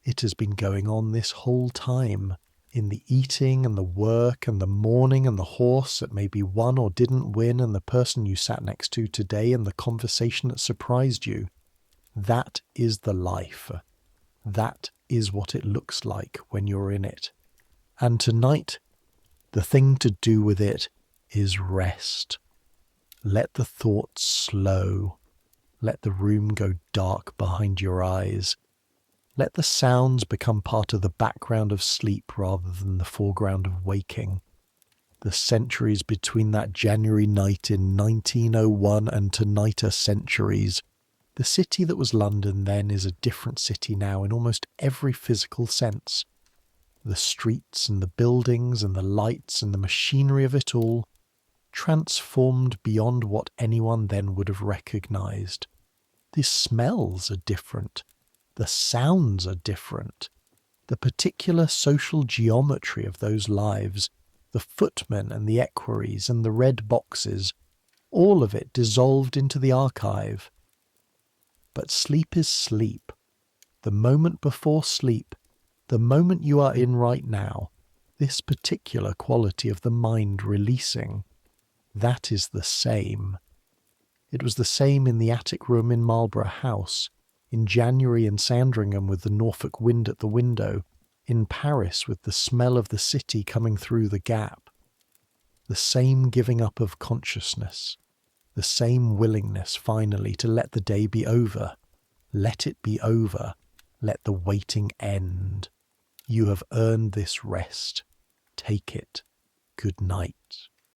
It has been going on this whole time, in the eating and the work and the morning and the horse that maybe won or didn't win and the person you sat next to today and the conversation that surprised you. That is the life. That is what it looks like when you're in it. And tonight, the thing to do with it is rest. Let the thoughts slow. Let the room go dark behind your eyes. Let the sounds become part of the background of sleep rather than the foreground of waking. The centuries between that January night in 1901 and tonight are centuries. The city that was London then is a different city now in almost every physical sense. The streets and the buildings and the lights and the machinery of it all transformed beyond what anyone then would have recognized. The smells are different. The sounds are different. The particular social geometry of those lives, the footmen and the equerries and the red boxes, all of it dissolved into the archive. But sleep is sleep. The moment before sleep, the moment you are in right now, this particular quality of the mind releasing, that is the same. It was the same in the attic room in Marlborough House, in January in Sandringham with the Norfolk wind at the window, in Paris with the smell of the city coming through the gap. The same giving up of consciousness, the same willingness finally to let the day be over. Let it be over. Let the waiting end. You have earned this rest. Take it. Good night.